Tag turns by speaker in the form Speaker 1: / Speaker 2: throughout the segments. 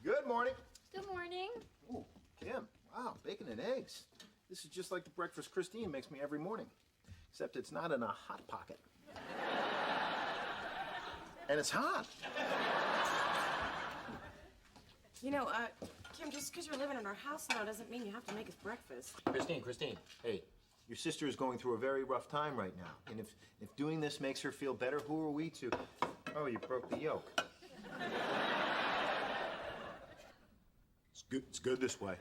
Speaker 1: Good morning.
Speaker 2: Good morning.
Speaker 1: Oh, Kim. Wow, bacon and eggs. This is just like the breakfast Christine makes me every morning. Except it's not in a hot pocket. And it's hot.
Speaker 3: You know, Kim, just because you're living in our house now doesn't mean you have to make us breakfast.
Speaker 1: Christine, hey, your sister is going through a very rough time right now. And if doing this makes her feel better, who are we to... Oh, you broke the yolk. It's good this way.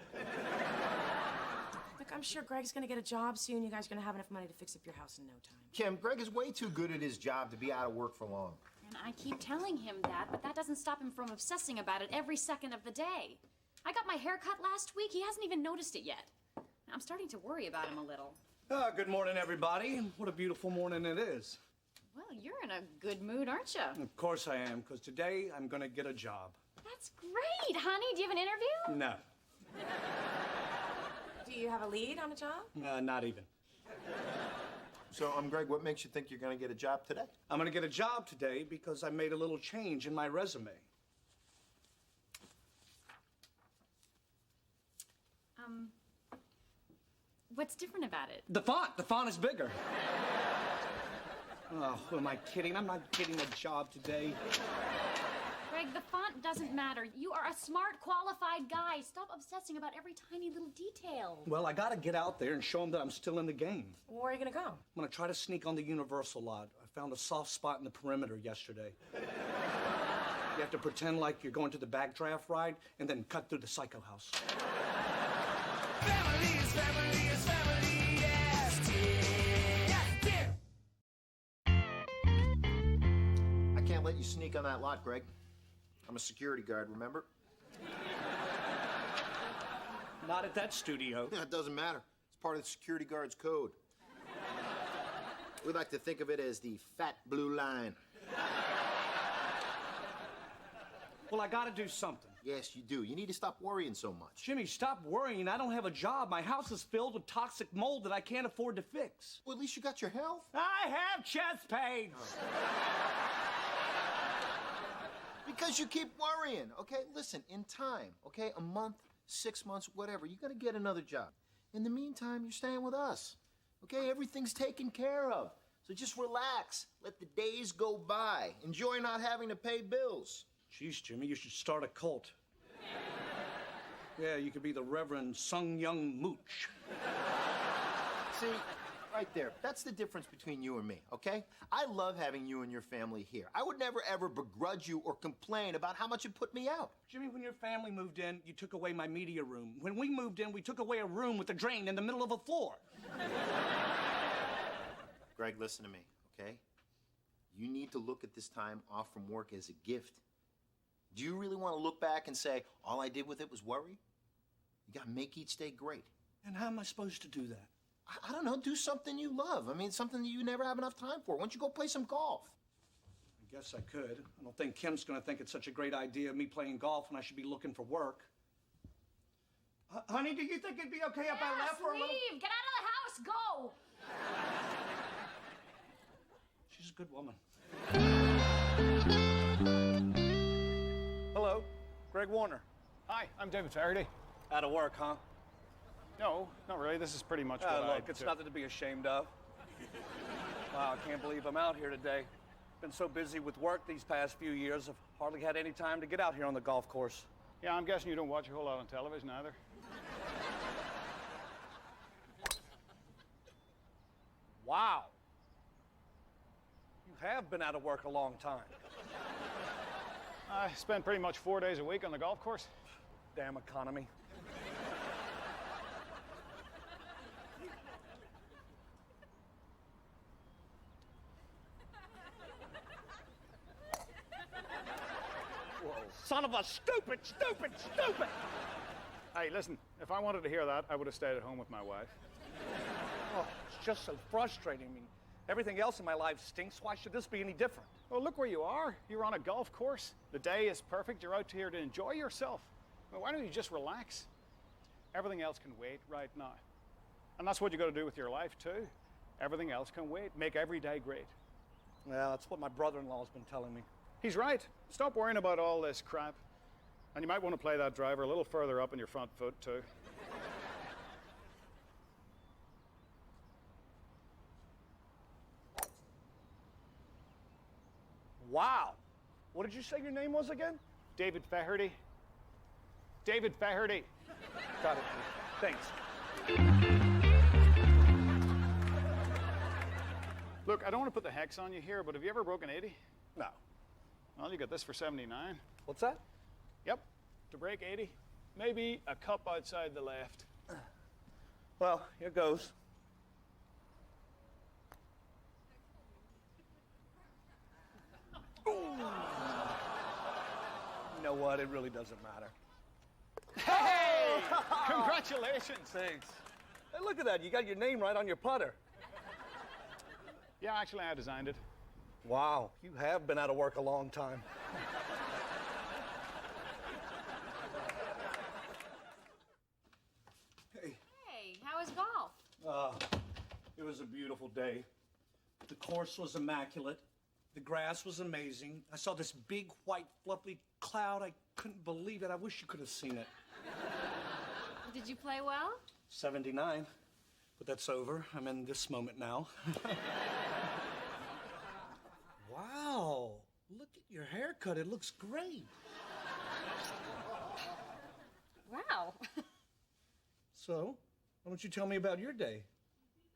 Speaker 3: Look, I'm sure Greg's gonna get a job soon. You guys are gonna have enough money to fix up your house in no time.
Speaker 1: Kim, Greg is way too good at his job to be out of work for long.
Speaker 2: And I keep telling him that, but that doesn't stop him from obsessing about it every second of the day. I got my hair cut last week. He hasn't even noticed it yet. I'm starting to worry about him a little.
Speaker 4: Good morning, everybody. What a beautiful morning it is.
Speaker 2: Well, you're in a good mood, aren't you?
Speaker 4: Of course I am, because today I'm going to get a job.
Speaker 2: That's great, honey. Do you have an interview?
Speaker 4: No.
Speaker 3: Do you have a lead on a job?
Speaker 4: Not even.
Speaker 1: So, Greg, what makes you think you're going to get a job today?
Speaker 4: I'm going to get a job today because I made a little change in my resume.
Speaker 2: What's different about it?
Speaker 4: The font. The font is bigger. Oh, who am I kidding? I'm not getting a job today.
Speaker 2: Greg, the font doesn't matter. You are a smart, qualified guy. Stop obsessing about every tiny little detail.
Speaker 4: Well, I got to get out there and show them that I'm still in the game.
Speaker 3: Where are you gonna go?
Speaker 4: I'm going to try to sneak on the Universal lot. I found a soft spot in the perimeter yesterday. You have to pretend like you're going to the backdraft ride and then cut through the Psycho House.
Speaker 5: Family is family is family, yes, dear.
Speaker 1: I can't let you sneak on that lot, Greg. I'm a security guard, remember?
Speaker 4: Not at that studio.
Speaker 1: Yeah, it doesn't matter. It's part of the security guard's code. We like to think of it as the fat blue line.
Speaker 4: Well, I got to do something.
Speaker 1: Yes, you do. You need to stop worrying so much.
Speaker 4: Jimmy, stop worrying. I don't have a job. My house is filled with toxic mold that I can't afford to fix.
Speaker 1: Well, at least you got your health.
Speaker 4: I have chest pains.
Speaker 1: Because you keep worrying, okay? Listen, in time, okay? A month, 6 months, whatever, you're gonna get another job. In the meantime, you're staying with us, okay? Everything's taken care of. So just relax. Let the days go by. Enjoy not having to pay bills.
Speaker 4: Jeez, Jimmy, you should start a cult. Yeah, you could be the Reverend Sung Young Mooch.
Speaker 1: See, right there, that's the difference between you and me, okay? I love having you and your family here. I would never, ever begrudge you or complain about how much it put me out.
Speaker 4: Jimmy, when your family moved in, you took away my media room. When we moved in, we took away a room with a drain in the middle of a floor.
Speaker 1: Greg, listen to me, okay? You need to look at this time off from work as a gift. Do you really want to look back and say, all I did with it was worry? You got to make each day great.
Speaker 4: And how am I supposed to do that?
Speaker 1: I don't know, do something you love. I mean, something that you never have enough time for. Why don't you go play some golf?
Speaker 4: I guess I could. I don't think Kim's going to think it's such a great idea, me playing golf when I should be looking for work. Honey, do you think it'd be okay if I left for a little?
Speaker 2: Leave! Get out of the house! Go!
Speaker 4: She's a good woman. Hello, Greg Warner.
Speaker 6: Hi, I'm David Faraday.
Speaker 4: Out of work, huh?
Speaker 6: No, not really. This is pretty much what
Speaker 4: Look, it's nothing to be ashamed of. Wow, I can't believe I'm out here today. Been so busy with work these past few years, I've hardly had any time to get out here on the golf course.
Speaker 6: Yeah, I'm guessing you don't watch a whole lot on television either.
Speaker 4: Wow. You have been out of work a long time.
Speaker 6: I spend pretty much 4 days a week on the golf course.
Speaker 4: Damn economy. Whoa. Son of a stupid!
Speaker 6: Hey, listen, if I wanted to hear that, I would have stayed at home with my wife.
Speaker 4: Oh, it's just so frustrating. I mean, everything else in my life stinks. Why should this be any different?
Speaker 6: Well, look where you are. You're on a golf course. The day is perfect. You're out here to enjoy yourself. Well, why don't you just relax? Everything else can wait right now. And that's what you got to do with your life, too. Everything else can wait. Make every day great.
Speaker 4: Yeah, that's what my brother-in-law's been telling me.
Speaker 6: He's right. Stop worrying about all this crap. And you might want to play that driver a little further up in your front foot, too.
Speaker 4: Wow. What did you say your name was again?
Speaker 6: David Faherty. David Faherty.
Speaker 4: Got it. Thanks.
Speaker 6: Look, I don't want to put the hex on you here, but have you ever broken 80?
Speaker 4: No.
Speaker 6: Well, you got this for 79.
Speaker 4: What's that?
Speaker 6: Yep, to break 80. Maybe a cup outside the left.
Speaker 4: Well, here goes. Ooh. You know what? It really doesn't matter.
Speaker 6: Hey! Congratulations.
Speaker 4: Thanks. Hey, look at that. You got your name right on your putter.
Speaker 6: Yeah, actually, I designed it.
Speaker 4: Wow, you have been out of work a long time. Hey.
Speaker 2: Hey, how was golf?
Speaker 4: It was a beautiful day. The course was immaculate. The grass was amazing. I saw this big, white, fluffy cloud. I couldn't believe it. I wish you could have seen it.
Speaker 2: Did you play well?
Speaker 4: 79. But that's over. I'm in this moment now. Wow. Look at your haircut. It looks great.
Speaker 2: Wow.
Speaker 4: So, why don't you tell me about your day?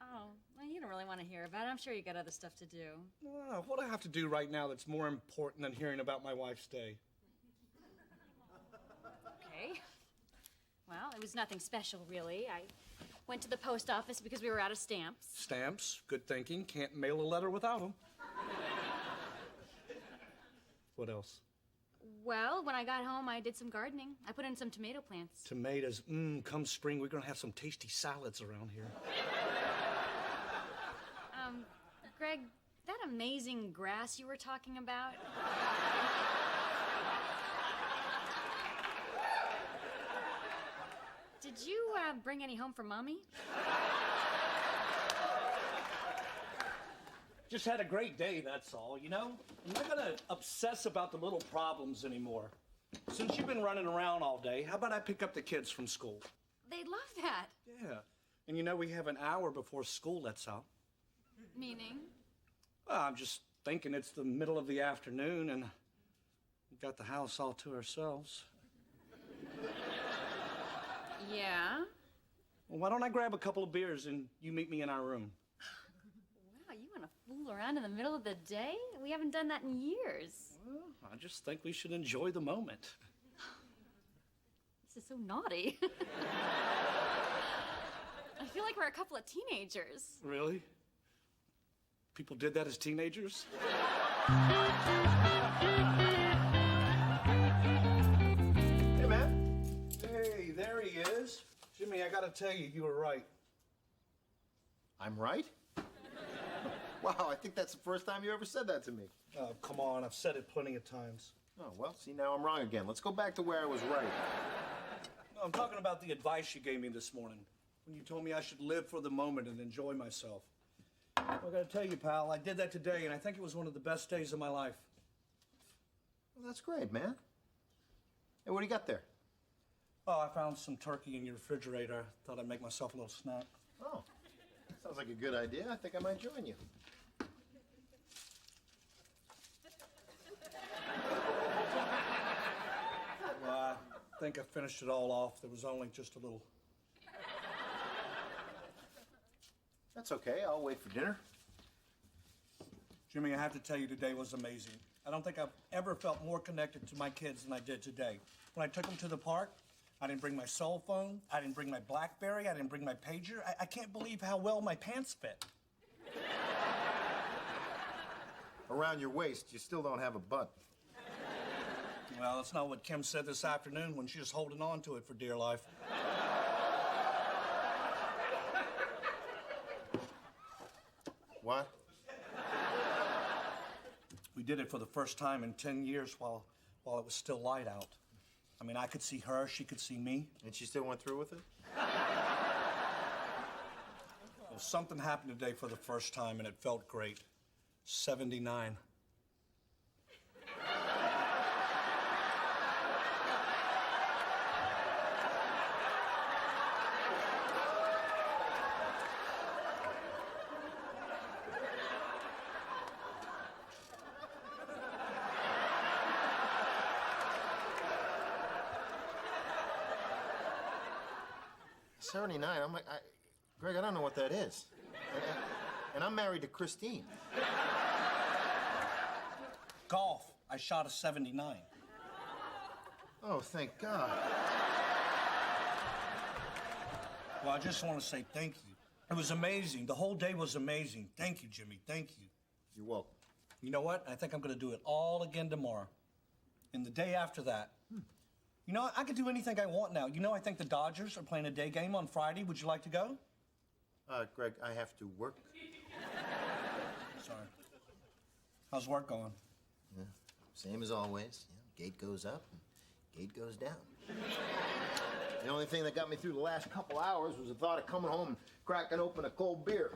Speaker 2: Oh, well, you don't really want to hear about it. I'm sure you got other stuff to do.
Speaker 4: What do I have to do right now that's more important than hearing about my wife's day?
Speaker 2: Okay. Well, it was nothing special, really. I went to the post office because we were out of stamps.
Speaker 4: Stamps, good thinking. Can't mail a letter without them. What else?
Speaker 2: Well, when I got home, I did some gardening. I put in some tomato plants.
Speaker 4: Tomatoes. Come spring, we're gonna have some tasty salads around here.
Speaker 2: Greg, that amazing grass you were talking about, did you bring any home for Mommy?
Speaker 4: Just had a great day, that's all, you know? I'm not gonna obsess about the little problems anymore. Since you've been running around all day, how about I pick up the kids from school?
Speaker 2: They'd love that.
Speaker 4: Yeah. And you know we have an hour before school lets out.
Speaker 2: Meaning?
Speaker 4: Well, I'm just thinking it's the middle of the afternoon and we've got the house all to ourselves.
Speaker 2: Yeah?
Speaker 4: Well, why don't I grab a couple of beers and you meet me in our room?
Speaker 2: Wow, you want to fool around in the middle of the day? We haven't done that in years.
Speaker 4: Well, I just think we should enjoy the moment.
Speaker 2: This is so naughty. I feel like we're a couple of teenagers.
Speaker 4: Really? People did that as teenagers? Hey, man. Hey, there he is. Jimmy, I gotta tell you, you were right.
Speaker 1: I'm right? Wow, I think that's the first time you ever said that to me.
Speaker 4: Oh, come on, I've said it plenty of times.
Speaker 1: Oh, well, see, now I'm wrong again. Let's go back to where I was right.
Speaker 4: No, I'm talking about the advice you gave me this morning when you told me I should live for the moment and enjoy myself. Well, I gotta tell you, pal, I did that today, and I think it was one of the best days of my life.
Speaker 1: Well, that's great, man. Hey, what do you got there?
Speaker 4: Oh, I found some turkey in your refrigerator. Thought I'd make myself a little snack.
Speaker 1: Oh, sounds like a good idea. I think I might join you.
Speaker 4: Well, I think I finished it all off. There was only just a little.
Speaker 1: That's okay. I'll wait for dinner.
Speaker 4: Jimmy, I have to tell you, today was amazing. I don't think I've ever felt more connected to my kids than I did today. When I took them to the park, I didn't bring my cell phone, I didn't bring my BlackBerry, I didn't bring my pager. I can't believe how well my pants fit.
Speaker 1: Around your waist, you still don't have a butt.
Speaker 4: Well, that's not what Kim said this afternoon when she was holding on to it for dear life.
Speaker 1: What?
Speaker 4: We did it for the first time in 10 years while it was still light out. I mean, I could see her, she could see me.
Speaker 1: And she still went through with it?
Speaker 4: Well, something happened today for the first time, and it felt great. 79.
Speaker 1: 79. I'm like, Greg, I don't know what that is. And I'm married to Christine.
Speaker 4: Golf. I shot a 79.
Speaker 1: Oh, thank God.
Speaker 4: Well, I just want to say thank you. It was amazing. The whole day was amazing. Thank you, Jimmy. Thank you.
Speaker 1: You're welcome.
Speaker 4: You know what? I think I'm going to do it all again tomorrow. And the day after that. You know, I can do anything I want now. You know, I think the Dodgers are playing a day game on Friday. Would you like to go?
Speaker 1: Greg, I have to work.
Speaker 4: Sorry. How's work going?
Speaker 1: Yeah, same as always. Yeah, gate goes up and gate goes down. The only thing that got me through the last couple hours was the thought of coming home and cracking open a cold beer.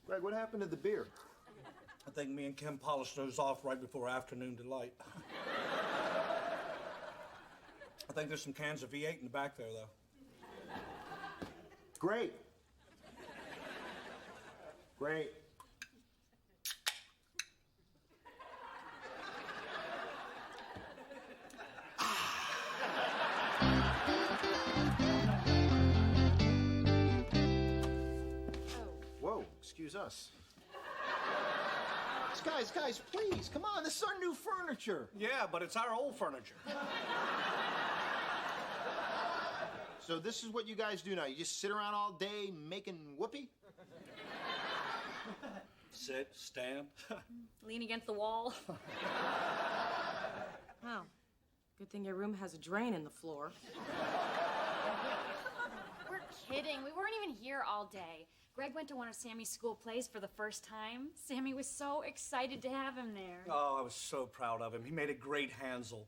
Speaker 1: Greg, what happened to the beer?
Speaker 4: I think me and Kim polished those off right before afternoon delight. I think there's some cans of V8 in the back there, though.
Speaker 1: Great. Great. Whoa, excuse us. Guys, please, come on, this is our new furniture.
Speaker 4: Yeah, but it's our old furniture.
Speaker 1: So this is what you guys do now? You just sit around all day making whoopee?
Speaker 4: Sit, stand.
Speaker 2: Lean against the wall.
Speaker 3: Well, good thing your room has a drain in the floor.
Speaker 2: We're kidding. We weren't even here all day. Greg went to one of Sammy's school plays for the first time. Sammy was so excited to have him there.
Speaker 4: Oh, I was so proud of him. He made a great Hansel.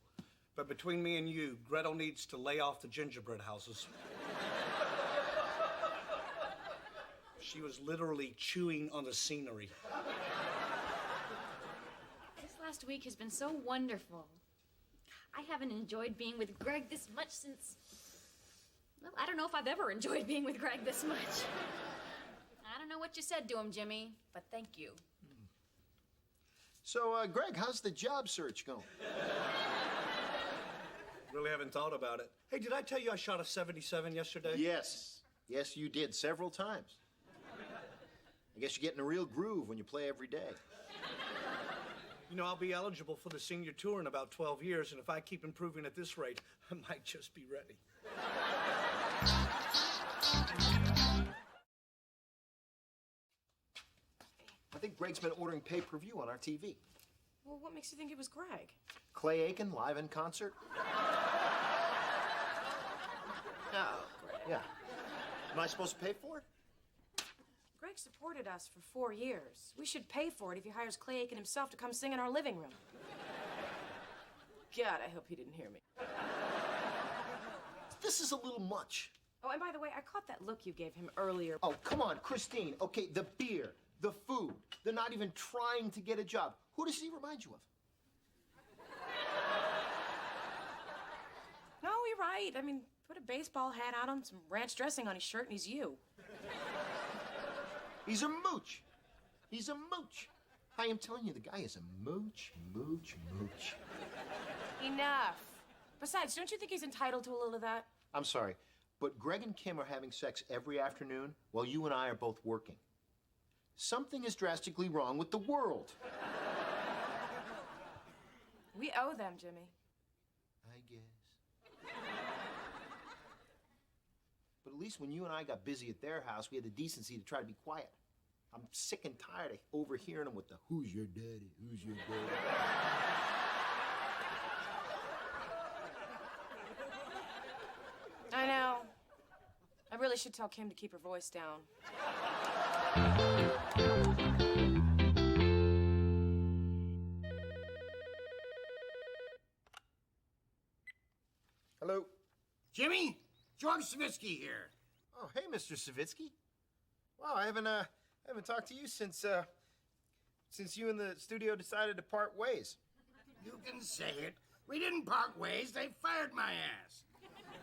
Speaker 4: But between me and you, Gretel needs to lay off the gingerbread houses. She was literally chewing on the scenery.
Speaker 2: This last week has been so wonderful. I haven't enjoyed being with Greg this much since... Well, I don't know if I've ever enjoyed being with Greg this much. I don't know what you said to him, Jimmy, but thank you.
Speaker 1: So, Greg, how's the job search going?
Speaker 4: Really haven't thought about it. Hey, did I tell you I shot a 77 yesterday?
Speaker 1: Yes. Yes, you did, several times. I guess you get in a real groove when you play every day.
Speaker 4: You know, I'll be eligible for the senior tour in about 12 years, and if I keep improving at this rate, I might just be ready.
Speaker 1: I think Greg's been ordering pay-per-view on our TV.
Speaker 3: Well, what makes you think it was Greg?
Speaker 1: Clay Aiken live in concert.
Speaker 3: Oh, Greg.
Speaker 1: Yeah. Am I supposed to pay for it?
Speaker 3: Greg supported us for 4 years. We should pay for it if he hires Clay Aiken himself to come sing in our living room. God, I hope he didn't hear me.
Speaker 1: This is a little much.
Speaker 3: Oh, and by the way, I caught that look you gave him earlier.
Speaker 1: Oh, come on, Christine. Okay, the beer, the food. They're not even trying to get a job. Who does he remind you of?
Speaker 3: No, you're right. I mean, put a baseball hat on, some ranch dressing on his shirt, and he's you.
Speaker 1: He's a mooch. He's a mooch. I am telling you, the guy is a mooch, mooch, mooch.
Speaker 3: Enough. Besides, don't you think he's entitled to a little of that?
Speaker 1: I'm sorry, but Greg and Kim are having sex every afternoon while you and I are both working. Something is drastically wrong with the world.
Speaker 3: We owe them, Jimmy.
Speaker 1: I guess. But at least when you and I got busy at their house, we had the decency to try to be quiet. I'm sick and tired of overhearing them with the, "Who's your daddy? Who's your daddy?"
Speaker 3: I know. I really should tell Kim to keep her voice down.
Speaker 1: Hello.
Speaker 7: Jimmy, George Savitsky here.
Speaker 1: Oh, hey, Mr. Savitsky. Wow, I haven't talked to you since you and the studio decided to part ways.
Speaker 7: You can say it. We didn't part ways. They fired my ass.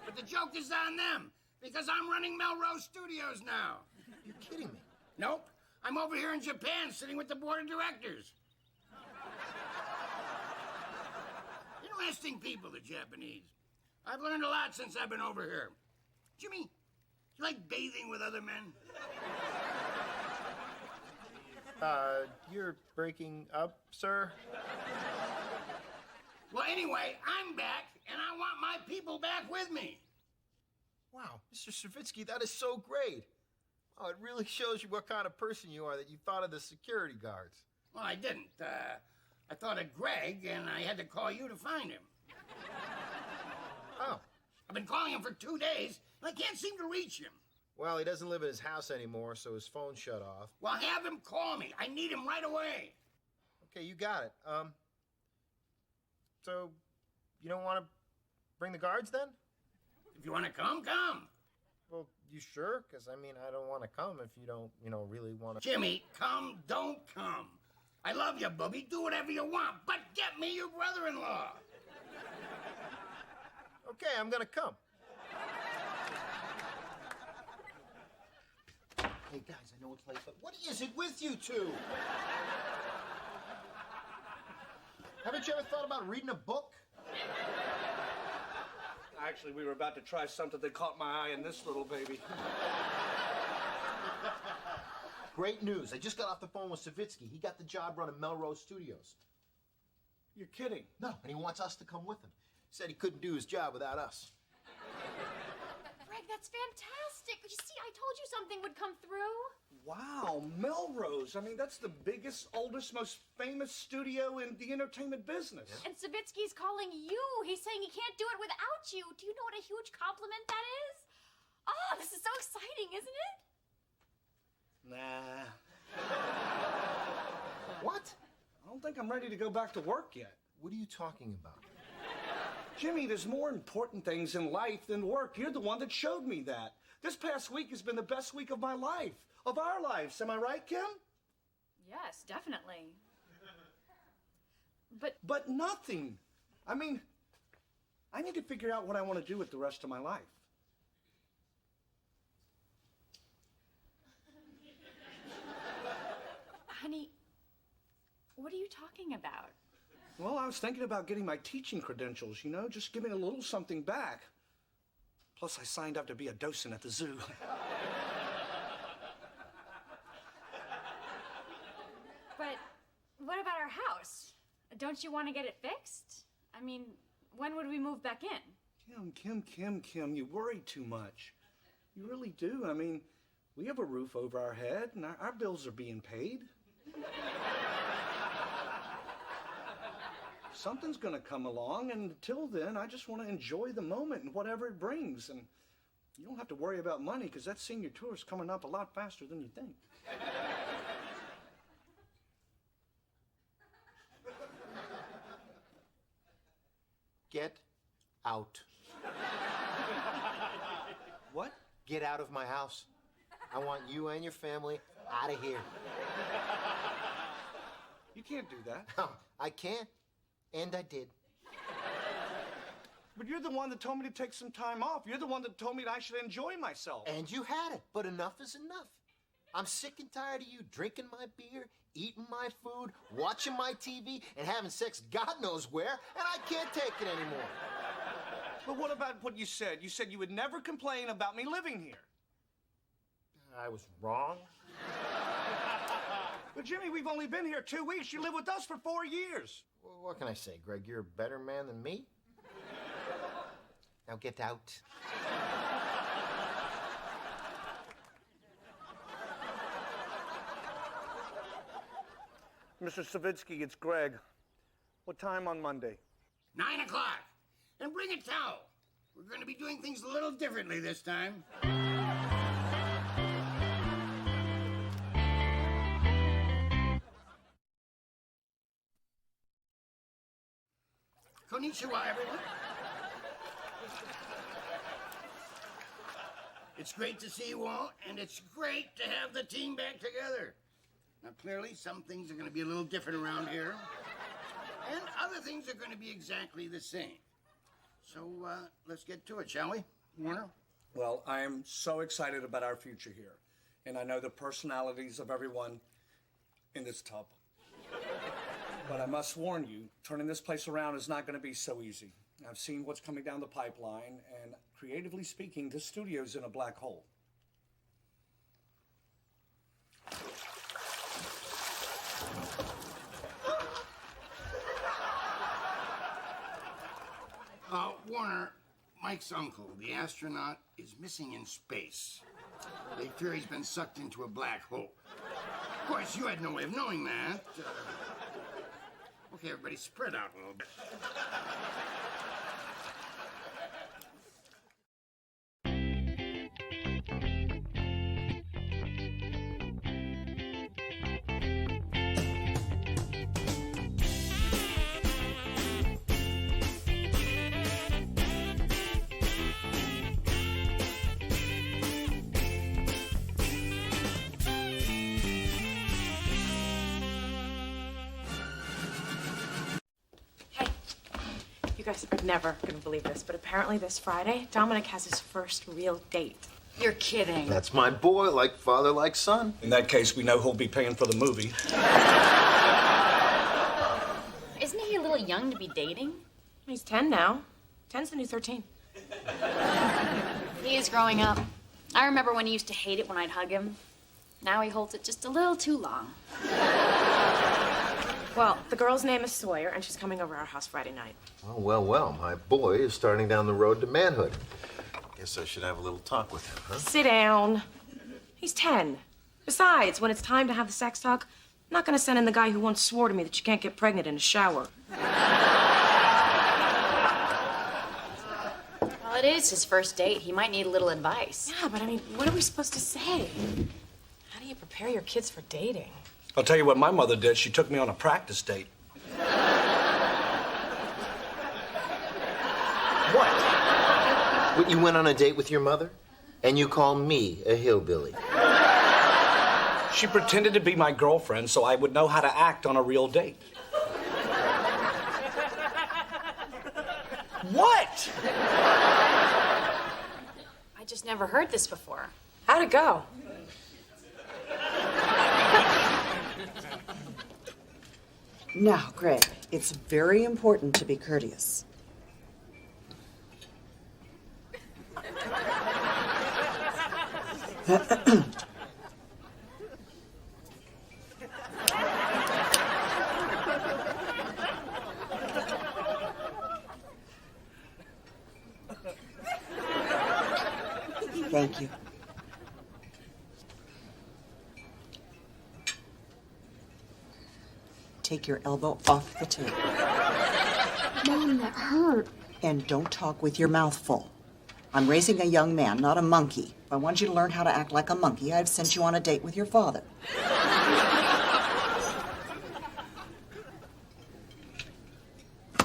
Speaker 7: But the joke is on them, because I'm running Melrose Studios now.
Speaker 1: You're kidding me.
Speaker 7: Nope. I'm over here in Japan sitting with the board of directors. Interesting people, the Japanese. I've learned a lot since I've been over here. Jimmy, you like bathing with other men?
Speaker 1: You're breaking up, sir?
Speaker 7: Well, anyway, I'm back, and I want my people back with me.
Speaker 1: Wow, Mr. Savitsky, that is so great. Oh, it really shows you what kind of person you are that you thought of the security guards.
Speaker 7: Well, I didn't. I thought of Greg, and I had to call you to find him.
Speaker 1: Oh.
Speaker 7: I've been calling him for 2 days, and I can't seem to reach him.
Speaker 1: Well, he doesn't live in his house anymore, so his phone's shut off.
Speaker 7: Well, have him call me. I need him right away.
Speaker 1: Okay, you got it. So you don't want to bring the guards then?
Speaker 7: If you want to come, come.
Speaker 1: Well, you sure? Because, I mean, I don't want to come if you don't, really want to.
Speaker 7: Jimmy, come, don't come. I love you, Bubby. Do whatever you want, but get me your brother-in-law.
Speaker 1: Okay, I'm going to come. Hey, guys, I know it's late, but what is it with you two? Haven't you ever thought about reading a book?
Speaker 4: Actually, we were about to try something that caught my eye in this little baby.
Speaker 1: Great news. I just got off the phone with Savitsky. He got the job running Melrose Studios.
Speaker 4: You're kidding.
Speaker 1: No, and he wants us to come with him. Said he couldn't do his job without us.
Speaker 2: Greg, that's fantastic. You see, I told you something would come through.
Speaker 4: Wow, Melrose. I mean, that's the biggest, oldest, most famous studio in the entertainment business.
Speaker 2: And Savitsky's calling you. He's saying he can't do it without you. Do you know what a huge compliment that is? Oh, this is so exciting, isn't it?
Speaker 4: Nah.
Speaker 1: What?
Speaker 4: I don't think I'm ready to go back to work yet.
Speaker 1: What are you talking about?
Speaker 4: Jimmy, there's more important things in life than work. You're the one that showed me that. This past week has been the best week of my life. Of our lives. Am I right, Kim?
Speaker 2: Yes, definitely.
Speaker 4: But nothing. I mean, I need to figure out what I want to do with the rest of my life.
Speaker 2: Honey, what are you talking about?
Speaker 4: Well, I was thinking about getting my teaching credentials, just giving a little something back. Plus, I signed up to be a docent at the zoo.
Speaker 2: But what about our house? Don't you want to get it fixed? I mean, when would we move back in?
Speaker 4: Kim, you worry too much. You really do. I mean, we have a roof over our head, and our bills are being paid. Something's gonna come along, and until then, I just want to enjoy the moment and whatever it brings. And you don't have to worry about money, because that senior tour is coming up a lot faster than you think.
Speaker 1: Get out.
Speaker 4: What?
Speaker 1: Get out of my house. I want you and your family out of here.
Speaker 4: You can't do that.
Speaker 1: No, I can't, and I did.
Speaker 4: But you're the one that told me to take some time off. You're the one that told me that I should enjoy myself.
Speaker 1: And you had it, but enough is enough. I'm sick and tired of you drinking my beer, eating my food, watching my TV, and having sex God knows where, and I can't take it anymore.
Speaker 4: But what about what you said? You said you would never complain about me living here.
Speaker 1: I was wrong.
Speaker 4: But Jimmy, we've only been here 2 weeks. You lived with us for 4 years.
Speaker 1: Well, what can I say, Greg? You're a better man than me. Now get out.
Speaker 4: Mr. Savitsky, it's Greg. What time on Monday?
Speaker 7: 9 o'clock. And bring a towel. We're going to be doing things a little differently this time. Konnichiwa, everyone. It's great to see you all, and it's great to have the team back together. Now, clearly, some things are going to be a little different around here. And other things are going to be exactly the same. So let's get to it, shall we, Warner?
Speaker 4: Well, I am so excited about our future here. And I know the personalities of everyone in this tub. But I must warn you, turning this place around is not going to be so easy. I've seen what's coming down the pipeline, and creatively speaking, this studio's in a black hole.
Speaker 7: Warner, Mike's uncle, the astronaut, is missing in space. They fear he's been sucked into a black hole. Of course, you had no way of knowing that. Okay, everybody, spread out a little bit.
Speaker 3: You guys are never gonna believe this, but apparently this Friday, Dominic has his first real date.
Speaker 2: You're kidding.
Speaker 1: That's my boy, like father, like son.
Speaker 4: In that case, we know who'll be paying for the movie.
Speaker 2: Isn't he a little young to be dating?
Speaker 3: He's 10 now. 10's the new 13.
Speaker 2: He is growing up. I remember when he used to hate it when I'd hug him. Now he holds it just a little too long.
Speaker 3: Well, the girl's name is Sawyer, and she's coming over our house Friday night.
Speaker 1: Oh, well, my boy is starting down the road to manhood. Guess I should have a little talk with him, huh?
Speaker 3: Sit down. He's 10. Besides, when it's time to have the sex talk, I'm not gonna send in the guy who once swore to me that you can't get pregnant in a shower.
Speaker 2: Well, it is his first date. He might need a little advice.
Speaker 3: Yeah, but I mean, what are we supposed to say? How do you prepare your kids for dating?
Speaker 4: I'll tell you what my mother did. She took me on a practice date.
Speaker 1: What? What, you went on a date with your mother? And you call me a hillbilly?
Speaker 4: She pretended to be my girlfriend so I would know how to act on a real date. What?
Speaker 2: I just never heard this before.
Speaker 3: How'd it go?
Speaker 8: Now, Greg, it's very important to be courteous. Thank you. Take your elbow off the table.
Speaker 2: Mom, that hurt.
Speaker 8: And don't talk with your mouth full. I'm raising a young man, not a monkey. If I want you to learn how to act like a monkey, I've sent you on a date with your father.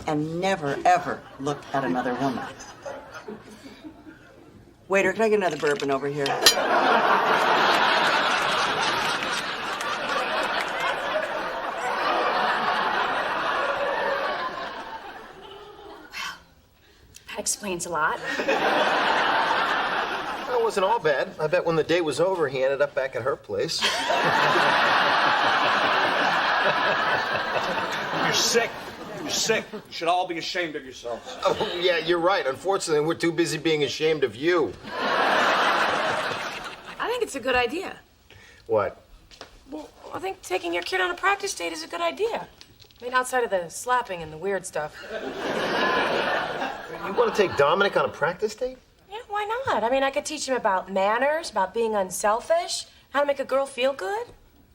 Speaker 8: And never, ever look at another woman. Waiter, can I get another bourbon over here?
Speaker 2: That explains a lot.
Speaker 1: Well, it wasn't all bad. I bet when the date was over, he ended up back at her place.
Speaker 4: You're sick. You're sick. You should all be ashamed of yourselves.
Speaker 1: Oh, yeah, you're right. Unfortunately, we're too busy being ashamed of you.
Speaker 3: I think it's a good idea.
Speaker 1: What?
Speaker 3: Well, I think taking your kid on a practice date is a good idea. I mean, outside of the slapping and the weird stuff.
Speaker 1: You want to take Dominic on a practice date?
Speaker 3: Yeah, why not? I mean, I could teach him about manners, about being unselfish, how to make a girl feel good.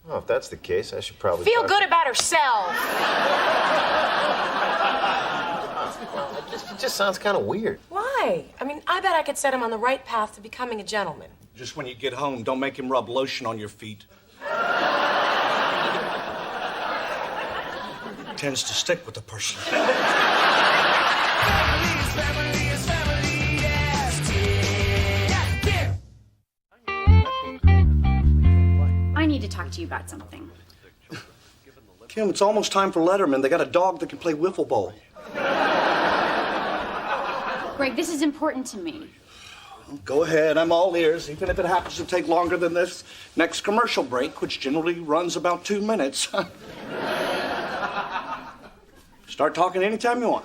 Speaker 1: Well, if that's the case, I should probably...
Speaker 3: Feel good about herself.
Speaker 1: It just sounds kind of weird.
Speaker 3: Why? I mean, I bet I could set him on the right path to becoming a gentleman.
Speaker 4: Just when you get home, don't make him rub lotion on your feet. It tends to stick with the person.
Speaker 2: I need to talk to you about something.
Speaker 4: Kim, it's almost time for Letterman. They got a dog that can play wiffle ball.
Speaker 2: Greg, this is important to me.
Speaker 4: Go ahead, I'm all ears, even if it happens to take longer than this next commercial break, which generally runs about 2 minutes. Start talking anytime you want.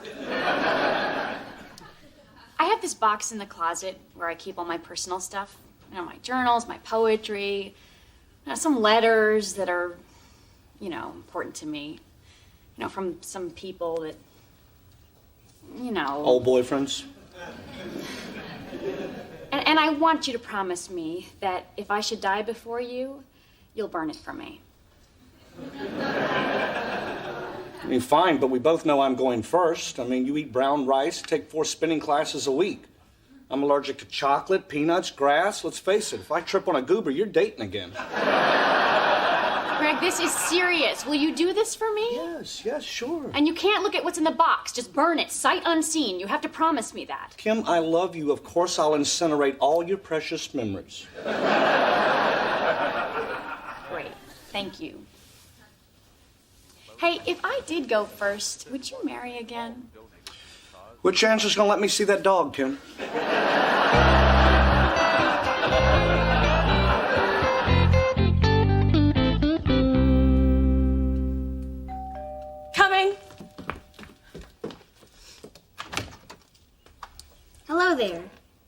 Speaker 2: I have this box in the closet where I keep all my personal stuff. You know, my journals, my poetry, you know, some letters that are, you know, important to me. You know, from some people that, you know...
Speaker 4: Old boyfriends?
Speaker 2: And I want you to promise me that if I should die before you, you'll burn it for me.
Speaker 4: I mean, fine, but we both know I'm going first. I mean, you eat brown rice, take 4 spinning classes a week. I'm allergic to chocolate, peanuts, grass. Let's face it, if I trip on a goober, you're dating again.
Speaker 2: Greg, this is serious. Will you do this for me?
Speaker 4: Yes, sure.
Speaker 2: And you can't look at what's in the box. Just burn it, sight unseen. You have to promise me that.
Speaker 4: Kim, I love you. Of course I'll incinerate all your precious memories.
Speaker 2: Great. Thank you. Hey, if I did go first, would you marry again?
Speaker 4: What chance is gonna let me see that dog, Kim?
Speaker 3: Coming.
Speaker 9: Hello there.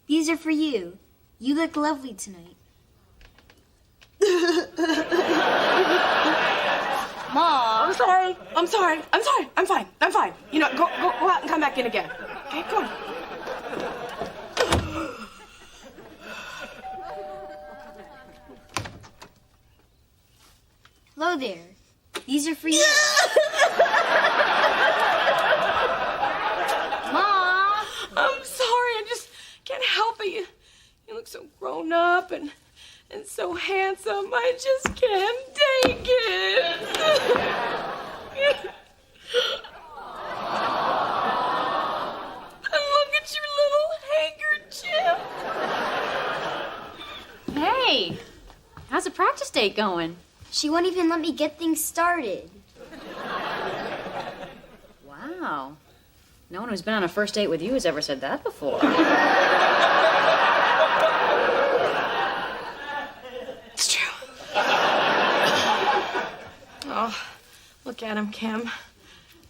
Speaker 9: These are for you. You look lovely tonight. Mom.
Speaker 3: I'm sorry. I'm fine. You know, go out and come back in again. Okay, go on.
Speaker 9: Hello there. These are for you. Mom.
Speaker 3: I'm sorry. I just can't help it. You look so grown up and so handsome. I just can't take it. And look at your little handkerchief.
Speaker 2: Hey, how's the practice date going?
Speaker 9: She won't even let me get things started.
Speaker 2: Wow. No one who's been on a first date with you has ever said that before.
Speaker 3: It's true. Oh, look at him, Kim.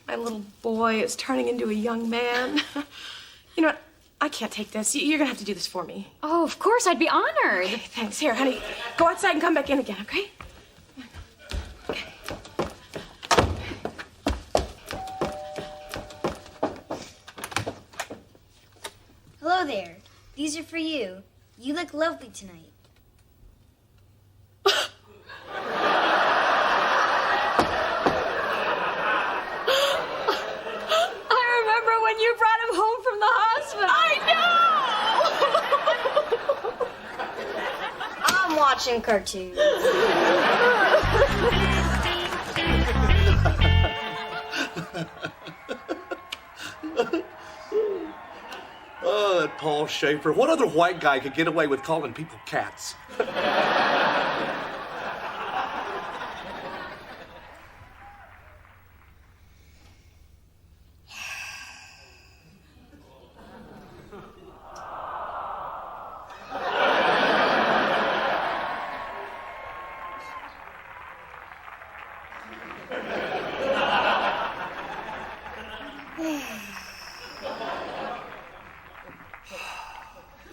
Speaker 3: My little boy is turning into a young man. You know what? I can't take this. You're gonna have to do this for me.
Speaker 2: Oh, of course, I'd be honored.
Speaker 3: Okay, thanks. Here, honey, go outside and come back in again, okay?
Speaker 9: Hello there. These are for you. You look lovely tonight.
Speaker 2: I remember when you brought him home from the hospital.
Speaker 9: I'm watching cartoons.
Speaker 4: Oh, that Paul Schaefer. What other white guy could get away with calling people cats?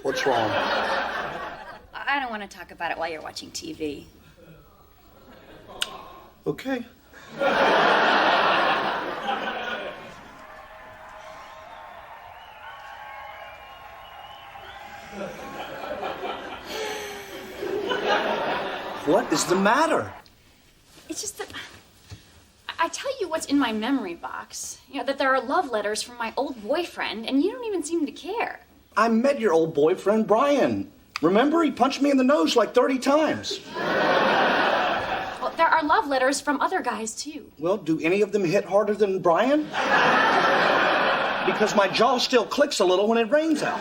Speaker 4: What's wrong?
Speaker 2: I don't want to talk about it while you're watching TV.
Speaker 4: Okay. What is the matter?
Speaker 2: It's just that I tell you what's in my memory box. You know, that there are love letters from my old boyfriend, and you don't even seem to care.
Speaker 4: I met your old boyfriend, Brian. Remember? He punched me in the nose like 30 times.
Speaker 2: Well, there are love letters from other guys, too.
Speaker 4: Well, do any of them hit harder than Brian? Because my jaw still clicks a little when it rains out.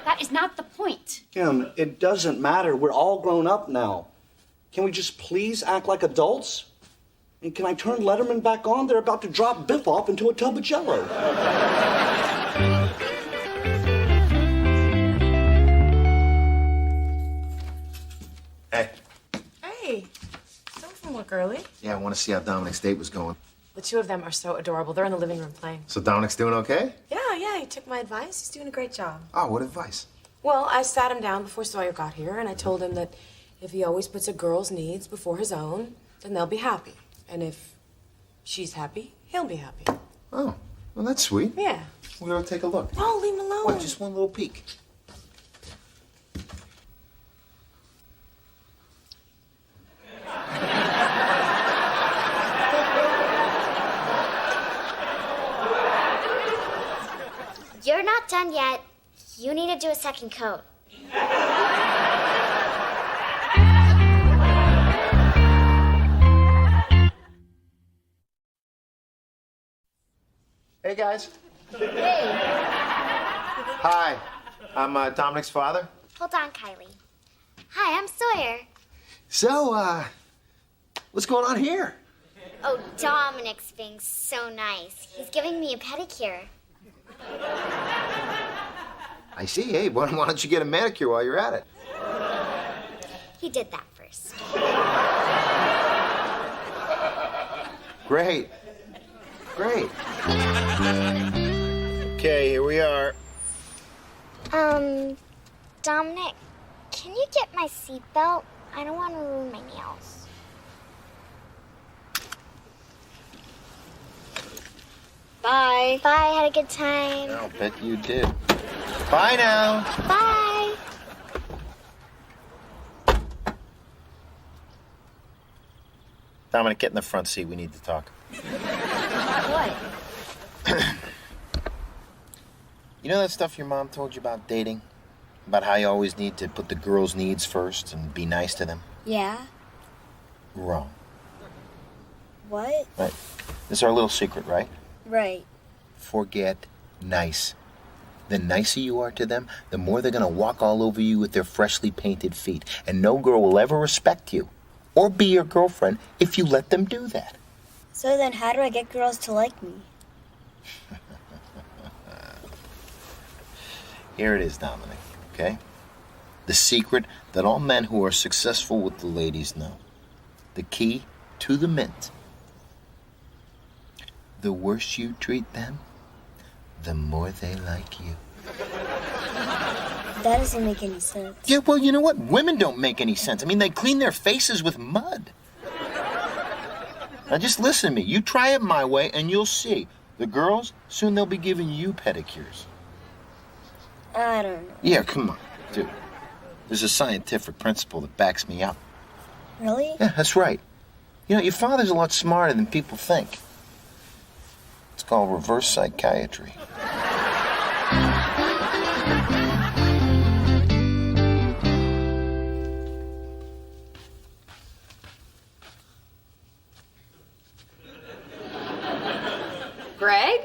Speaker 2: That is not the point.
Speaker 4: Kim, it doesn't matter. We're all grown up now. Can we just please act like adults?
Speaker 10: And can I turn Letterman back on? They're about to drop Biff off into a tub of Jell-O.
Speaker 1: Hey.
Speaker 3: Hey, so from work early.
Speaker 1: Yeah, I want to see how Dominic's date was going.
Speaker 3: The two of them are so adorable. They're in the living room playing.
Speaker 1: So Dominic's doing okay?
Speaker 3: Yeah, he took my advice. He's doing a great job.
Speaker 1: Oh, what advice?
Speaker 3: Well, I sat him down before Sawyer got here, and I told him that if he always puts a girl's needs before his own, then they'll be happy. And if she's happy, he'll be happy.
Speaker 1: Oh, well, that's sweet.
Speaker 3: Yeah.
Speaker 1: We're going to take a look.
Speaker 3: No, leave him alone.
Speaker 1: What, just one little peek?
Speaker 9: You're not done yet. You need to do a second coat.
Speaker 1: Hey, guys.
Speaker 9: Hey.
Speaker 1: Hi. I'm Dominic's father.
Speaker 9: Hold on, Kylie. Hi, I'm Sawyer.
Speaker 1: So, what's going on here?
Speaker 9: Oh, Dominic's being so nice. He's giving me a pedicure.
Speaker 1: I see. Hey, why don't you get a manicure while you're at it?
Speaker 9: He did that first.
Speaker 1: Great. Great. Okay, here we are.
Speaker 9: Dominic, can you get my seatbelt? I don't want to ruin my nails. Bye. Bye, had a good time.
Speaker 1: I'll bet you did. Bye now.
Speaker 9: Bye.
Speaker 1: Dominic, get in the front seat. We need to talk.
Speaker 9: What?
Speaker 1: You know that stuff your mom told you about dating? About how you always need to put the girls' needs first and be nice to them?
Speaker 9: Yeah?
Speaker 1: Wrong.
Speaker 9: What?
Speaker 1: Right. This is our little secret, right?
Speaker 9: Right.
Speaker 1: Forget nice. The nicer you are to them, the more they're going to walk all over you with their freshly painted feet. And no girl will ever respect you or be your girlfriend if you let them do that.
Speaker 9: So then how do I get girls to like me?
Speaker 1: Here it is, Dominic, okay? The secret that all men who are successful with the ladies know. The key to the mint. The worse you treat them, the more they like you.
Speaker 9: That doesn't make any sense.
Speaker 1: Yeah, well, you know what? Women don't make any sense. I mean, they clean their faces with mud. Now, just listen to me. You try it my way, and you'll see. The girls, soon they'll be giving you pedicures.
Speaker 9: I don't know.
Speaker 1: Yeah, come on, dude. There's a scientific principle that backs me up.
Speaker 9: Really?
Speaker 1: Yeah, that's right. You know, your father's a lot smarter than people think. It's called reverse psychiatry.
Speaker 2: Greg?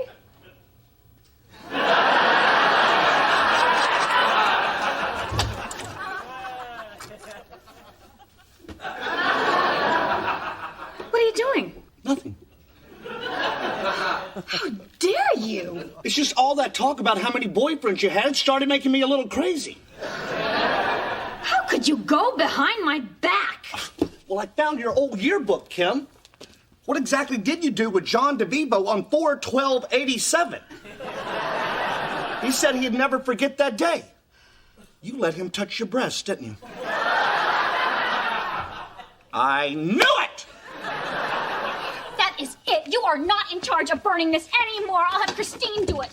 Speaker 2: What are you doing?
Speaker 10: Nothing.
Speaker 2: How dare you?
Speaker 10: It's just all that talk about how many boyfriends you had started making me a little crazy.
Speaker 2: How could you go behind my back?
Speaker 10: Well, I found your old yearbook, Kim. What exactly did you do with John DeVivo on 4/12/87? He said he'd never forget that day. You let him touch your breast, didn't you? I knew it!
Speaker 2: That is it. You are not in charge of burning this anymore. I'll have Christine do it.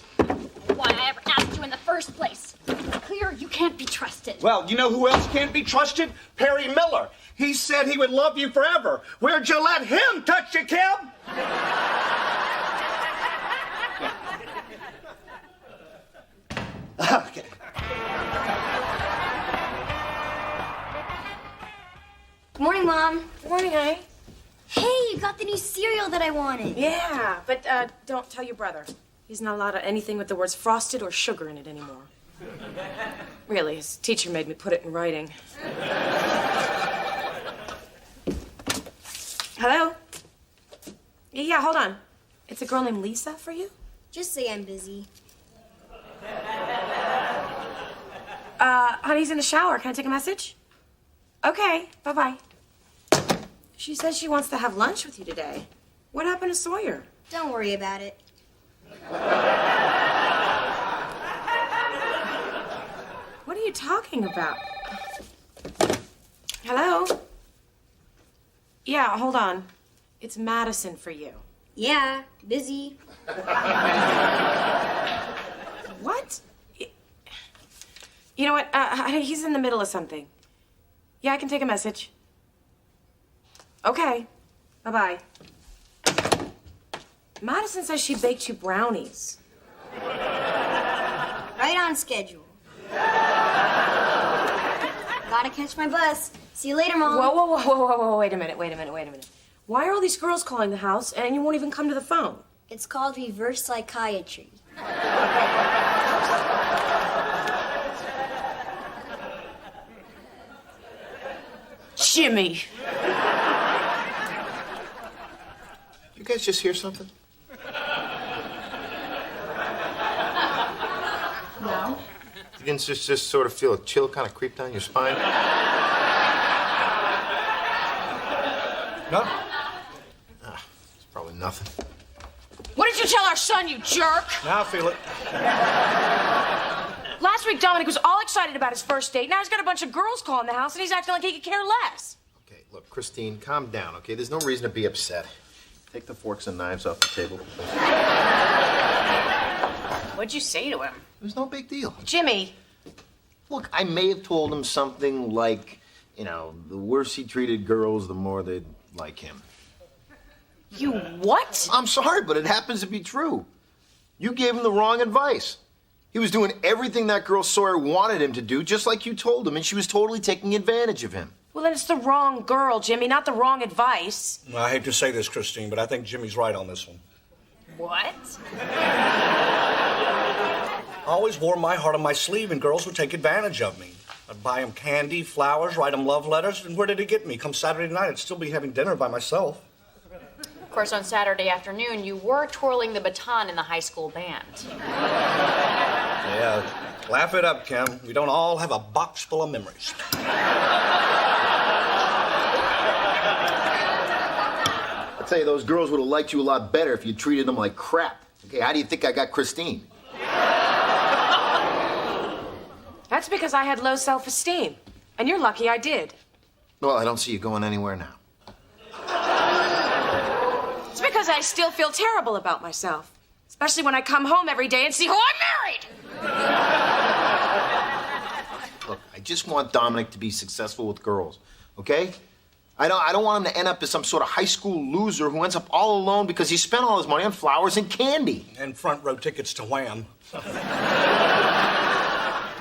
Speaker 2: Why I ever asked you in the first place. It's clear you can't be trusted.
Speaker 10: Well, you know who else can't be trusted? Perry Miller. He said he would love you forever. Where'd you let him touch you, Kim? Okay.
Speaker 9: Good morning, Mom.
Speaker 3: Good morning, honey.
Speaker 9: Hey, you got the new cereal that I wanted.
Speaker 3: Yeah, but don't tell your brother. He's not allowed anything with the words frosted or sugar in it anymore. Really, his teacher made me put it in writing. Hello? Yeah, hold on. It's a girl named Lisa for you?
Speaker 9: Just say I'm busy.
Speaker 3: Honey's in the shower. Can I take a message? Okay, bye-bye. She says she wants to have lunch with you today. What happened to Sawyer?
Speaker 9: Don't worry about it.
Speaker 3: What are you talking about? Hello? Yeah, hold on. It's Madison for you.
Speaker 9: Yeah, busy.
Speaker 3: What? You know what? He's in the middle of something. Yeah, I can take a message. Okay. Bye-bye. Madison says she baked you brownies.
Speaker 9: Right on schedule. Gotta catch my bus. See you later, Mom.
Speaker 3: Whoa. Wait a minute. Why are all these girls calling the house and you won't even come to the phone?
Speaker 9: It's called reverse psychiatry.
Speaker 3: Jimmy.
Speaker 1: You guys just hear something?
Speaker 9: No.
Speaker 1: You didn't just sort of feel a chill kind of creep down your spine?
Speaker 4: No?
Speaker 1: It's probably nothing.
Speaker 3: What did you tell our son, you jerk?
Speaker 4: Now I feel it.
Speaker 3: Last week, Dominic was all excited about his first date. Now he's got a bunch of girls calling the house, and he's acting like he could care less.
Speaker 1: Okay, look, Christine, calm down, okay? There's no reason to be upset. Take the forks and knives off the table.
Speaker 3: What'd you say to him?
Speaker 1: It was no big deal.
Speaker 3: Jimmy.
Speaker 1: Look, I may have told him something like, you know, the worse he treated girls, the more they'd like him.
Speaker 3: You what?
Speaker 1: I'm sorry, but it happens to be true. You gave him the wrong advice. He was doing everything that girl Sawyer wanted him to do, just like you told him, and she was totally taking advantage of him.
Speaker 3: Well, then it's the wrong girl, Jimmy, not the wrong advice.
Speaker 4: Well, I hate to say this, Christine, but I think Jimmy's right on this one.
Speaker 3: What?
Speaker 4: I always wore my heart on my sleeve, and girls would take advantage of me. I'd buy them candy, flowers, write them love letters, and where did it get me? Come Saturday night, I'd still be having dinner by myself.
Speaker 11: Of course, on Saturday afternoon, you were twirling the baton in the high school band.
Speaker 4: Yeah, laugh it up, Kim. We don't all have a box full of memories.
Speaker 1: I'll tell you, those girls would have liked you a lot better if you treated them like crap. Okay, how do you think I got Christine?
Speaker 3: That's because I had low self-esteem. And you're lucky I did.
Speaker 1: Well, I don't see you going anywhere now.
Speaker 3: It's because I still feel terrible about myself. Especially when I come home every day and see who I married!
Speaker 1: Look, I just want Dominic to be successful with girls, okay? I don't want him to end up as some sort of high school loser who ends up all alone because he spent all his money on flowers and candy.
Speaker 4: And front row tickets to Wham.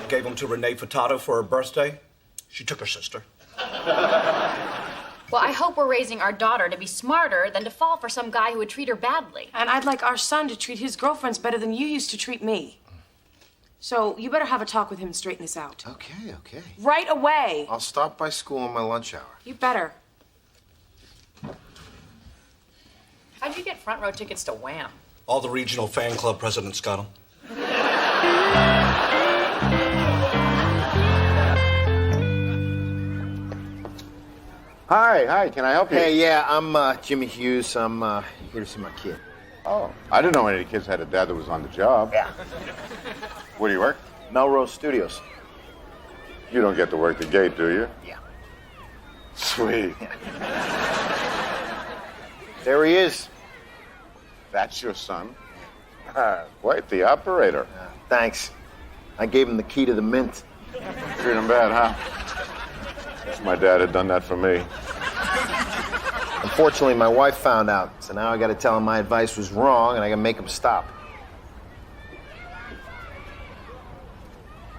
Speaker 4: Gave them to Renee Furtado for her birthday. She took her sister.
Speaker 11: Well, I hope we're raising our daughter to be smarter than to fall for some guy who would treat her badly.
Speaker 3: And I'd like our son to treat his girlfriends better than you used to treat me. So you better have a talk with him and straighten this out.
Speaker 1: Okay.
Speaker 3: Right away.
Speaker 1: I'll stop by school on my lunch hour.
Speaker 3: You better.
Speaker 11: How'd you get front row tickets to Wham?
Speaker 4: All the regional fan club presidents got them.
Speaker 12: Hi, can I help you?
Speaker 1: Hey, yeah, I'm Jimmy Hughes. I'm here to see my kid.
Speaker 12: Oh, I didn't know any kids had a dad that was on the job.
Speaker 1: Yeah.
Speaker 12: Where do you work?
Speaker 1: Melrose Studios.
Speaker 12: You don't get to work the gate, do you?
Speaker 1: Yeah.
Speaker 12: Sweet.
Speaker 1: There he is.
Speaker 12: That's your son? Quite the operator.
Speaker 1: Thanks. I gave him the key to the mint.
Speaker 12: Treat him bad, huh? Wish my dad had done that for me.
Speaker 1: Unfortunately, my wife found out, so now I gotta tell him my advice was wrong and I gotta make him stop.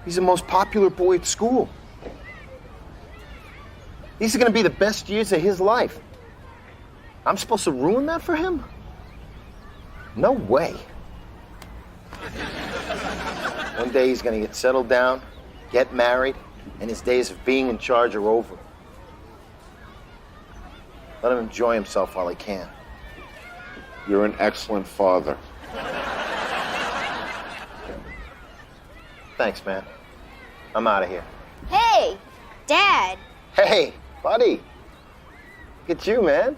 Speaker 1: He's the most popular boy at school. These are gonna be the best years of his life. I'm supposed to ruin that for him? No way. One day he's gonna get settled down, get married, and his days of being in charge are over. Let him enjoy himself while he can.
Speaker 12: You're an excellent father.
Speaker 1: Thanks, man. I'm out of here.
Speaker 9: Hey, Dad.
Speaker 1: Hey, buddy. Look at you, man.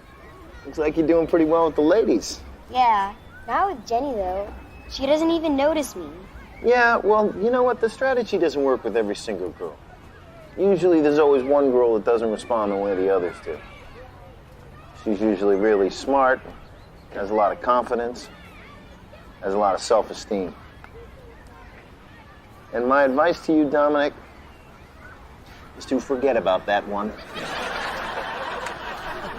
Speaker 1: Looks like you're doing pretty well with the ladies.
Speaker 9: Yeah, not with Jenny, though. She doesn't even notice me.
Speaker 1: Yeah, well, you know what? The strategy doesn't work with every single girl. Usually there's always one girl that doesn't respond the way the others do. She's usually really smart, has a lot of confidence, has a lot of self-esteem. And my advice to you, Dominic, is to forget about that one.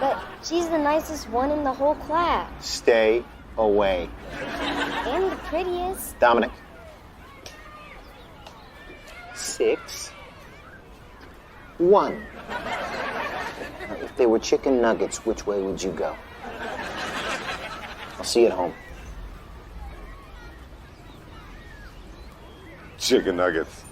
Speaker 9: But she's the nicest one in the whole class.
Speaker 1: Stay away.
Speaker 9: And the prettiest.
Speaker 1: Dominic. 6, 1. Now, if they were chicken nuggets, which way would you go? I'll see you at home.
Speaker 12: Chicken nuggets.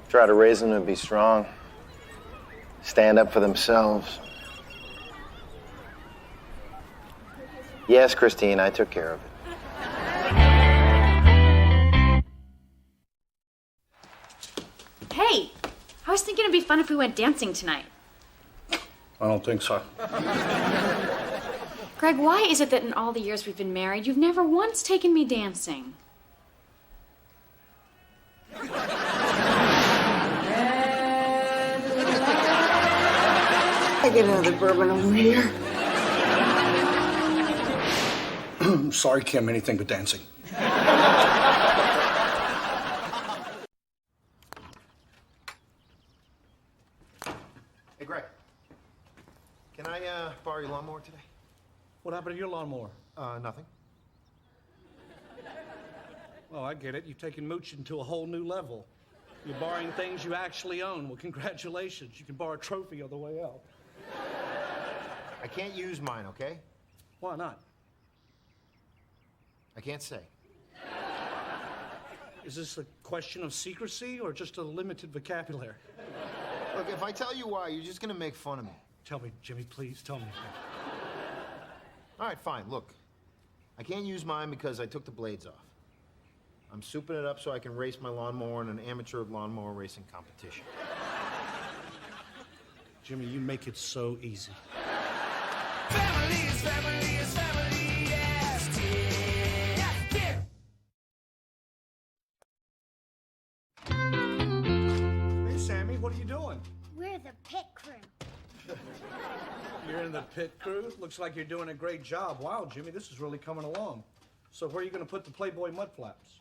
Speaker 1: Try to raise them to be strong, stand up for themselves. Yes, Christine, I took care of it.
Speaker 2: Hey, I was thinking it'd be fun if we went dancing tonight.
Speaker 4: I don't think so.
Speaker 2: Greg, why is it that in all the years we've been married, you've never once taken me dancing?
Speaker 8: I get another bourbon over here.
Speaker 4: I'm sorry, Kim, anything but dancing.
Speaker 1: Hey, Greg. Can I borrow your lawnmower today?
Speaker 4: What happened to your lawnmower?
Speaker 1: Nothing.
Speaker 4: Oh, I get it. You've taken Mooch into a whole new level. You're borrowing things you actually own. Well, congratulations. You can borrow a trophy on the way out.
Speaker 1: I can't use mine, okay?
Speaker 4: Why not?
Speaker 1: I can't say.
Speaker 4: Is this a question of secrecy or just a limited vocabulary?
Speaker 1: Look, if I tell you why, you're just gonna make fun of me.
Speaker 4: Tell me, Jimmy, please, tell me.
Speaker 1: All right, fine, look. I can't use mine because I took the blades off. I'm souping it up so I can race my lawnmower in an amateur lawnmower racing competition.
Speaker 4: Jimmy, you make it so easy.
Speaker 5: Family is family is family, yes, yeah, yeah.
Speaker 4: Hey, Sammy, what are you doing?
Speaker 9: We're the pit crew.
Speaker 4: You're in the pit crew? Looks like you're doing a great job. Wow, Jimmy, this is really coming along. So where are you going to put the Playboy mud flaps?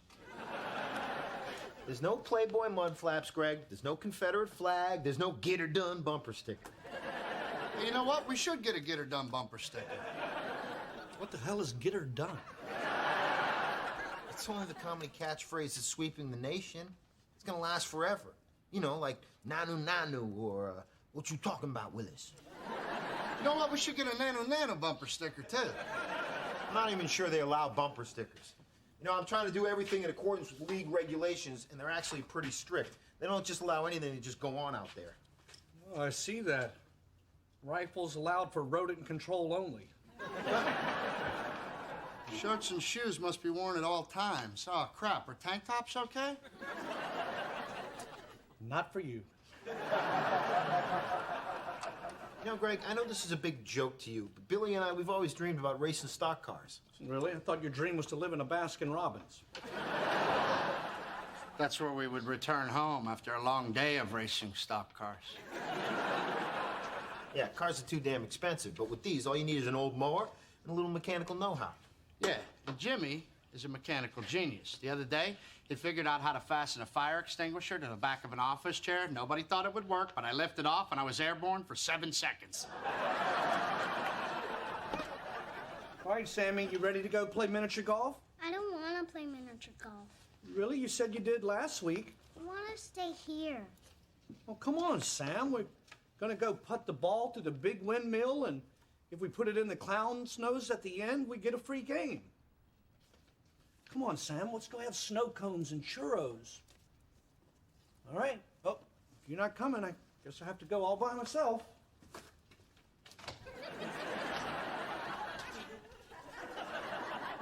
Speaker 1: There's no Playboy mud flaps, Greg. There's no Confederate flag. There's no Get Her Done bumper sticker.
Speaker 13: Hey, you know what? We should get a Get Her Done bumper sticker.
Speaker 4: What the hell is Get Her Done?
Speaker 1: It's one of the comedy catchphrases sweeping the nation. It's gonna last forever. You know, like Nanu Nanu or What You Talking About, Willis?
Speaker 13: You know what? We should get a Nano Nano bumper sticker, too.
Speaker 1: I'm not even sure they allow bumper stickers. You know, I'm trying to do everything in accordance with league regulations, and they're actually pretty strict. They don't just allow anything to just go on out there.
Speaker 4: Oh, I see that. Rifles allowed for rodent control only.
Speaker 13: Shirts and shoes must be worn at all times. Oh, crap. Are tank tops okay?
Speaker 4: Not for you.
Speaker 1: You know, Greg, I know this is a big joke to you, but Billy and I, we've always dreamed about racing stock cars.
Speaker 4: Really? I thought your dream was to live in a Baskin-Robbins.
Speaker 13: That's where we would return home after a long day of racing stock cars.
Speaker 1: Yeah, cars are too damn expensive, but with these, all you need is an old mower and a little mechanical know-how.
Speaker 13: Yeah, and Jimmy is a mechanical genius. The other day, he figured out how to fasten a fire extinguisher to the back of an office chair. Nobody thought it would work, but I lifted off and I was airborne for 7 seconds.
Speaker 4: All right, Sammy, you ready to go play miniature golf?
Speaker 9: I don't want to play miniature golf.
Speaker 4: Really? You said you did last week.
Speaker 9: I want to stay here.
Speaker 10: Oh, come on, Sam. We're gonna go putt the ball to the big windmill, and if we put it in the clown's nose at the end, we get a free game. Come on, Sam. Let's go have snow cones and churros. All right. Oh, if you're not coming, I guess I have to go all by myself.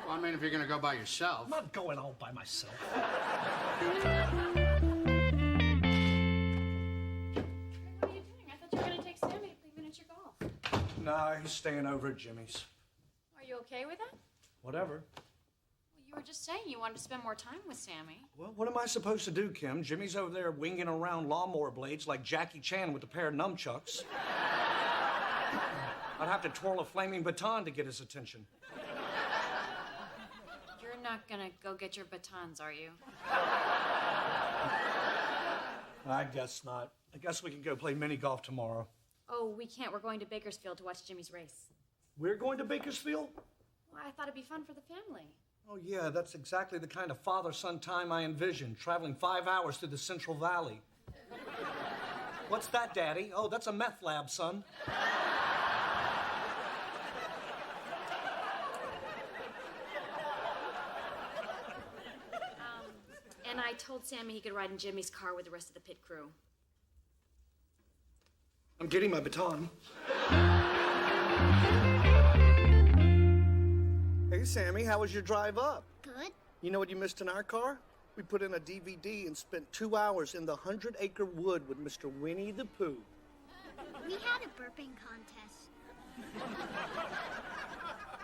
Speaker 13: Well, I mean, if you're gonna go by yourself.
Speaker 10: I'm not going all by myself.
Speaker 2: What are you doing? I thought you were going to take Sammy to play miniature golf.
Speaker 10: Nah, he's staying over at Jimmy's.
Speaker 2: Are you okay with that?
Speaker 10: Whatever.
Speaker 2: Well, you were just saying you wanted to spend more time with Sammy.
Speaker 10: Well, what am I supposed to do, Kim? Jimmy's over there winging around lawnmower blades like Jackie Chan with a pair of nunchucks. I'd have to twirl a flaming baton to get his attention.
Speaker 2: You're not going to go get your batons, are you?
Speaker 10: I guess not. I guess we can go play mini golf tomorrow.
Speaker 2: Oh, we can't. We're going to Bakersfield to watch Jimmy's race.
Speaker 10: We're going to Bakersfield?
Speaker 2: Well, I thought it'd be fun for the family.
Speaker 10: Oh, yeah, that's exactly the kind of father-son time I envisioned, traveling 5 hours through the Central Valley. What's that, Daddy? Oh, that's a meth lab, son.
Speaker 2: And I told Sammy he could ride in Jimmy's car with the rest of the pit crew.
Speaker 10: I'm getting my baton. Hey, Sammy, how was your drive up?
Speaker 9: Good.
Speaker 10: You know what you missed in our car? We put in a DVD and spent 2 hours in the 100-acre wood with Mr. Winnie the Pooh.
Speaker 9: We had a burping contest.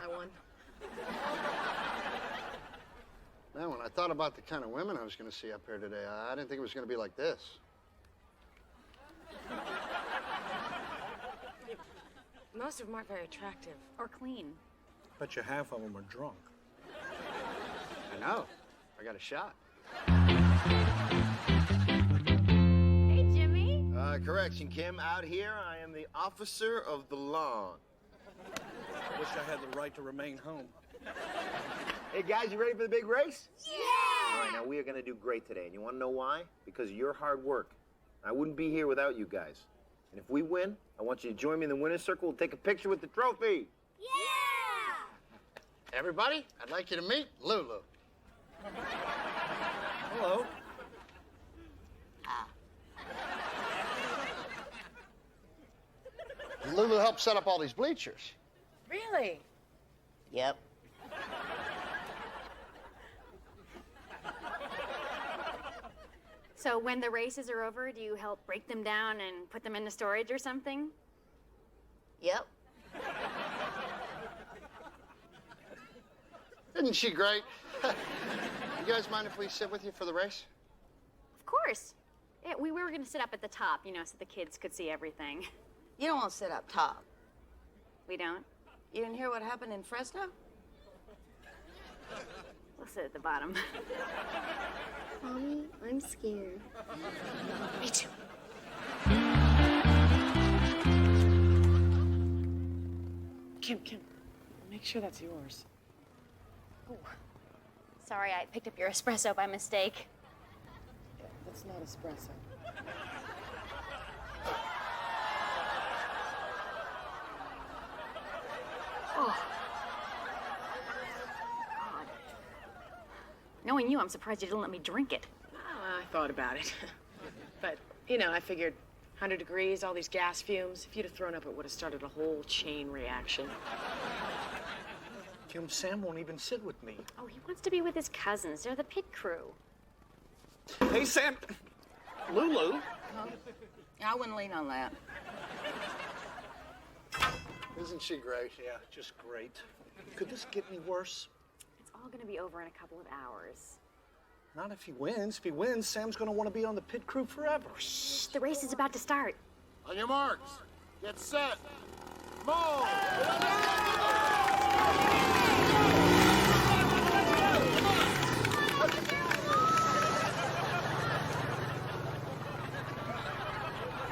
Speaker 3: I won.
Speaker 13: Man, when I thought about the kind of women I was going to see up here today, I didn't think it was going to be like this.
Speaker 3: Most of them aren't very attractive.
Speaker 2: Or clean.
Speaker 10: Bet you half of them are drunk.
Speaker 13: I know. I got a shot.
Speaker 2: Hey, Jimmy.
Speaker 14: Correction, Kim. Out here, I am the officer of the lawn.
Speaker 10: I wish I had the right to remain home.
Speaker 14: Hey, guys, you ready for the big race?
Speaker 9: Yeah!
Speaker 14: All right, now we are going to do great today. And you want to know why? Because of your hard work. I wouldn't be here without you guys. And if we win, I want you to join me in the winner's circle and take a picture with the trophy.
Speaker 9: Yeah!
Speaker 13: Everybody, I'd like you to meet Lulu.
Speaker 10: Hello.
Speaker 13: Lulu helped set up all these bleachers.
Speaker 3: Really?
Speaker 13: Yep.
Speaker 2: So when the races are over, do you help break them down and put them into storage or something?
Speaker 13: Yep. Isn't she great? You guys mind if we sit with you for the race?
Speaker 2: Of course. Yeah, we were going to sit up at the top, you know, so the kids could see everything.
Speaker 3: You don't want to sit up top.
Speaker 2: We don't?
Speaker 3: You didn't hear what happened in Fresno?
Speaker 2: We'll sit at the bottom.
Speaker 9: Mommy, I'm scared.
Speaker 3: Me too. Kim, make sure that's yours.
Speaker 2: Oh, sorry, I picked up your espresso by mistake.
Speaker 3: Yeah, that's not espresso.
Speaker 2: Oh. God. Knowing you, I'm surprised you didn't let me drink it.
Speaker 3: I thought about it. But, you know, I figured 100 degrees, all these gas fumes. If you'd have thrown up, it would have started a whole chain reaction.
Speaker 10: Kim, Sam won't even sit with me.
Speaker 2: Oh, he wants to be with his cousins. They're the pit crew.
Speaker 10: Hey, Sam. Lulu.
Speaker 3: I wouldn't lean on that.
Speaker 13: Isn't she great?
Speaker 10: Yeah, just great. Could this get any worse?
Speaker 2: It's all going to be over in a couple of hours.
Speaker 10: Not if he wins. If he wins, Sam's going to want to be on the pit crew forever.
Speaker 2: Shh, the race is about to start.
Speaker 13: On your marks, get set, move!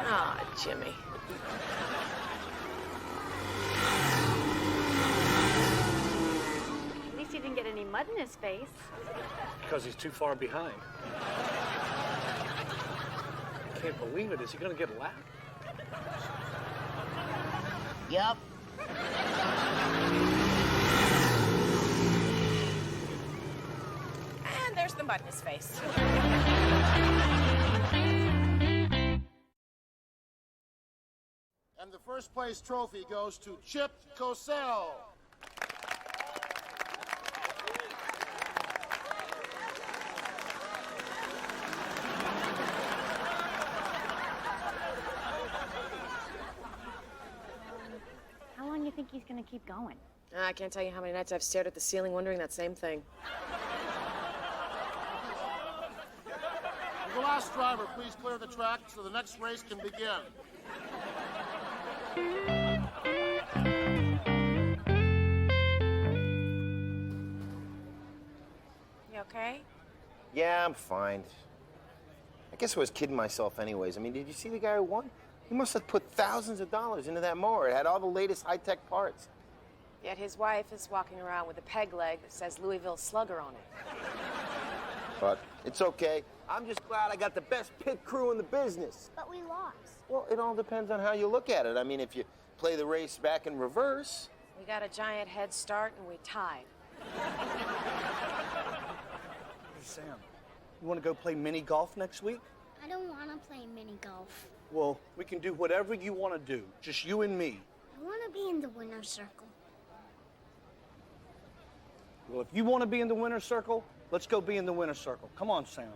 Speaker 3: Ah, Jimmy.
Speaker 2: At least he didn't get any mud in his face.
Speaker 10: Because he's too far behind. can't believe it. Is he going to get a lap?
Speaker 7: Yep.
Speaker 3: And there's the mud in his face.
Speaker 15: And the first place trophy goes to Chip Cosell.
Speaker 2: How long do you think he's gonna keep going?
Speaker 3: I can't tell you how many nights I've stared at the ceiling wondering that same thing.
Speaker 15: Will the last driver please clear the track so the next race can begin?
Speaker 3: You okay?
Speaker 14: Yeah, I'm fine. I guess I was kidding myself anyways. I mean, did you see the guy who won? He must have put thousands of dollars into that mower. It had all the latest high-tech parts.
Speaker 3: Yet his wife is walking around with a peg leg that says Louisville Slugger on it.
Speaker 14: But it's okay. I'm just glad I got the best pit crew in the business.
Speaker 9: But we lost.
Speaker 14: Well, it all depends on how you look at it. I mean, if you play the race back in reverse...
Speaker 3: We got a giant head start and we tied.
Speaker 10: Hey, Sam, you want to go play mini golf next week?
Speaker 9: I don't want to play mini golf.
Speaker 10: Well, we can do whatever you want to do. Just you and me.
Speaker 9: I want to be in the winner's circle.
Speaker 10: Well, if you want to be in the winner's circle, let's go be in the winner's circle. Come on, Sam.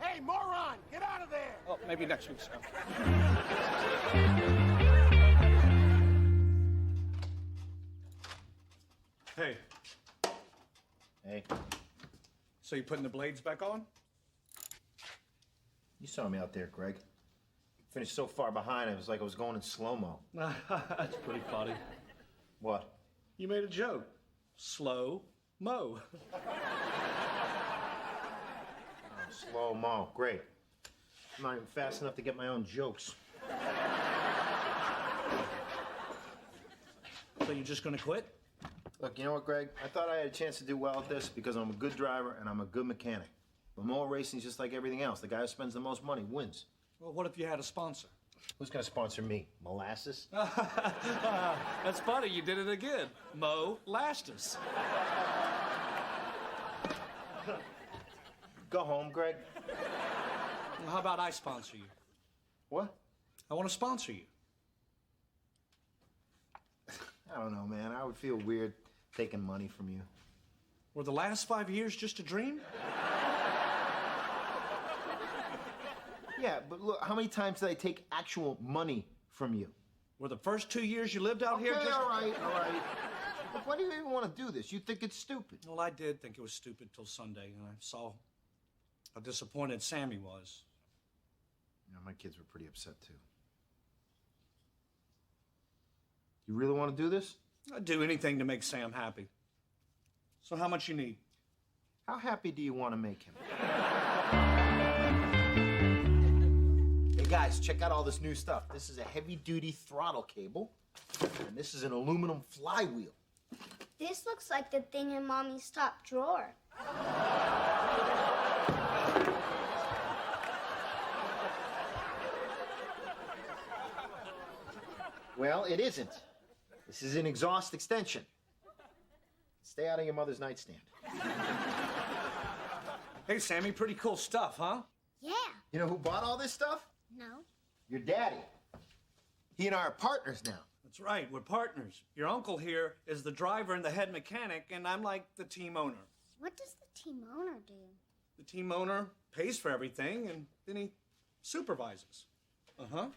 Speaker 15: Hey, moron, get out of there!
Speaker 10: Oh, maybe next week, Sam. Hey.
Speaker 1: Hey.
Speaker 10: So you putting the blades back on?
Speaker 1: You saw me out there, Greg. Finished so far behind, it was like I was going in slow-mo.
Speaker 10: That's pretty funny.
Speaker 1: What?
Speaker 10: You made a joke. Slow-mo.
Speaker 1: Slow-mo, great. I'm not even fast enough to get my own jokes.
Speaker 10: So you're just gonna quit?
Speaker 1: Look, you know what, Greg? I thought I had a chance to do well at this because I'm a good driver and I'm a good mechanic. But mower racing is just like everything else. The guy who spends the most money wins.
Speaker 10: Well, what if you had a sponsor?
Speaker 1: Who's gonna sponsor me? Molasses?
Speaker 10: That's funny, you did it again. Mo-lastus.
Speaker 1: Go home, Greg.
Speaker 10: Well, how about I sponsor you?
Speaker 1: What?
Speaker 10: I want to sponsor you.
Speaker 1: I don't know, man. I would feel weird taking money from you.
Speaker 10: Were the last 5 years just a dream?
Speaker 1: Yeah, but look, how many times did I take actual money from you?
Speaker 10: Were the first 2 years you lived out here just...
Speaker 1: all right. Look, why do you even want to do this? You think it's stupid.
Speaker 10: Well, I did think it was stupid till Sunday, and I saw how disappointed Sammy was.
Speaker 1: You know, my kids were pretty upset, too. You really want to do this?
Speaker 10: I'd do anything to make Sam happy. So how much you need?
Speaker 1: How happy do you want to make him? Hey, guys, check out all this new stuff. This is a heavy-duty throttle cable, and this is an aluminum flywheel.
Speaker 9: This looks like the thing in Mommy's top drawer.
Speaker 1: Well, it isn't. This is an exhaust extension. Stay out of your mother's nightstand.
Speaker 10: Hey, Sammy, pretty cool stuff, huh?
Speaker 9: Yeah.
Speaker 1: You know who bought all this stuff?
Speaker 9: No.
Speaker 1: Your daddy. He and I are partners now.
Speaker 10: That's right, we're partners. Your uncle here is the driver and the head mechanic, and I'm like the team owner.
Speaker 9: What does the team owner do?
Speaker 10: The team owner pays for everything, and then he supervises. Uh-huh.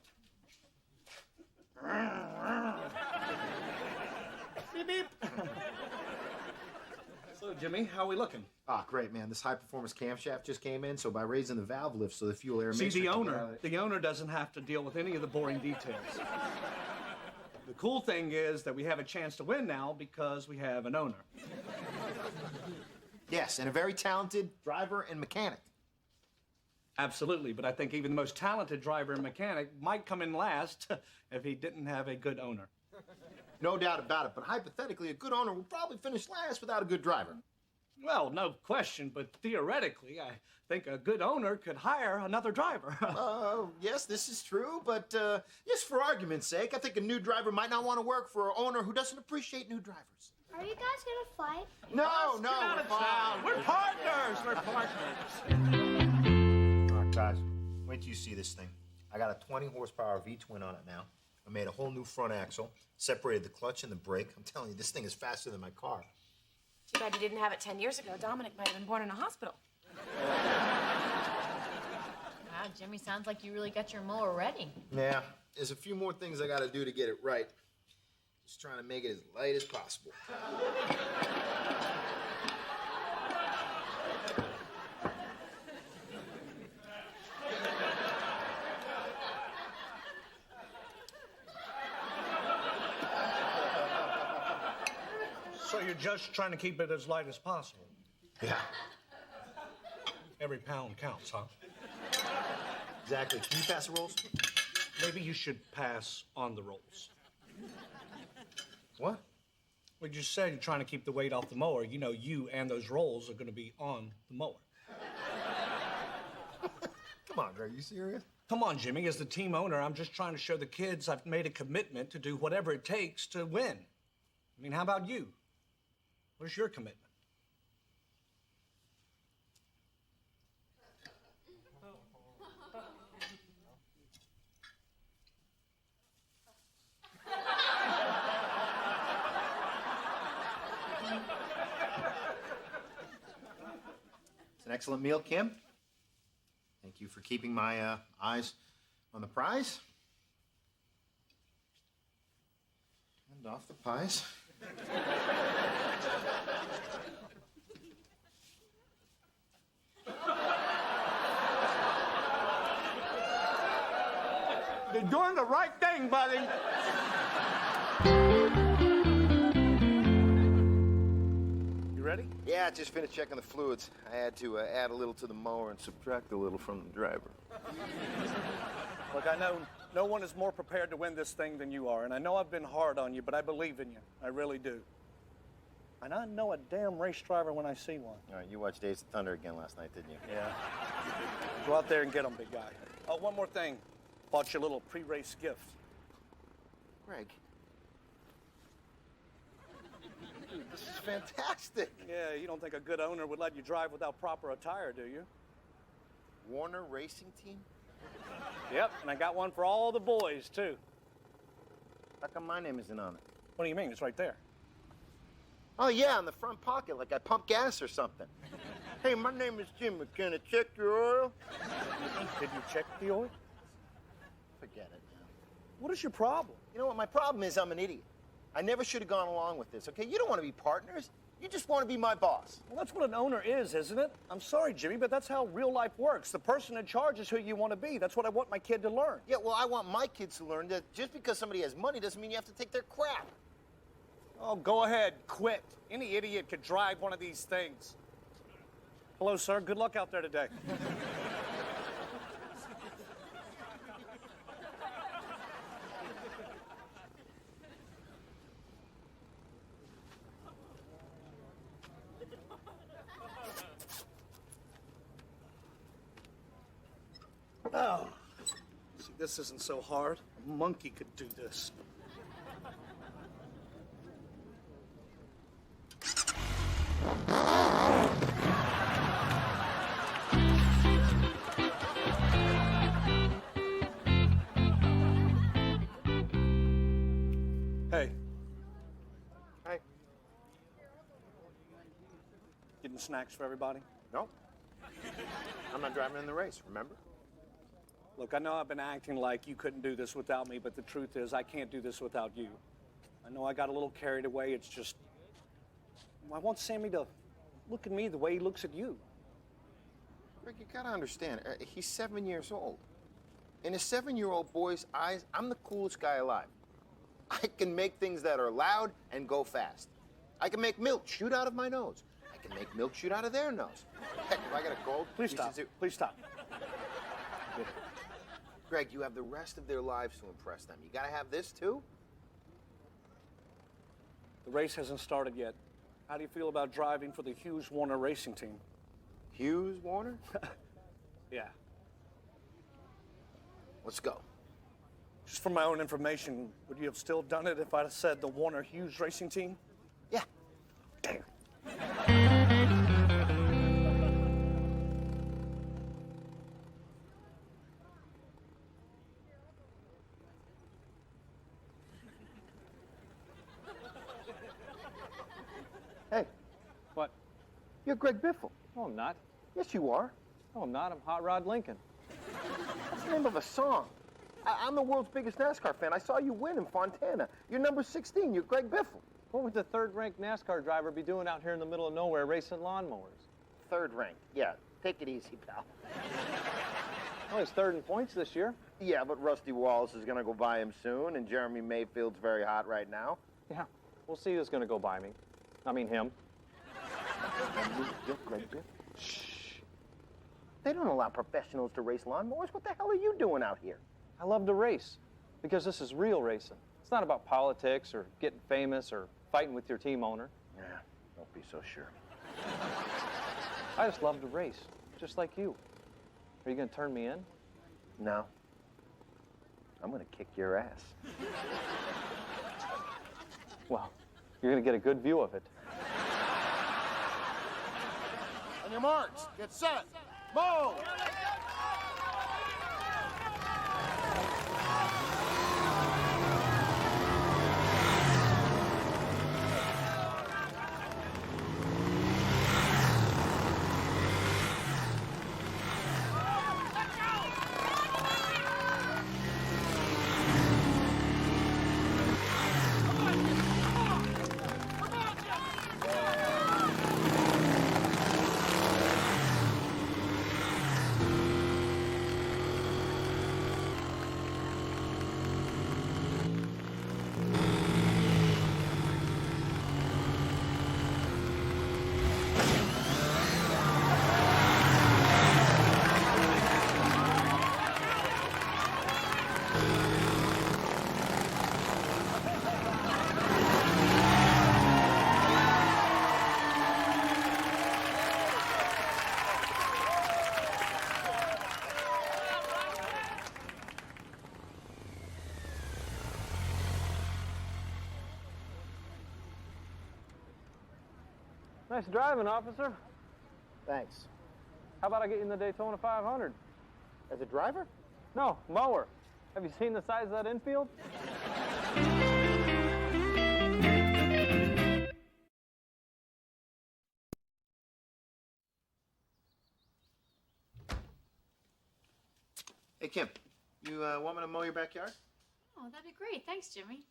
Speaker 10: Beep, beep. So, Jimmy, how are we looking?
Speaker 1: Ah, great, man. This high-performance camshaft just came in, so by raising the valve lift so the fuel air
Speaker 10: See,
Speaker 1: mixture
Speaker 10: the
Speaker 1: can get out of it-
Speaker 10: owner doesn't have to deal with any of the boring details. The cool thing is that we have a chance to win now because we have an owner.
Speaker 1: Yes, and a very talented driver and mechanic.
Speaker 10: Absolutely, but I think even the most talented driver and mechanic might come in last if he didn't have a good owner.
Speaker 1: No doubt about it, but hypothetically, a good owner will probably finish last without a good driver.
Speaker 10: Well, no question, but theoretically, I think a good owner could hire another driver.
Speaker 1: Yes, this is true, but just for argument's sake, I think a new driver might not want to work for an owner who doesn't appreciate new drivers.
Speaker 9: Are you guys gonna fight?
Speaker 1: No,
Speaker 10: Get out of town. We're partners. We're partners.
Speaker 1: All right, guys, wait till you see this thing. I got a 20 horsepower V-twin on it now. I made a whole new front axle, separated the clutch and the brake. I'm telling you, this thing is faster than my car.
Speaker 3: Too bad you didn't have it 10 years ago. Dominic might have been born in a hospital.
Speaker 11: Wow, Jimmy, sounds like you really got your mower ready.
Speaker 1: Yeah, there's a few more things I got to do to get it right. Just trying to make it as light as possible.
Speaker 4: So you're just trying to keep it as light as possible?
Speaker 1: Yeah.
Speaker 4: Every pound counts, huh?
Speaker 1: Exactly. Can you pass the rolls?
Speaker 4: Maybe you should pass on the rolls.
Speaker 1: What?
Speaker 4: We just said you're trying to keep the weight off the mower. You know, you and those rolls are going to be on the mower.
Speaker 1: Come on, are you serious?
Speaker 4: Come on, Jimmy. As the team owner, I'm just trying to show the kids I've made a commitment to do whatever it takes to win. I mean, how about you? Where's your commitment?
Speaker 1: It's an excellent meal, Kim. Thank you for keeping my eyes on the prize. And off the pies.
Speaker 10: You're doing the right thing, buddy.
Speaker 4: You ready?
Speaker 14: Yeah, I just finished checking the fluids. I had to add a little to the mower and subtract a little from the driver.
Speaker 4: Look, I know no one is more prepared to win this thing than you are, and I know I've been hard on you, but I believe in you. I really do. And I know a damn race driver when I see one.
Speaker 14: All right, you watched Days of Thunder again last night, didn't you?
Speaker 4: Yeah. Go out there and get them, big guy. Oh, one more thing. Bought you a little pre-race gift.
Speaker 14: Greg. Dude, this is fantastic.
Speaker 4: Yeah, you don't think a good owner would let you drive without proper attire, do you?
Speaker 14: Warner Racing Team?
Speaker 4: Yep, and I got one for all the boys, too.
Speaker 14: How come my name isn't on it?
Speaker 4: What do you mean? It's right there.
Speaker 14: Oh, yeah, in the front pocket, like I pumped gas or something. Hey, my name is Jimmy. Can I check your oil?
Speaker 4: Did you check the oil?
Speaker 14: Forget it now.
Speaker 4: What is your problem?
Speaker 14: You know what? My problem is I'm an idiot. I never should have gone along with this, okay? You don't want to be partners. You just want to be my boss.
Speaker 4: Well, that's what an owner is, isn't it? I'm sorry, Jimmy, but that's how real life works. The person in charge is who you want to be. That's what I want my kid to learn.
Speaker 14: Yeah, well, I want my kids to learn that just because somebody has money doesn't mean you have to take their crap.
Speaker 4: Oh, go ahead. Quit. Any idiot could drive one of these things. Hello, sir. Good luck out there today. Oh, see, this isn't so hard. A monkey could do this. Hey.
Speaker 14: Hey.
Speaker 4: Getting snacks for everybody?
Speaker 14: No. I'm not driving in the race, remember?
Speaker 4: Look, I know I've been acting like you couldn't do this without me, but the truth is I can't do this without you. I know I got a little carried away. It's just, I want Sammy to look at me the way he looks at you.
Speaker 14: Rick, you gotta understand, he's 7 years old. In a 7-year-old boy's eyes, I'm the coolest guy alive. I can make things that are loud and go fast. I can make milk shoot out of my nose. I can make milk shoot out of their nose. Heck, if I got a gold...
Speaker 4: Please stop. Please stop.
Speaker 14: Greg, you have the rest of their lives to impress them. You gotta have this, too?
Speaker 4: The race hasn't started yet. How do you feel about driving for the Hughes Warner racing team?
Speaker 14: Hughes Warner?
Speaker 4: Yeah.
Speaker 14: Let's go.
Speaker 4: Just for my own information, would you have still done it if I'd have said the Warner Hughes racing team?
Speaker 14: Yeah.
Speaker 4: Damn.
Speaker 14: Hey.
Speaker 16: What?
Speaker 14: You're Greg Biffle.
Speaker 16: No, I'm not.
Speaker 14: Yes, you are.
Speaker 16: No, I'm not. I'm Hot Rod Lincoln.
Speaker 14: That's the name of a song. I'm the world's biggest NASCAR fan. I saw you win in Fontana. You're number 16. You're Greg Biffle.
Speaker 16: What would the third-ranked NASCAR driver be doing out here in the middle of nowhere racing lawnmowers?
Speaker 14: Third rank. Yeah, take it easy, pal.
Speaker 16: Oh, he's third in points this year.
Speaker 14: Yeah, but Rusty Wallace is going to go by him soon, and Jeremy Mayfield's very hot right now.
Speaker 16: Yeah, we'll see who's going to go by me. I mean him.
Speaker 14: You're Greg Biffle. Shh. They don't allow professionals to race lawnmowers. What the hell are you doing out here?
Speaker 16: I love to race because this is real racing. It's not about politics or getting famous or fighting with your team owner.
Speaker 14: Yeah, don't be so sure.
Speaker 16: I just love to race, just like you. Are you going to turn me in?
Speaker 14: No. I'm going to kick your ass.
Speaker 16: Well, you're going to get a good view of it.
Speaker 15: On your marks, get set, move!
Speaker 16: Nice driving, officer.
Speaker 14: Thanks.
Speaker 16: How about I get you in the Daytona 500?
Speaker 14: As a driver?
Speaker 16: No, mower. Have you seen the size of that infield?
Speaker 14: Hey, Kim, you want me to mow your backyard?
Speaker 11: Oh, that'd be great. Thanks, Jimmy.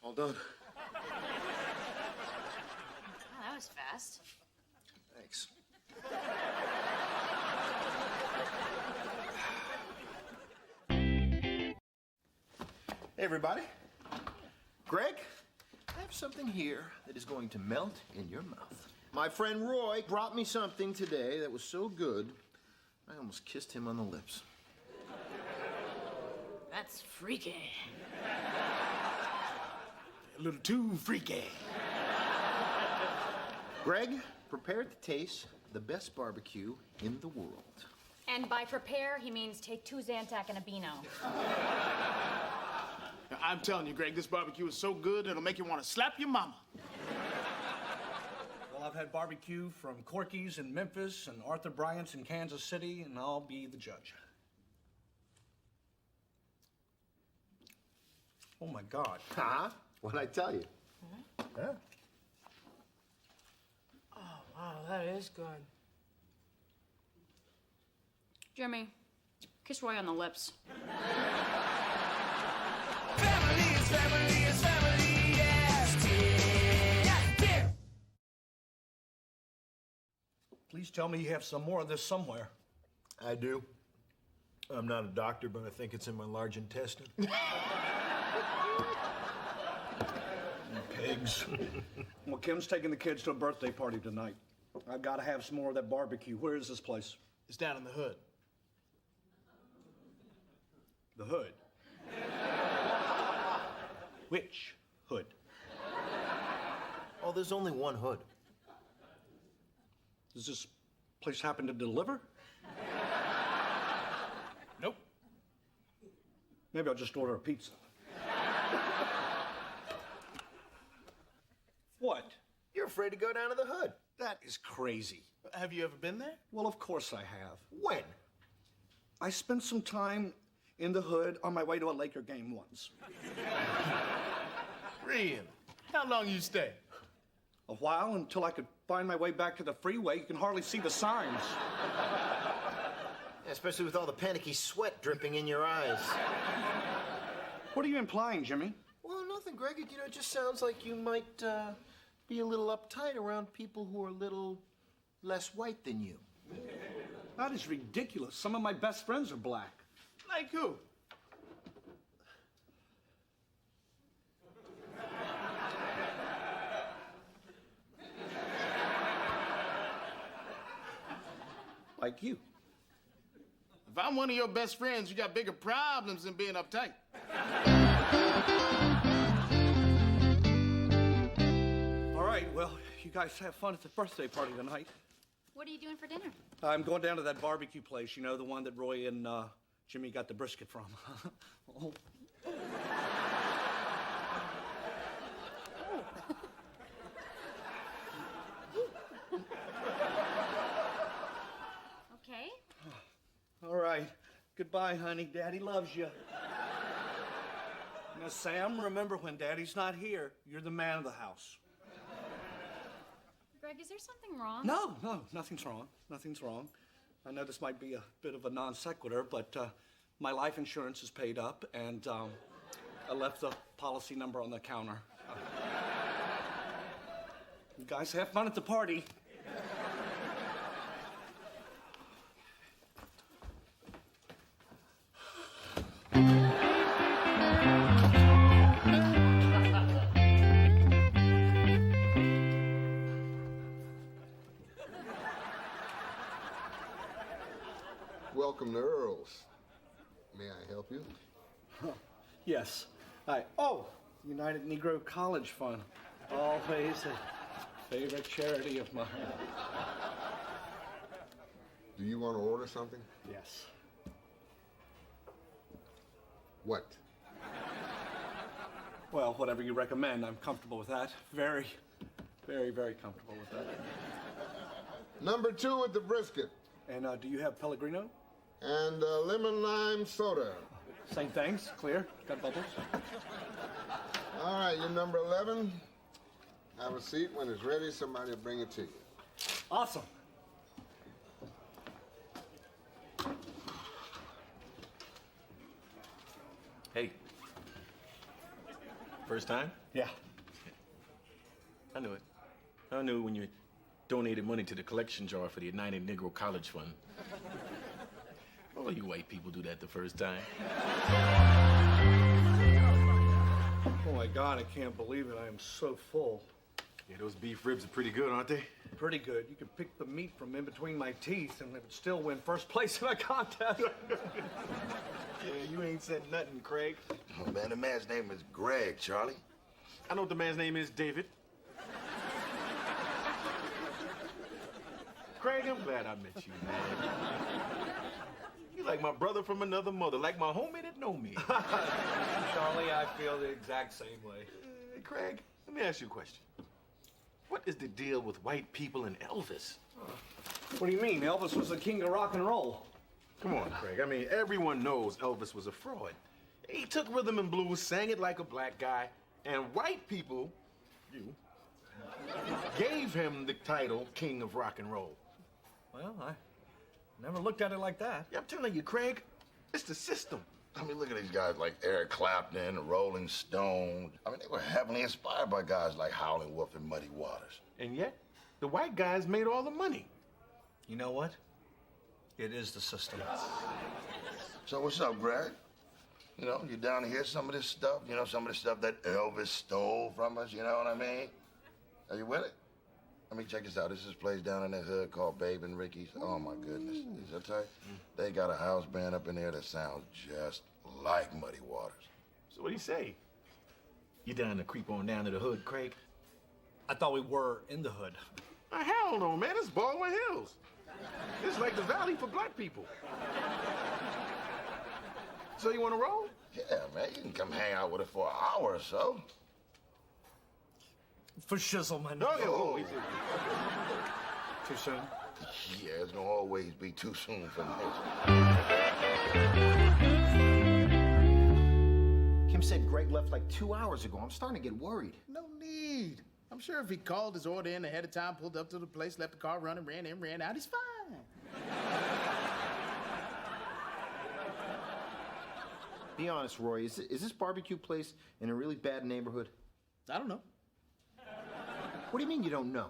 Speaker 14: All done.
Speaker 11: Oh, that was fast.
Speaker 14: Thanks. Hey, everybody. Greg, I have something here that is going to melt in your mouth. My friend Roy brought me something today that was so good, I almost kissed him on the lips.
Speaker 11: That's freaky.
Speaker 14: A little too freaky. Greg, prepare to taste the best barbecue in the world.
Speaker 2: And by prepare, he means take 2 Zantac and a Beano.
Speaker 15: I'm telling you, Greg, this barbecue is so good, it'll make you want to slap your mama.
Speaker 4: Well, I've had barbecue from Corky's in Memphis and Arthur Bryant's in Kansas City, and I'll be the judge. Oh, my God.
Speaker 14: Huh? What'd I tell you? Yeah.
Speaker 3: Oh, wow, that is good.
Speaker 11: Jimmy, kiss Roy on the lips.
Speaker 5: Family is family is family, yes, dear.
Speaker 4: Please tell me you have some more of this somewhere.
Speaker 1: I do. I'm not a doctor, but I think it's in my large intestine. Pigs.
Speaker 4: Well, Kim's taking the kids to a birthday party tonight. I've got to have some more of that barbecue. Where is this place?
Speaker 15: It's down in the hood.
Speaker 10: The hood. Which hood?
Speaker 1: Oh, there's only one hood.
Speaker 10: Does this place happen to deliver?
Speaker 4: Nope.
Speaker 10: Maybe I'll just order a pizza. What?
Speaker 1: You're afraid to go down to the hood.
Speaker 10: That is crazy.
Speaker 4: Have you ever been there?
Speaker 10: Well, of course I have.
Speaker 1: When?
Speaker 10: I spent some time in the hood on my way to a Laker game once.
Speaker 15: Really? How long you stay?
Speaker 10: A while, until I could find my way back to the freeway. You can hardly see the signs.
Speaker 1: Especially with all the panicky sweat dripping in your eyes.
Speaker 10: What are you implying, Jimmy?
Speaker 1: Well, nothing, Greg. It just sounds like you might be a little uptight around people who are a little less white than you.
Speaker 10: That is ridiculous. Some of my best friends are black.
Speaker 15: Like who?
Speaker 10: Like you.
Speaker 15: If I'm one of your best friends, you got bigger problems than being uptight.
Speaker 10: All right, well, you guys have fun at the birthday party tonight.
Speaker 2: What are you doing for dinner?
Speaker 10: I'm going down to that barbecue place, you know, the one that Roy and Jimmy got the brisket from. Oh.
Speaker 2: Okay.
Speaker 10: All right. Goodbye, honey. Daddy loves you. Now, Sam, remember when Daddy's not here, you're the man of the house.
Speaker 2: Greg, is there something wrong?
Speaker 10: No, nothing's wrong. Nothing's wrong. I know this might be a bit of a non sequitur, but my life insurance is paid up, and I left the policy number on the counter. You guys have fun at the party.
Speaker 17: Welcome to Earl's. May I help you?
Speaker 10: Yes. United Negro College Fund. Always a favorite charity of mine.
Speaker 17: Do you want to order something?
Speaker 10: Yes.
Speaker 17: What?
Speaker 10: Well, whatever you recommend, I'm comfortable with that. Very, very, very comfortable with that.
Speaker 17: Number 2 with the brisket.
Speaker 10: And do you have Pellegrino?
Speaker 17: And lemon lime soda.
Speaker 10: Same things, clear, got bubbles.
Speaker 17: All right, you're number 11. Have a seat. When it's ready, somebody will bring it to you.
Speaker 10: Awesome.
Speaker 18: Hey. First time?
Speaker 10: Yeah.
Speaker 18: I knew it. I knew when you donated money to the collection jar for the United Negro College Fund. All you white people do that the first time.
Speaker 10: Oh my God, I can't believe it. I am so full.
Speaker 18: Yeah, those beef ribs are pretty good, aren't they?
Speaker 10: Pretty good. You could pick the meat from in between my teeth and it would still win first place in a contest.
Speaker 18: Yeah, you ain't said nothing, Craig.
Speaker 19: Oh, man, the man's name is Greg, Charlie.
Speaker 18: I know what the man's name is, David. Craig, I'm glad I met you, man. You like my brother from another mother, like my homie that know me.
Speaker 10: Charlie, I feel the exact same way.
Speaker 18: Hey, Craig, let me ask you a question. What is the deal with white people and Elvis?
Speaker 10: What do you mean? Elvis was the king of rock and roll.
Speaker 18: Come on, Craig. I mean, everyone knows Elvis was a fraud. He took rhythm and blues, sang it like a black guy, and white people, you, gave him the title King of Rock and Roll.
Speaker 10: Well, I never looked at it like that.
Speaker 18: Yeah, I'm telling you, Craig, it's the system.
Speaker 19: I mean, look at these guys like Eric Clapton, Rolling Stone. I mean, they were heavily inspired by guys like Howlin' Wolf and Muddy Waters.
Speaker 18: And yet, the white guys made all the money.
Speaker 10: You know what? It is the system.
Speaker 19: So what's up, Greg? You know, you down to hear some of this stuff? You know, some of the stuff that Elvis stole from us, you know what I mean? Are you with it? I mean, check this out. This is a place down in the hood called Babe and Ricky's. Oh, my goodness. Is that tight? They got a house band up in there that sounds just like Muddy Waters.
Speaker 18: So what do you say? You down to creep on down to the hood, Craig?
Speaker 4: I thought we were in the hood.
Speaker 18: Hell no, man. It's Baldwin Hills. It's like the valley for black people. So you want to roll?
Speaker 19: Yeah, man. You can come hang out with us for an hour or so.
Speaker 4: For shizzle, man.
Speaker 18: No, oh, yeah.
Speaker 4: Too soon?
Speaker 19: Yeah, it's gonna always be too soon for me.
Speaker 1: Kim said Greg left like 2 hours ago. I'm starting to get worried.
Speaker 15: No need. I'm sure if he called his order in ahead of time, pulled up to the place, left the car running, ran in, ran out, he's fine.
Speaker 1: Be honest, Roy. Is this barbecue place in a really bad neighborhood?
Speaker 15: I don't know.
Speaker 1: What do you mean you don't know?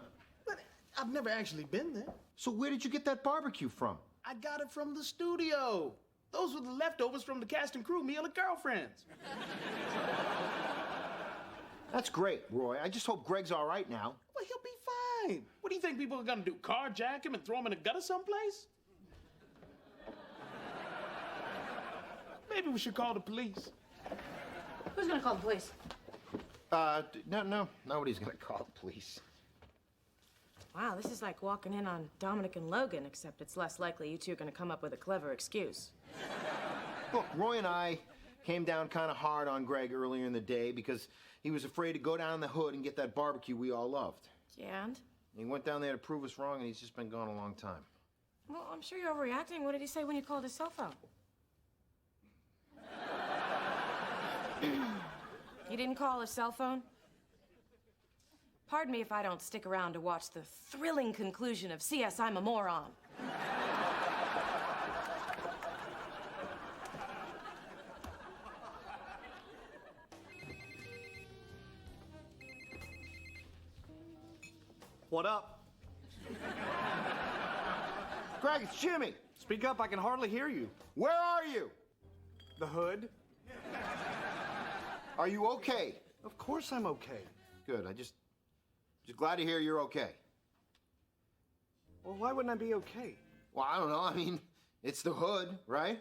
Speaker 15: But I've never actually been there.
Speaker 1: So where did you get that barbecue from?
Speaker 15: I got it from the studio. Those were the leftovers from the cast and crew meal at Girlfriends.
Speaker 1: That's great, Roy. I just hope Greg's all right now.
Speaker 15: Well, he'll be fine. What do you think people are gonna do? Carjack him and throw him in a gutter someplace? Maybe we should call the police.
Speaker 3: Who's gonna call the police?
Speaker 1: No. Nobody's gonna call the police.
Speaker 3: Wow, this is like walking in on Dominic and Logan, except it's less likely you two are gonna come up with a clever excuse.
Speaker 1: Look, Roy and I came down kind of hard on Greg earlier in the day because he was afraid to go down in the hood and get that barbecue we all loved.
Speaker 3: Yeah, and?
Speaker 1: He went down there to prove us wrong, and he's just been gone a long time.
Speaker 3: Well, I'm sure you're overreacting. What did he say when you called his cell phone? He didn't call his cell phone? Pardon me if I don't stick around to watch the thrilling conclusion of C.S. I'm a Moron.
Speaker 10: What up?
Speaker 1: Greg, it's Jimmy.
Speaker 10: Speak up, I can hardly hear you.
Speaker 1: Where are you?
Speaker 10: The hood?
Speaker 1: Are you okay?
Speaker 10: Of course I'm okay.
Speaker 1: Good. I just glad to hear you're okay.
Speaker 10: Well, why wouldn't I be okay?
Speaker 1: Well, I don't know. I mean, it's the hood, right?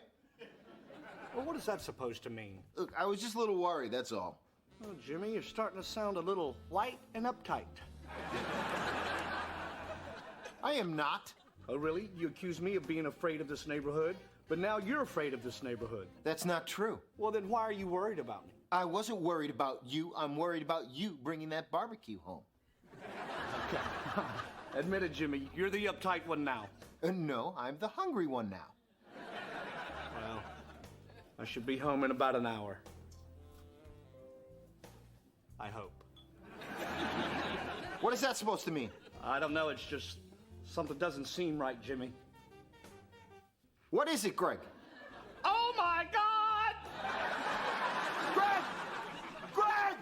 Speaker 10: Well, what is that supposed to mean?
Speaker 1: Look, I was just a little worried, that's all.
Speaker 10: Oh, Jimmy, you're starting to sound a little light and uptight.
Speaker 1: I am not.
Speaker 10: Oh, really? You accuse me of being afraid of this neighborhood, but now you're afraid of this neighborhood.
Speaker 1: That's not true.
Speaker 10: Well, then why are you worried about me?
Speaker 1: I wasn't worried about you. I'm worried about you bringing that barbecue home.
Speaker 10: Okay. Admit it, Jimmy. You're the uptight one now.
Speaker 1: No, I'm the hungry one now.
Speaker 10: Well, I should be home in about an hour. I hope.
Speaker 1: What is that supposed to mean?
Speaker 10: I don't know. It's just something doesn't seem right, Jimmy.
Speaker 1: What is it, Greg?
Speaker 15: Oh, my God!
Speaker 1: Greg! Greg!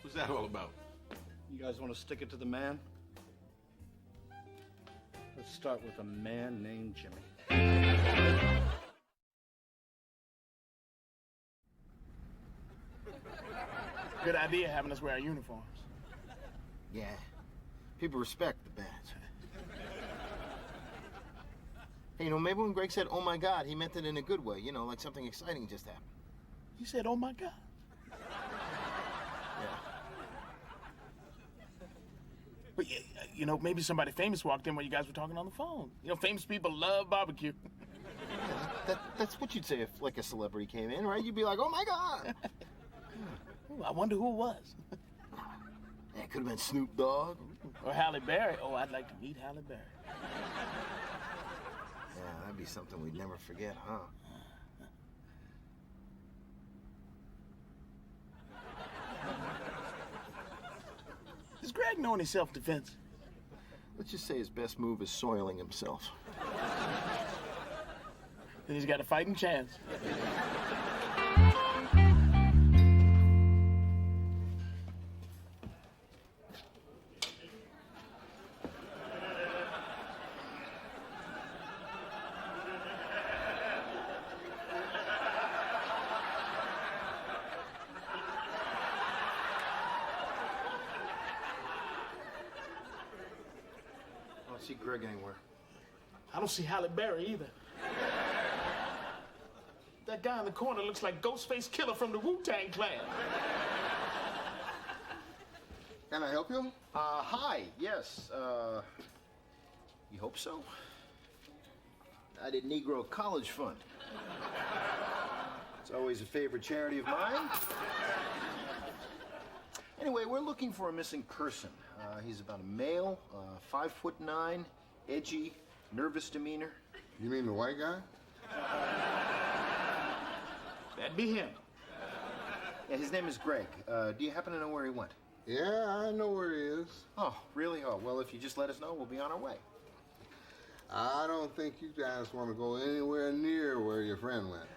Speaker 18: What's that all about?
Speaker 10: You guys want to stick it to the man? Let's start with a man named Jimmy.
Speaker 15: Good idea having us wear our uniforms.
Speaker 1: Yeah. People respect the badge. Hey, you know, maybe when Greg said, oh my God, he meant it in a good way. You know, like something exciting just happened.
Speaker 15: He said, oh my God.
Speaker 1: Yeah.
Speaker 15: But, you know, maybe somebody famous walked in while you guys were talking on the phone. You know, famous people love barbecue.
Speaker 1: That's what you'd say if, like, a celebrity came in, right? You'd be like, oh my God.
Speaker 15: Ooh, I wonder who it was.
Speaker 1: Yeah, it could have been Snoop Dogg.
Speaker 15: Or Halle Berry. Oh, I'd like to meet Halle Berry.
Speaker 1: Yeah, that'd be something we'd never forget, huh?
Speaker 15: Does Greg know any self-defense?
Speaker 1: Let's just say his best move is soiling himself.
Speaker 15: Then he's got a fighting chance.
Speaker 14: see Greg anywhere.
Speaker 15: I don't see Halle Berry either. That guy in the corner looks like Ghostface Killer from the Wu-Tang Clan.
Speaker 17: Can I help you?
Speaker 1: Hi, yes, you hope so? I did Negro College Fund. It's always a favorite charity of mine. Anyway, we're looking for a missing person. He's about a male, 5'9", edgy, nervous demeanor.
Speaker 17: You mean the white guy?
Speaker 15: That'd be him.
Speaker 1: Yeah, his name is Greg. Do you happen to know where he went?
Speaker 17: Yeah, I know where he is.
Speaker 1: Oh, really? Oh, well, if you just let us know, we'll be on our way.
Speaker 17: I don't think you guys want to go anywhere near where your friend went.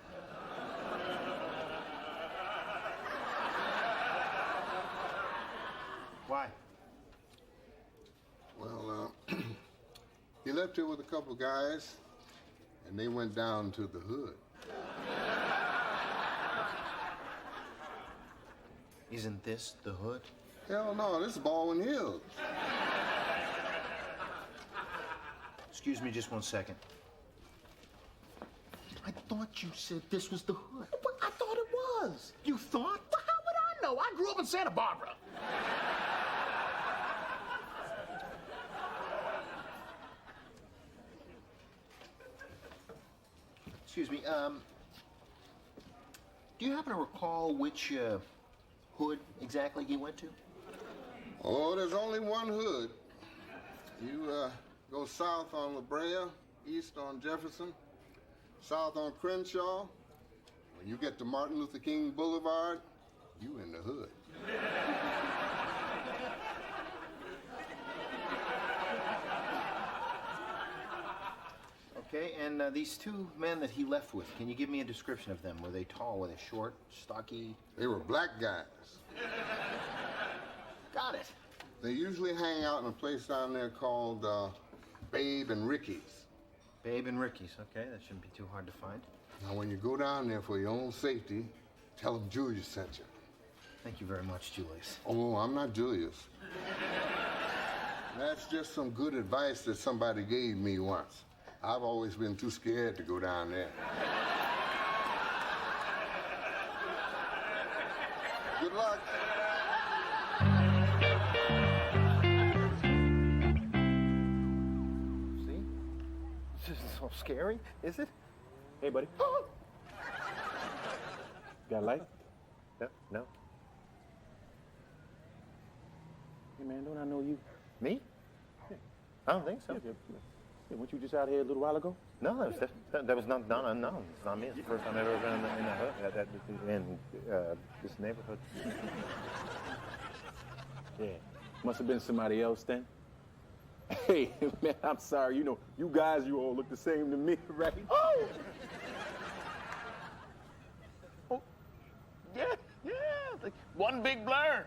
Speaker 1: Why?
Speaker 17: Well, he left here with a couple guys, and they went down to the hood.
Speaker 1: Isn't this the hood?
Speaker 17: Hell no, this is Baldwin Hills.
Speaker 1: Excuse me just one second. I thought you said this was the hood.
Speaker 15: But I thought it was.
Speaker 1: You thought?
Speaker 15: Well, how would I know? I grew up in Santa Barbara.
Speaker 1: Excuse me, do you happen to recall which hood exactly he went to?
Speaker 17: Oh, there's only one hood. You go south on La Brea, east on Jefferson, south on Crenshaw. When you get to Martin Luther King Boulevard, you in the hood.
Speaker 1: Okay, and these two men that he left with, can you give me a description of them? Were they tall? Were they short, stocky?
Speaker 17: They were black guys.
Speaker 1: Got it.
Speaker 17: They usually hang out in a place down there called Babe and Ricky's.
Speaker 1: Babe and Ricky's, okay, that shouldn't be too hard to find.
Speaker 17: Now, when you go down there for your own safety, tell them Julius sent you.
Speaker 1: Thank you very much, Julius.
Speaker 17: Oh, I'm not Julius. That's just some good advice that somebody gave me once. I've always been too scared to go down there. Good luck.
Speaker 1: See? This isn't so scary, is it?
Speaker 20: Hey, buddy. Got a light? No? No? Hey, man, don't I know you?
Speaker 1: Me?
Speaker 20: Yeah.
Speaker 1: I don't think so.
Speaker 20: Yeah, weren't you just out here a little while ago?
Speaker 1: No, that was not, no, it's not me. It's the first time I've ever been in the hood, in this neighborhood.
Speaker 20: Yeah. Must have been somebody else then. Hey, man, I'm sorry. You know, you guys, you all look the same to me, right?
Speaker 15: Oh! Oh, yeah, like one big blur.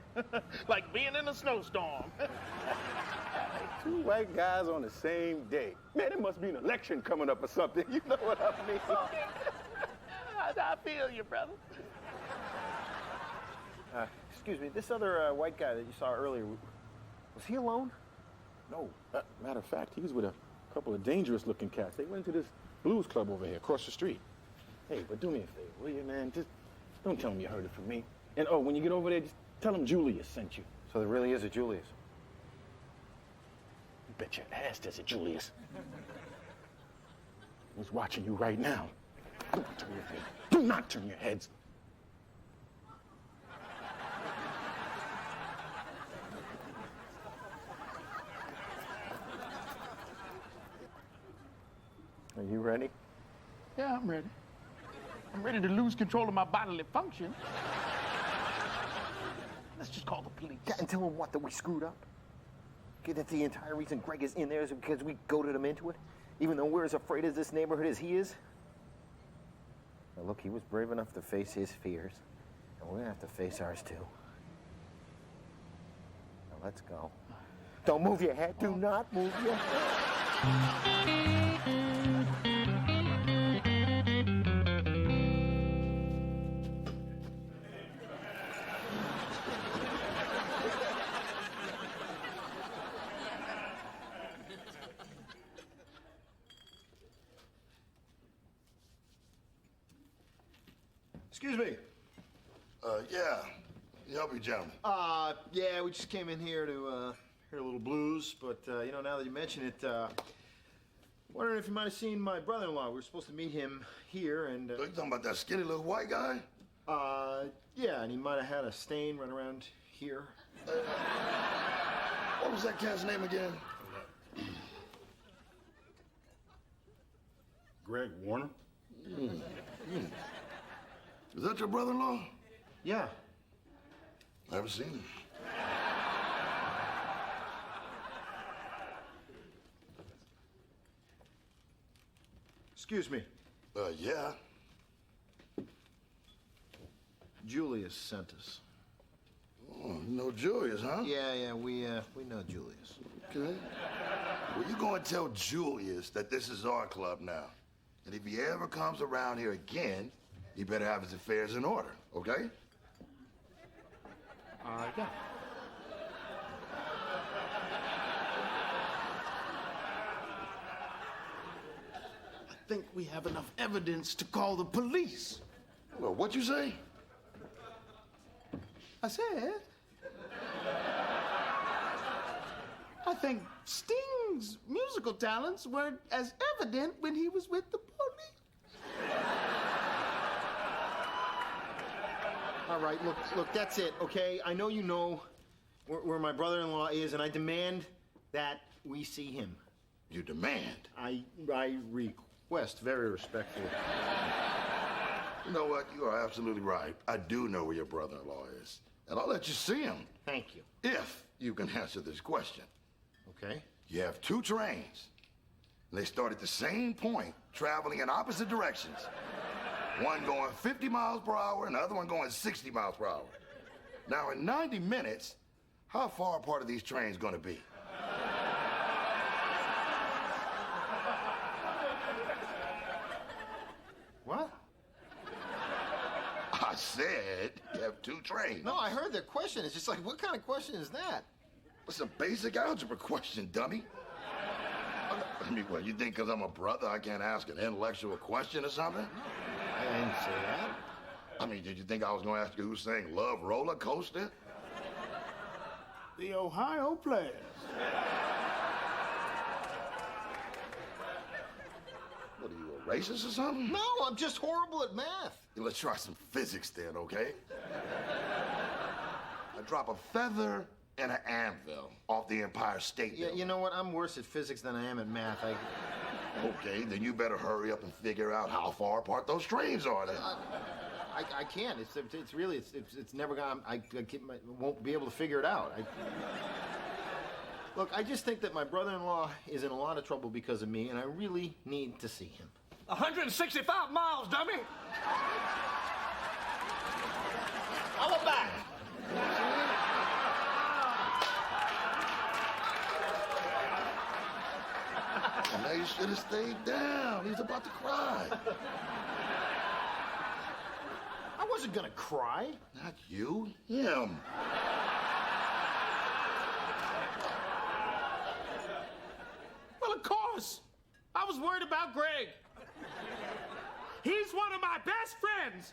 Speaker 15: Like being in a snowstorm.
Speaker 20: Two white guys on the same day. Man, it must be an election coming up or something. You know what I mean?
Speaker 15: I feel you, brother.
Speaker 1: Excuse me, this other white guy that you saw earlier, was he alone?
Speaker 20: No. Matter of fact, he was with a couple of dangerous-looking cats. They went to this blues club over here, across the street. Hey, but do me a favor, will you, man? Just don't tell them you heard it from me. And, oh, when you get over there, just tell them Julius sent you.
Speaker 1: So there really is a Julius?
Speaker 20: You bet your ass there's a Julius. He's watching you right now. Do not turn your head. Do not turn your heads.
Speaker 1: Are you ready?
Speaker 15: Yeah, I'm ready. I'm ready to lose control of my bodily function. Let's just call the police.
Speaker 1: Yeah, and tell them what, that we screwed up? Okay, that the entire reason Greg is in there is because we goaded him into it? Even though we're as afraid of this neighborhood as he is? Now look, he was brave enough to face his fears, and we're gonna have to face ours too. Now let's go. Don't move your head. Do not move your head. Excuse me.
Speaker 19: Yeah. Help you, gentlemen.
Speaker 1: Yeah, we just came in here to hear a little blues, but you know, now that you mention it, wondering if you might have seen my brother-in-law. We were supposed to meet him here, and
Speaker 19: You talking about that skinny little white guy?
Speaker 1: yeah, and he might have had a stain right around here.
Speaker 19: What was that cat's name again?
Speaker 18: Greg Warner?
Speaker 19: Is that your brother-in-law?
Speaker 1: Yeah.
Speaker 19: I haven't seen him.
Speaker 1: Excuse me.
Speaker 19: Yeah.
Speaker 1: Julius sent us.
Speaker 19: Oh, you know Julius, huh?
Speaker 1: Yeah, we know Julius.
Speaker 19: Okay. Well, you go and tell Julius that this is our club now. And if he ever comes around here again, he better have his affairs in order, okay?
Speaker 1: Yeah.
Speaker 15: I think we have enough evidence to call the police.
Speaker 19: Well, what'd you say?
Speaker 15: I said, I think Sting's musical talents were as evident when he was with the police.
Speaker 1: All right, look, that's it, okay? I know you know where my brother-in-law is, and I demand that we see him.
Speaker 19: You demand?
Speaker 1: I request, very respectfully.
Speaker 19: You know what? You are absolutely right. I do know where your brother-in-law is. And I'll let you see him.
Speaker 1: Thank you.
Speaker 19: If you can answer this question.
Speaker 1: Okay.
Speaker 19: You have two trains. And they start at the same point, traveling in opposite directions. One going 50 miles per hour and the other one going 60 miles per hour. Now, in 90 minutes, how far apart are these trains going to be?
Speaker 1: What?
Speaker 19: I said you have two trains.
Speaker 1: No, I heard the question. It's just like, what kind of question is that?
Speaker 19: It's a basic algebra question, dummy. I mean, what, you think because I'm a brother I can't ask an intellectual question or something?
Speaker 1: I didn't say that.
Speaker 19: I mean, did you think I was going to ask you who sang Love Roller Coaster?
Speaker 15: The Ohio players.
Speaker 19: What, are you a racist or something?
Speaker 1: No, I'm just horrible at math.
Speaker 19: Let's try some physics then, okay? I drop a feather and an anvil off the Empire State Building.
Speaker 1: Yeah, you know what? I'm worse at physics than I am at math.
Speaker 19: Okay, then you better hurry up and figure out how far apart those trains are then.
Speaker 1: I can't. It's really never gonna. I won't be able to figure it out. Look, I just think that my brother-in-law is in a lot of trouble because of me, and I really need to see him.
Speaker 10: 165 miles, dummy! I'm back!
Speaker 19: Now you should have stayed down. He's about to cry.
Speaker 1: I wasn't gonna cry.
Speaker 19: Not you, him.
Speaker 15: Well, of course. I was worried about Greg. He's one of my best friends.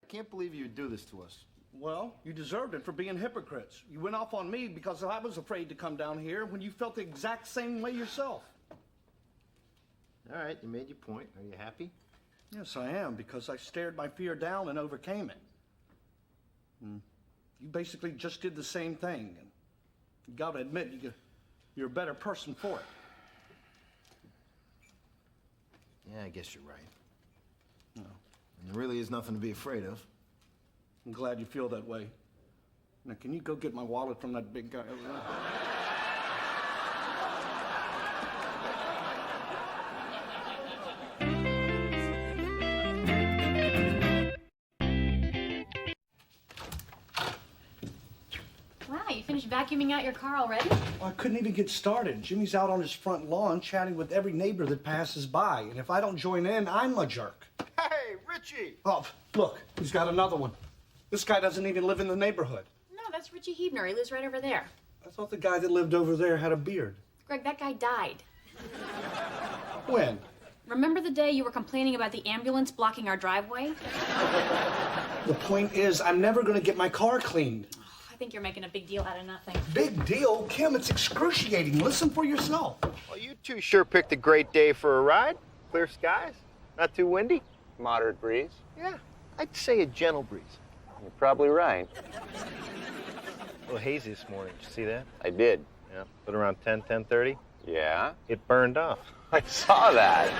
Speaker 1: I can't believe you would do this to us.
Speaker 4: Well, you deserved it for being hypocrites. You went off on me because I was afraid to come down here when you felt the exact same way yourself.
Speaker 1: All right, you made your point. Are you happy?
Speaker 4: Yes, I am, because I stared my fear down and overcame it. You basically just did the same thing. And you gotta admit, you're a better person for it.
Speaker 1: Yeah, I guess you're right. No. And there really is nothing to be afraid of.
Speaker 4: I'm glad you feel that way. Now, can you go get my wallet from that big guy over there?
Speaker 2: Wow, you finished vacuuming out your car already?
Speaker 4: Well, I couldn't even get started. Jimmy's out on his front lawn chatting with every neighbor that passes by. And if I don't join in, I'm a jerk.
Speaker 1: Hey, Richie!
Speaker 4: Oh, look, he's got another one. This guy doesn't even live in the neighborhood.
Speaker 2: No, that's Richie Hebner. He lives right over there.
Speaker 4: I thought the guy that lived over there had a beard.
Speaker 2: Greg, that guy died.
Speaker 4: When?
Speaker 2: Remember the day you were complaining about the ambulance blocking our driveway?
Speaker 4: The point is, I'm never going to get my car cleaned.
Speaker 2: I think you're making a big deal out of nothing.
Speaker 4: Big deal? Kim, it's excruciating. Listen for yourself.
Speaker 14: Well, you two sure picked a great day for a ride. Clear skies, not too windy.
Speaker 21: Moderate breeze.
Speaker 14: Yeah, I'd say a gentle breeze.
Speaker 21: You're probably right.
Speaker 14: A little hazy this morning. Did you see that?
Speaker 21: I did.
Speaker 14: Yeah, but around 10:30.
Speaker 21: Yeah?
Speaker 14: It burned off.
Speaker 21: I saw that.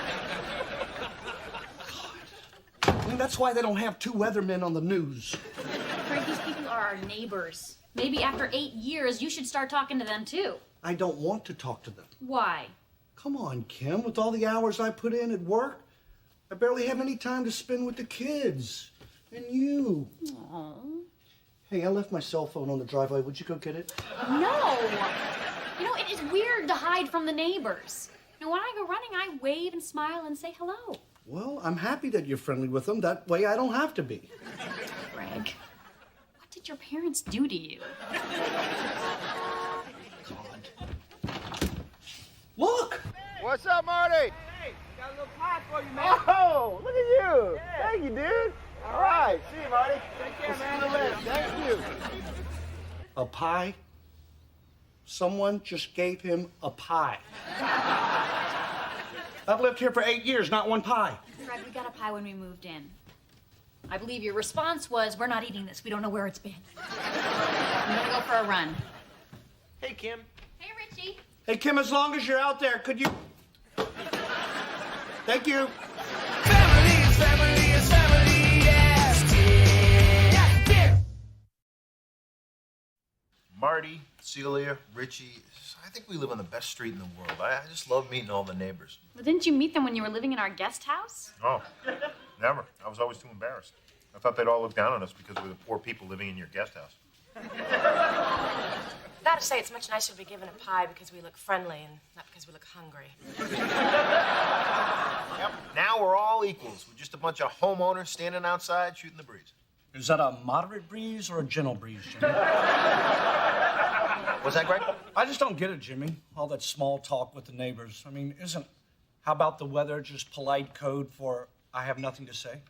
Speaker 4: I mean, that's why they don't have two weathermen on the news.
Speaker 2: Craig, these people are our neighbors. Maybe after 8 years, you should start talking to them too.
Speaker 4: I don't want to talk to them.
Speaker 2: Why?
Speaker 4: Come on, Kim. With all the hours I put in at work, I barely have any time to spend with the kids. And you.
Speaker 2: Aww.
Speaker 4: Hey, I left my cell phone on the driveway. Would you go get it?
Speaker 2: No. You know, it is weird to hide from the neighbors. You know, when I go running, I wave and smile and say hello.
Speaker 4: Well, I'm happy that you're friendly with them. That way I don't have to be.
Speaker 2: Greg, what did your parents do to you?
Speaker 4: Look!
Speaker 14: What's up, Marty?
Speaker 5: Hey, got a little pie for you, man.
Speaker 14: Oh, look at you.
Speaker 5: Yeah.
Speaker 14: Thank you, dude. All right. See you, Marty.
Speaker 5: Take care, man.
Speaker 14: See you later. Thank you.
Speaker 4: A pie? Someone just gave him a pie. I've lived here for 8 years, not one pie.
Speaker 2: Greg, we got a pie when we moved in. I believe your response was, we're not eating this. We don't know where it's been. I'm gonna go for a run.
Speaker 14: Hey, Kim.
Speaker 2: Hey, Richie.
Speaker 4: Hey, Kim, as long as you're out there, could you... Thank you.
Speaker 5: Family is family is family, yes, yes, yes.
Speaker 14: Marty, Celia, Richie. I think we live on the best street in the world. I just love meeting all the neighbors.
Speaker 2: Well, didn't you meet them when you were living in our guest house?
Speaker 12: Oh, never. I was always too embarrassed. I thought they'd all look down on us because we were poor people living in your guest house.
Speaker 11: I've got to say, it's much nicer to be given a pie because we look friendly and not because we look hungry.
Speaker 14: Yep. Now we're all equals. We're just a bunch of homeowners standing outside shooting the breeze.
Speaker 4: Is that a moderate breeze or a gentle breeze, Jimmy?
Speaker 14: What's that, Greg?
Speaker 4: I just don't get it, Jimmy. All that small talk with the neighbors. I mean, isn't how about the weather just polite code for I have nothing to say?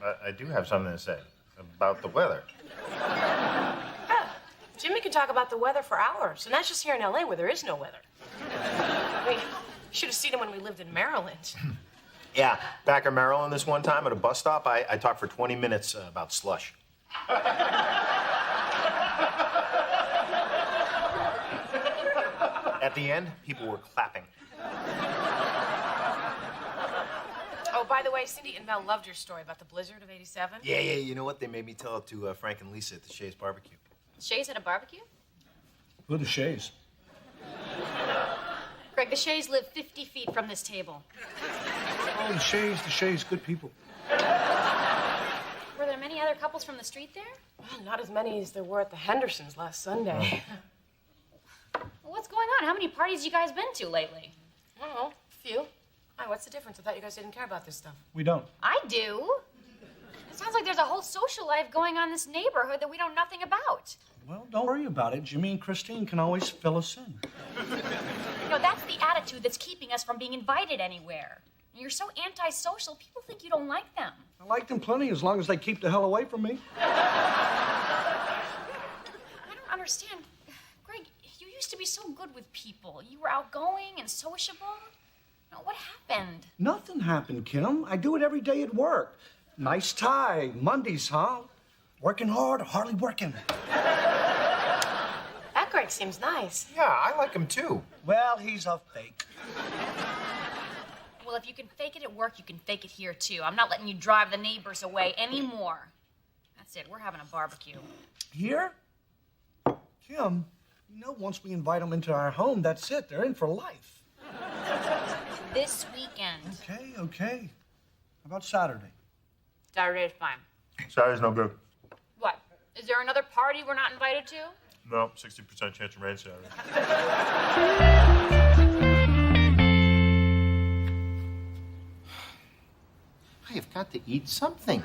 Speaker 12: I do have something to say about the weather.
Speaker 11: Jimmy can talk about the weather for hours, and that's just here in L.A. where there is no weather. I mean, you should have seen him when we lived in Maryland.
Speaker 14: Yeah, back in Maryland this one time at a bus stop, I talked for 20 minutes about slush. At the end, people were clapping.
Speaker 11: Oh, by the way, Cindy and Mel loved your story about the blizzard of '87.
Speaker 14: Yeah, you know what? They made me tell it to Frank and Lisa at the Shays barbecue.
Speaker 2: Shays at a barbecue?
Speaker 4: Who are the Shays?
Speaker 2: Greg, the Shays live 50 feet from this table.
Speaker 4: Oh, the Shays, good people.
Speaker 2: Were there many other couples from the street there?
Speaker 11: Well, not as many as there were at the Hendersons last Sunday.
Speaker 2: Well, what's going on? How many parties you guys been to lately?
Speaker 11: I don't know, a few. Why, what's the difference? I thought you guys didn't care about this stuff.
Speaker 4: We don't.
Speaker 2: I do. It sounds like there's a whole social life going on in this neighborhood that we know nothing about.
Speaker 4: Well, don't worry about it. Jimmy and Christine can always fill us in.
Speaker 2: You know, that's the attitude that's keeping us from being invited anywhere. You're so antisocial, people think you don't like them.
Speaker 4: I like them plenty as long as they keep the hell away from me.
Speaker 2: I don't understand. Greg, you used to be so good with people. You were outgoing and sociable. Now, what happened?
Speaker 4: Nothing happened, Kim. I do it every day at work. Nice tie. Mondays, huh? Working hard or hardly working?
Speaker 11: That Greg seems nice.
Speaker 14: Yeah, I like him too.
Speaker 4: Well, he's a fake.
Speaker 2: Well, if you can fake it at work, you can fake it here, too. I'm not letting you drive the neighbors away anymore. That's it. We're having a barbecue.
Speaker 4: Here? Kim, you know, once we invite them into our home, that's it. They're in for life.
Speaker 2: This weekend.
Speaker 4: Okay. How about Saturday?
Speaker 11: Saturday's fine.
Speaker 12: Saturday's no good.
Speaker 2: What? Is there another party we're not invited to?
Speaker 12: No, 60% chance of rain Saturday.
Speaker 14: I have got to eat something.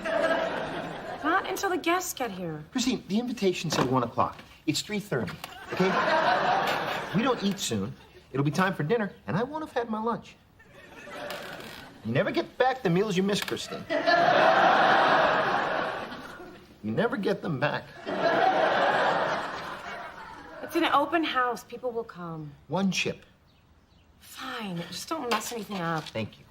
Speaker 11: Not until the guests get here.
Speaker 14: Christine, the invitation said 1 o'clock. It's 3:30, okay? We don't eat soon,
Speaker 1: It'll be time for dinner, and I won't have had my lunch. You never get back the meals you miss, Christine. You never get them back.
Speaker 11: It's an open house. People will come.
Speaker 1: One chip.
Speaker 11: Fine. Just don't mess anything up.
Speaker 1: Thank you.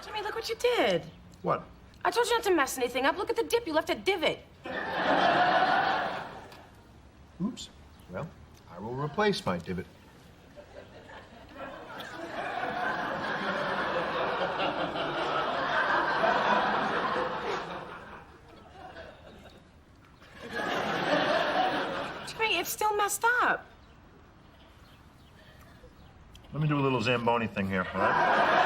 Speaker 11: Jimmy, look what you did.
Speaker 12: What?
Speaker 11: I told you not to mess anything up. Look at the dip. You left a divot.
Speaker 12: Oops. Well, I will replace my divot.
Speaker 11: Jimmy, it's still messed up.
Speaker 12: Let me do a little Zamboni thing here, all right?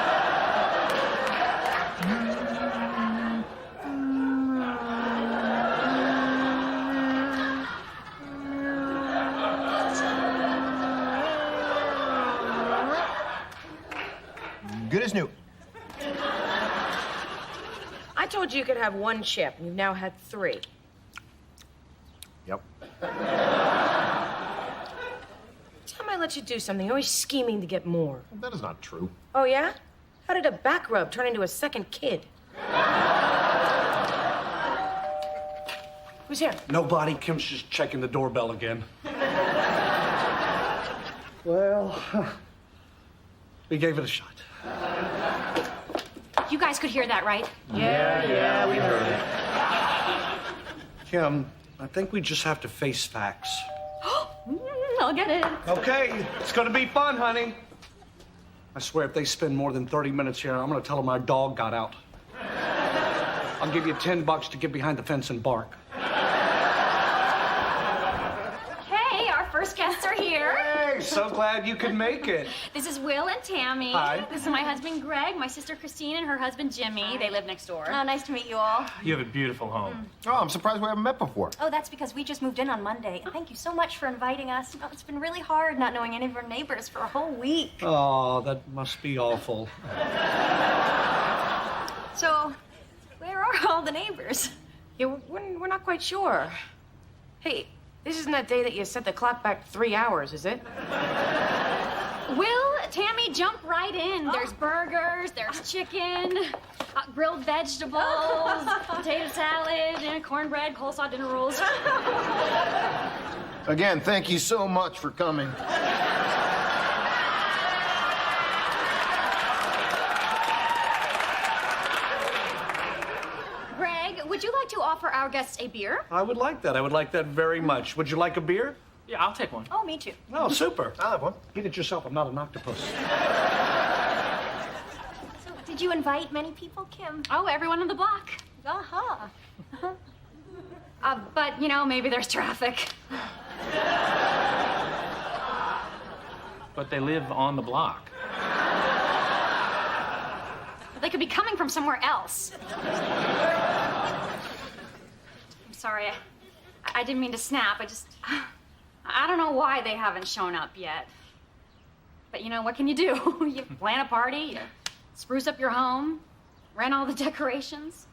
Speaker 1: Good as new.
Speaker 11: I told you you could have one chip, and you've now had 3.
Speaker 12: Yep.
Speaker 11: Time I let you do something, you're always scheming to get more.
Speaker 12: That is not true.
Speaker 11: Oh, yeah? How did a back rub turn into a second kid? Who's here?
Speaker 4: Nobody. Kim's just checking the doorbell again. Well, we gave it a shot.
Speaker 2: You guys could hear that, right?
Speaker 4: Yeah, we heard it. Kim, I think we just have to face facts.
Speaker 2: I'll get it.
Speaker 4: Okay, it's gonna be fun, honey. I swear, if they spend more than 30 minutes here, I'm gonna tell them our dog got out. I'll give you $10 to get behind the fence and bark.
Speaker 2: Hey, our first guests are here.
Speaker 4: Hey, so glad you could make it.
Speaker 2: This is Will and Tammy.
Speaker 4: Hi.
Speaker 2: This is my husband Greg, my sister Christine, and her husband Jimmy. They live next door.
Speaker 6: Oh, nice to meet you all.
Speaker 20: You have a beautiful home.
Speaker 1: Oh, I'm surprised we haven't met before.
Speaker 6: Oh, that's because we just moved in on Monday. And thank you so much for inviting us. Oh, it's been really hard not knowing any of our neighbors for a whole week.
Speaker 4: Oh, that must be awful.
Speaker 6: So, where are all the neighbors?
Speaker 11: Yeah, we're not quite sure. Hey, this isn't that day that you set the clock back 3 hours, is it?
Speaker 2: Will, Tammy, jump right in. There's burgers, there's chicken, grilled vegetables, potato salad, and cornbread, coleslaw, dinner rolls.
Speaker 1: Again, thank you so much for coming.
Speaker 2: Greg, would you like to offer our guests a beer?
Speaker 4: I would like that. I would like that very much. Would you like a beer?
Speaker 20: Yeah, I'll take one.
Speaker 6: Oh, me too.
Speaker 4: Oh, super.
Speaker 1: I'll have one.
Speaker 4: Eat it yourself. I'm not an octopus.
Speaker 6: So, did you invite many people, Kim?
Speaker 2: Oh, everyone on the block.
Speaker 6: Uh-huh.
Speaker 2: But, you know, maybe there's traffic.
Speaker 20: But they live on the block.
Speaker 2: They could be coming from somewhere else. I'm sorry. I didn't mean to snap. I don't know why they haven't shown up yet. But, you know, what can you do? You plan a party, you spruce up your home, rent all the decorations.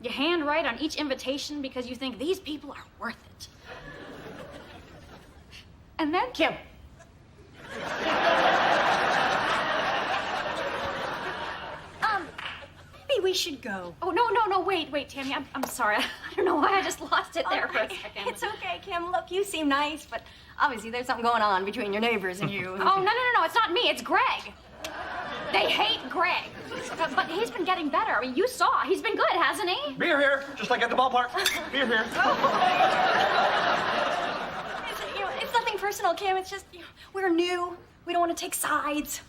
Speaker 2: You handwrite on each invitation because you think these people are worth it. And then...
Speaker 11: Kim.
Speaker 6: Maybe we should go.
Speaker 2: Oh, no, wait, Tammy. I'm sorry. I don't know why I just lost it there for a second.
Speaker 6: It's okay, Kim. Look, you seem nice, but obviously there's something going on between your neighbors and you.
Speaker 2: Oh, no. It's not me. It's Greg. They hate Greg. But he's been getting better. I mean, you saw. He's been good, hasn't he?
Speaker 4: Beer here, just like at the ballpark. Beer here.
Speaker 6: It's nothing personal, Kim. It's just, we're new. We don't want to take sides.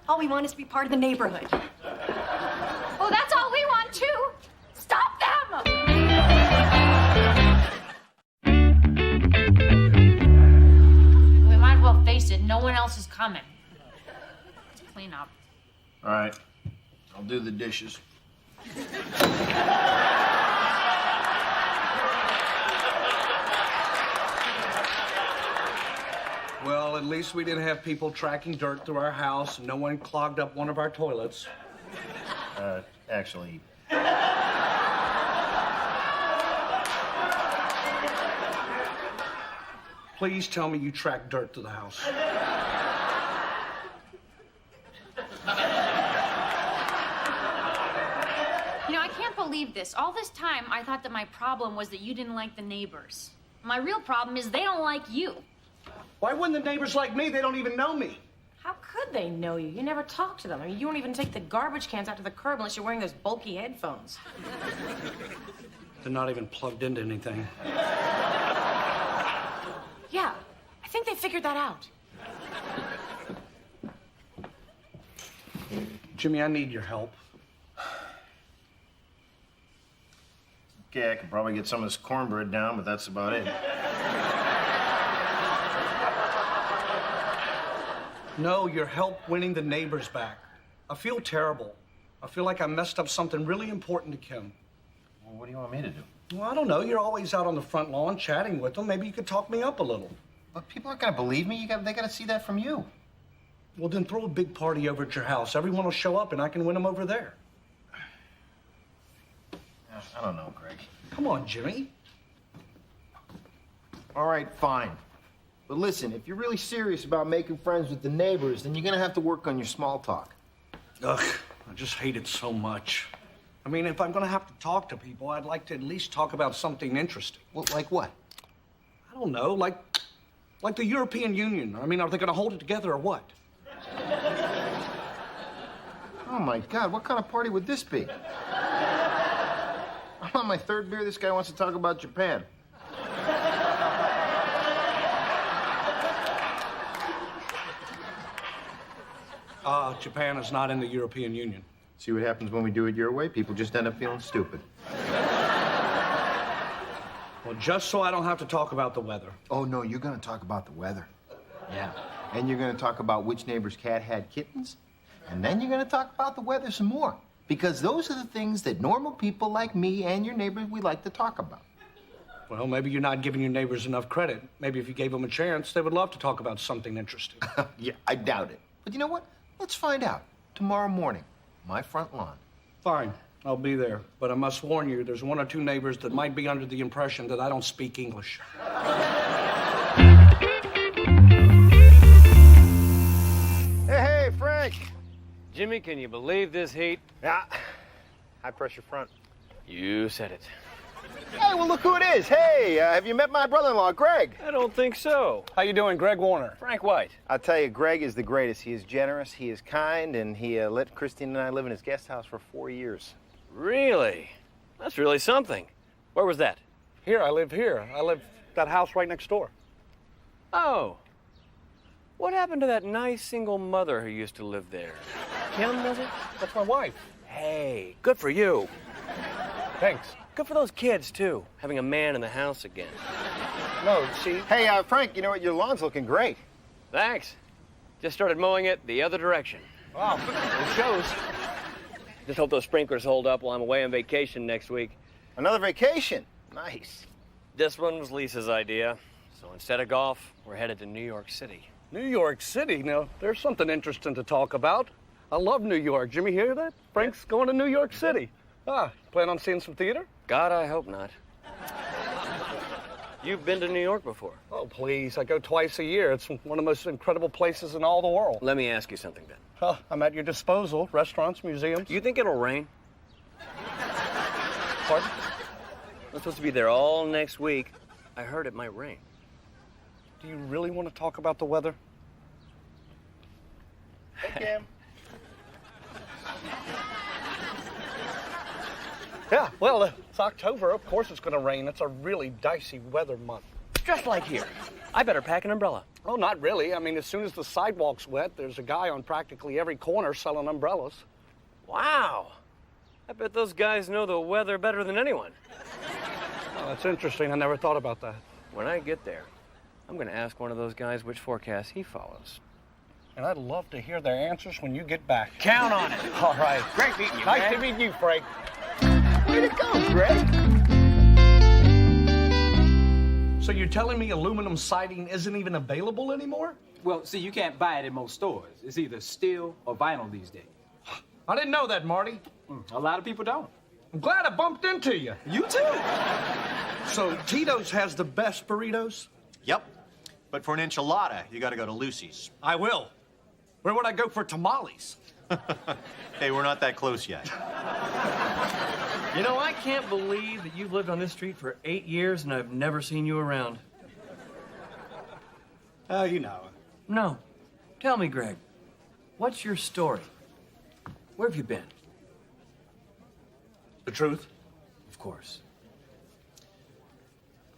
Speaker 6: All we want is to be part of the neighborhood.
Speaker 2: Oh, that's all we want, too. Stop them!
Speaker 11: We might as well face it. No one else is coming. Let's clean up.
Speaker 1: All right. I'll do the dishes.
Speaker 4: Well, at least we didn't have people tracking dirt through our house and no one clogged up one of our toilets.
Speaker 1: Actually.
Speaker 4: Please tell me you tracked dirt to the house.
Speaker 2: You know, I can't believe this. All this time, I thought that my problem was that you didn't like the neighbors. My real problem is they don't like you.
Speaker 4: Why wouldn't the neighbors like me? They don't even know me.
Speaker 11: How could they know you? You never talk to them. I mean, you won't even take the garbage cans out to the curb unless you're wearing those bulky headphones.
Speaker 4: They're not even plugged into anything.
Speaker 11: Yeah, I think they figured that out.
Speaker 4: Jimmy, I need your help.
Speaker 1: Okay, I could probably get some of this cornbread down, but that's about it.
Speaker 4: No, your help winning the neighbors back. I feel terrible. I feel like I messed up something really important to Kim.
Speaker 1: Well, what do you want me to do?
Speaker 4: Well, I don't know. You're always out on the front lawn chatting with them. Maybe you could talk me up a little.
Speaker 1: But people aren't going to believe me. They got to see that from you.
Speaker 4: Well, then throw a big party over at your house. Everyone will show up, and I can win them over there.
Speaker 1: I don't know, Greg.
Speaker 4: Come on, Jimmy.
Speaker 1: All right, fine. But listen, if you're really serious about making friends with the neighbors, then you're going to have to work on your small talk.
Speaker 4: Ugh, I just hate it so much. I mean, if I'm going to have to talk to people, I'd like to at least talk about something interesting.
Speaker 1: Well, like what?
Speaker 4: I don't know, like the European Union. I mean, are they going to hold it together or what?
Speaker 1: Oh, my God, what kind of party would this be? I'm on my third beer. This guy wants to talk about Japan.
Speaker 4: Japan is not in the European Union.
Speaker 1: See what happens when we do it your way? People just end up feeling stupid.
Speaker 4: Well, just so I don't have to talk about the weather.
Speaker 1: Oh, no, you're going to talk about the weather. Yeah. And you're going to talk about which neighbor's cat had kittens. And then you're going to talk about the weather some more. Because those are the things that normal people like me and your neighbors, we like to talk about.
Speaker 4: Well, maybe you're not giving your neighbors enough credit. Maybe if you gave them a chance, they would love to talk about something interesting.
Speaker 1: Yeah, I doubt it. But you know what? Let's find out. Tomorrow morning, my front lawn.
Speaker 4: Fine, I'll be there. But I must warn you, there's one or two neighbors that might be under the impression that I don't speak English.
Speaker 8: Hey, Frank. Jimmy, can you believe this heat?
Speaker 14: Yeah. High pressure front.
Speaker 8: You said it.
Speaker 14: Hey, well, look who it is. Hey, have you met my brother-in-law, Greg?
Speaker 8: I don't think so.
Speaker 16: How you doing, Greg Warner?
Speaker 8: Frank White.
Speaker 14: I'll tell you, Greg is the greatest. He is generous, he is kind, and he let Christine and I live in his guest house for 4 years.
Speaker 8: Really? That's really something. Where was that?
Speaker 4: Here, I live here. I live that house right next door.
Speaker 8: Oh. What happened to that nice single mother who used to live there? Kim, was it?
Speaker 4: That's my wife.
Speaker 8: Hey, good for you.
Speaker 4: Thanks.
Speaker 8: Good for those kids, too, having a man in the house again.
Speaker 14: No, see? Hey, Frank, you know what? Your lawn's looking great.
Speaker 8: Thanks. Just started mowing it the other direction.
Speaker 14: Wow, it shows.
Speaker 8: Just hope those sprinklers hold up while I'm away on vacation next week.
Speaker 14: Another vacation? Nice.
Speaker 8: This one was Lisa's idea. So instead of golf, we're headed to New York City.
Speaker 4: New York City? Now, there's something interesting to talk about. I love New York. Jimmy, hear that? Frank's going to New York City. Plan on seeing some theater?
Speaker 8: God, I hope not. You've been to New York before?
Speaker 4: Oh, please. I go twice a year. It's one of the most incredible places in all the world.
Speaker 8: Let me ask you something then.
Speaker 4: I'm at your disposal. Restaurants, museums.
Speaker 8: You think it'll rain?
Speaker 4: Pardon?
Speaker 8: I'm supposed to be there all next week. I heard it might rain.
Speaker 4: Do you really want to talk about the weather?
Speaker 14: Hey, Kim.
Speaker 4: Yeah, well, it's October. Of course it's going to rain. It's a really dicey weather month.
Speaker 8: Just like here. I better pack an umbrella.
Speaker 4: Oh, not really. I mean, as soon as the sidewalk's wet, there's a guy on practically every corner selling umbrellas.
Speaker 8: Wow. I bet those guys know the weather better than anyone.
Speaker 4: Oh, that's interesting. I never thought about that.
Speaker 8: When I get there, I'm going to ask one of those guys which forecast he follows.
Speaker 4: And I'd love to hear their answers when you get back.
Speaker 8: Count on it.
Speaker 4: All right.
Speaker 8: Great meeting you,
Speaker 4: Nice
Speaker 8: man.
Speaker 4: to meet you, Frank.
Speaker 14: Way to go, Greg.
Speaker 4: So you're telling me aluminum siding isn't even available anymore?
Speaker 13: Well, see, you can't buy it in most stores. It's either steel or vinyl these days.
Speaker 4: I didn't know that, Marty.
Speaker 13: A lot of people don't.
Speaker 4: I'm glad I bumped into you.
Speaker 13: You too.
Speaker 4: So Tito's has the best burritos?
Speaker 10: Yep. But for an enchilada, you gotta go to Lucy's.
Speaker 4: I will. Where would I go for tamales?
Speaker 10: Hey, we're not that close yet.
Speaker 8: You know, I can't believe that you've lived on this street for 8 years and I've never seen you around.
Speaker 4: Oh, you know.
Speaker 8: No. Tell me, Greg, what's your story? Where have you been?
Speaker 4: The truth?
Speaker 8: Of course.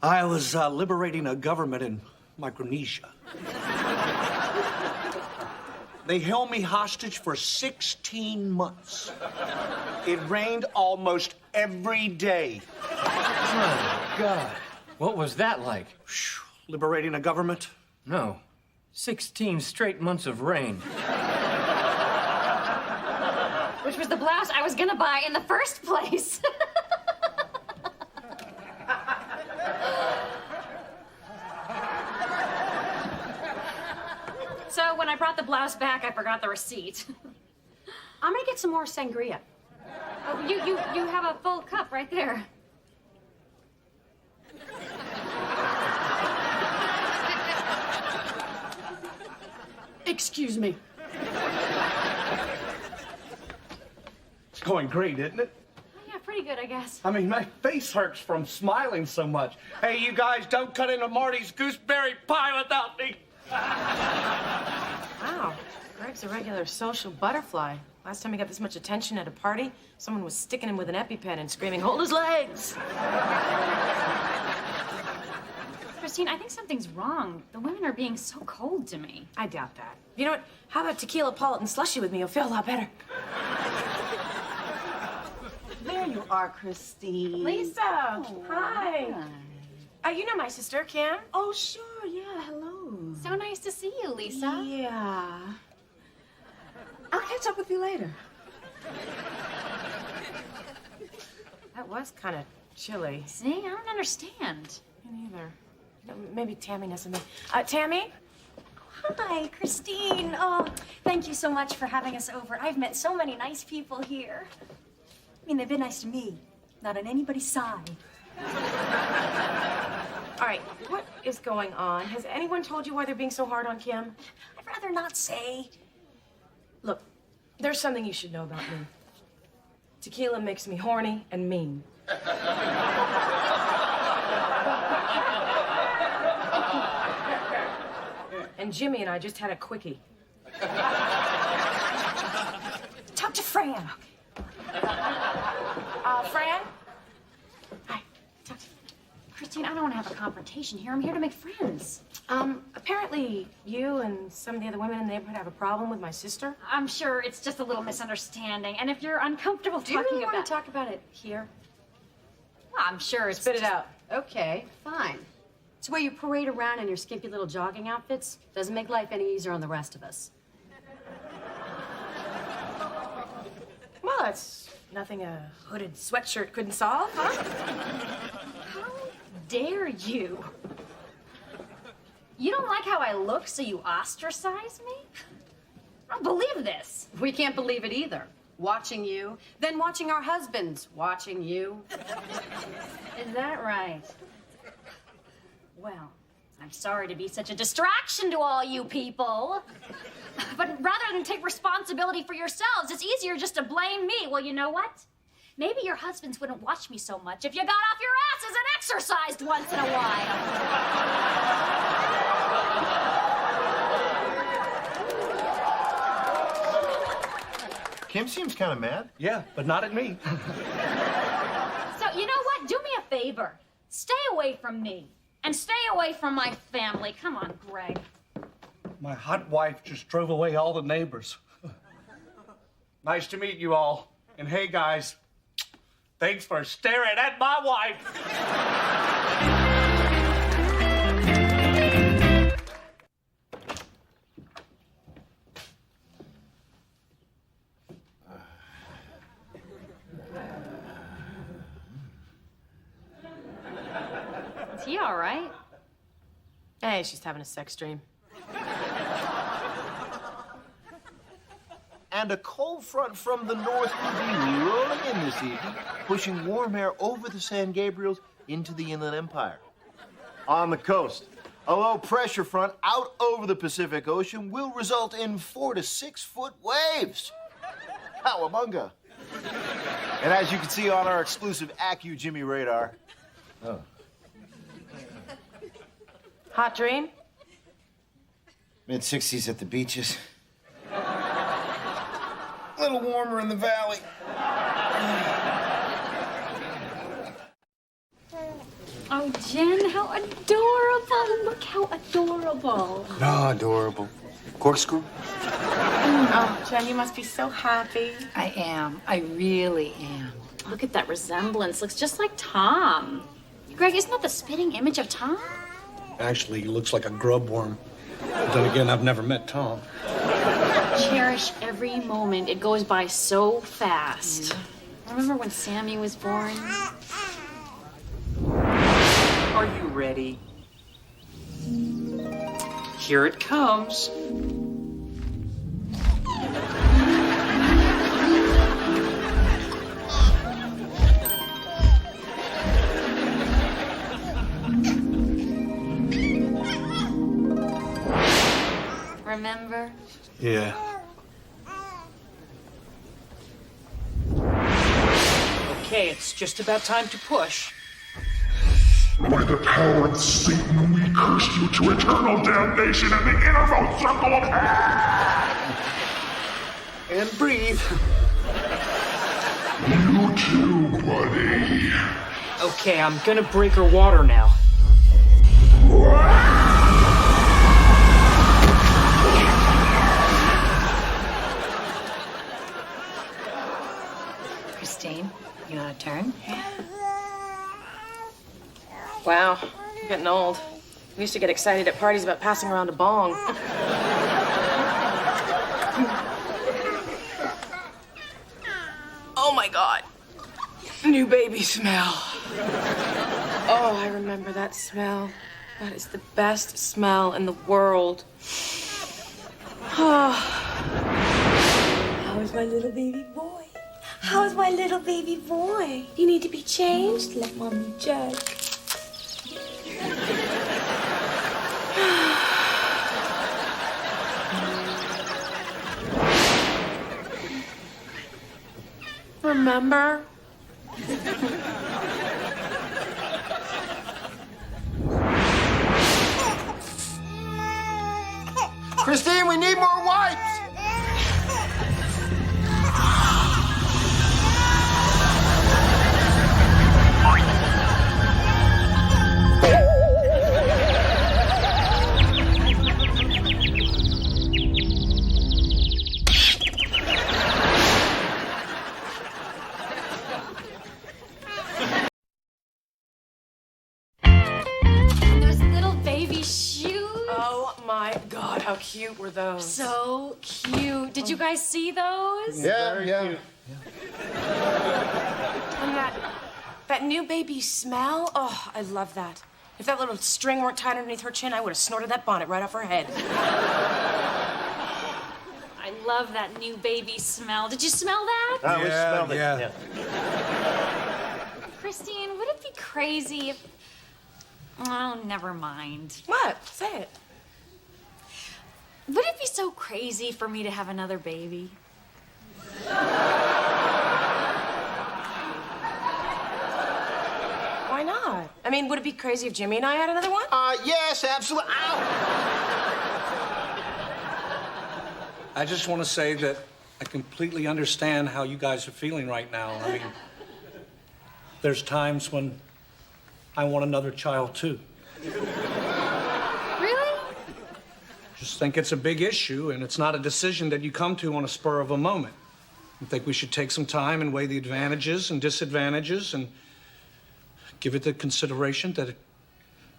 Speaker 4: I was liberating a government in Micronesia. They held me hostage for 16 months. It rained almost every day.
Speaker 8: My God. What was that like?
Speaker 4: Liberating a government?
Speaker 8: No. 16 straight months of rain.
Speaker 2: Which was the blouse I was gonna buy in the first place. So when I brought the blouse back, I forgot the receipt.
Speaker 6: I'm gonna get some more sangria.
Speaker 2: Oh, you have a full cup right there.
Speaker 6: Excuse me.
Speaker 4: It's going great, isn't it?
Speaker 2: Oh, yeah, pretty good, I guess.
Speaker 4: I mean, my face hurts from smiling so much. Hey, you guys, don't cut into Marty's gooseberry pie without me.
Speaker 11: Wow, Greg's a regular social butterfly. Last time he got this much attention at a party, someone was sticking him with an EpiPen and screaming, "Hold his legs!"
Speaker 2: Christine, I think something's wrong. The women are being so cold to me.
Speaker 11: I doubt that. You know what? How about tequila Politan slushy with me? You'll feel a lot better.
Speaker 22: There you are, Christine.
Speaker 11: Lisa!
Speaker 22: Oh,
Speaker 11: Hi. You know my sister, Kim?
Speaker 22: Oh, sure, yeah, hello.
Speaker 2: So nice to see you, Lisa.
Speaker 22: Yeah. I'll catch up with you later.
Speaker 11: That was kind of chilly.
Speaker 2: See, I don't understand.
Speaker 11: Me neither. Maybe Tammy knows something. Tammy?
Speaker 6: Hi, Christine. Oh, thank you so much for having us over. I've met so many nice people here. I mean, they've been nice to me, not on anybody's side.
Speaker 11: All right, what is going on? Has anyone told you why they're being so hard on Kim?
Speaker 6: I'd rather not say.
Speaker 11: Look, there's something you should know about me. Tequila makes me horny and mean. And Jimmy and I just had a quickie.
Speaker 6: Talk to Fran.
Speaker 11: Fran?
Speaker 2: Christine, I don't want to have a confrontation here. I'm here to make friends.
Speaker 11: Apparently you and some of the other women in the neighborhood have a problem with my sister.
Speaker 2: I'm sure it's just a little misunderstanding. And if you're uncomfortable
Speaker 6: Do you
Speaker 2: talking
Speaker 6: really
Speaker 2: about...
Speaker 6: want to talk about it here?
Speaker 2: Well, I'm sure it's
Speaker 11: Spit it out.
Speaker 22: Okay, fine. It's where you parade around in your skimpy little jogging outfits. Doesn't make life any easier on the rest of us.
Speaker 11: Well, that's nothing a hooded sweatshirt couldn't solve, huh?
Speaker 2: How dare you? You don't like how I look, so you ostracize me? I don't believe this.
Speaker 22: We can't believe it either. Watching you, then watching our husbands watching you.
Speaker 2: Is that right? Well, I'm sorry to be such a distraction to all you people. But rather than take responsibility for yourselves, it's easier just to blame me. Well, you know what? Maybe your husbands wouldn't watch me so much if you got off your asses and exercised once in a while.
Speaker 1: Kim seems kind of mad.
Speaker 4: Yeah, but not at me.
Speaker 2: So, you know what? Do me a favor. Stay away from me. And stay away from my family. Come on, Greg.
Speaker 4: My hot wife just drove away all the neighbors. Nice to meet you all. And hey, guys, thanks for staring at my wife.
Speaker 2: Is he all right?
Speaker 11: Hey, she's having a sex dream.
Speaker 1: and a cold front from the north will be rolling in this evening, pushing warm air over the San Gabriels into the Inland Empire. On the coast, a low pressure front out over the Pacific Ocean will result in 4 to 6 foot waves. Cowabunga. And as you can see on our exclusive AccuJimmy radar,
Speaker 11: Hot dream?
Speaker 1: mid-60s at the beaches. A little warmer in the valley.
Speaker 2: Oh, Jen, how adorable. Look how adorable.
Speaker 7: Oh, adorable. Corkscrew?
Speaker 11: Oh, Jen, you must be so happy.
Speaker 9: I am. I really am.
Speaker 2: Look at that resemblance. Looks just like Tom. Greg, isn't that the spitting image of Tom?
Speaker 4: Actually, he looks like a grub worm. But then again, I've never met Tom.
Speaker 2: Cherish every moment. It goes by so fast. Remember when Sammy was born?
Speaker 9: Are you ready? Here it comes.
Speaker 2: Remember?
Speaker 4: Yeah.
Speaker 9: Okay, it's just about time to push.
Speaker 5: By the power of Satan, we curse you to eternal damnation in the innermost circle of hell!
Speaker 1: And breathe.
Speaker 5: You too, buddy.
Speaker 9: Okay, I'm gonna break her water now.
Speaker 6: Christine, you want to turn?
Speaker 11: Wow, I'm getting old. We used to get excited at parties about passing around a bong. Oh my God. New baby smell. Oh, I remember that smell. That is the best smell in the world. Oh.
Speaker 3: How is my little baby boy? How is my little baby boy? You need to be changed? Let mommy check.
Speaker 11: Remember?
Speaker 1: Christine, we need more wipes!
Speaker 11: How cute were those?
Speaker 2: So cute. Did you guys see those?
Speaker 14: Yeah.
Speaker 11: And that new baby smell, oh, I love that. If that little string weren't tied underneath her chin, I would have snorted that bonnet right off her head.
Speaker 2: I love that new baby smell. Did you smell that?
Speaker 1: We smelled it.
Speaker 4: Yeah.
Speaker 2: Christine, would it be crazy if... Oh, never mind.
Speaker 11: What? Say it.
Speaker 2: Would it be so crazy for me to have another baby?
Speaker 11: Why not? I mean, would it be crazy if Jimmy and I had another one?
Speaker 1: Yes, absolutely. Ow!
Speaker 4: I just want to say that I completely understand how you guys are feeling right now. I mean, there's times when I want another child, too. Just think it's a big issue, and it's not a decision that you come to on a spur of a moment. I think we should take some time and weigh the advantages and disadvantages and give it the consideration that it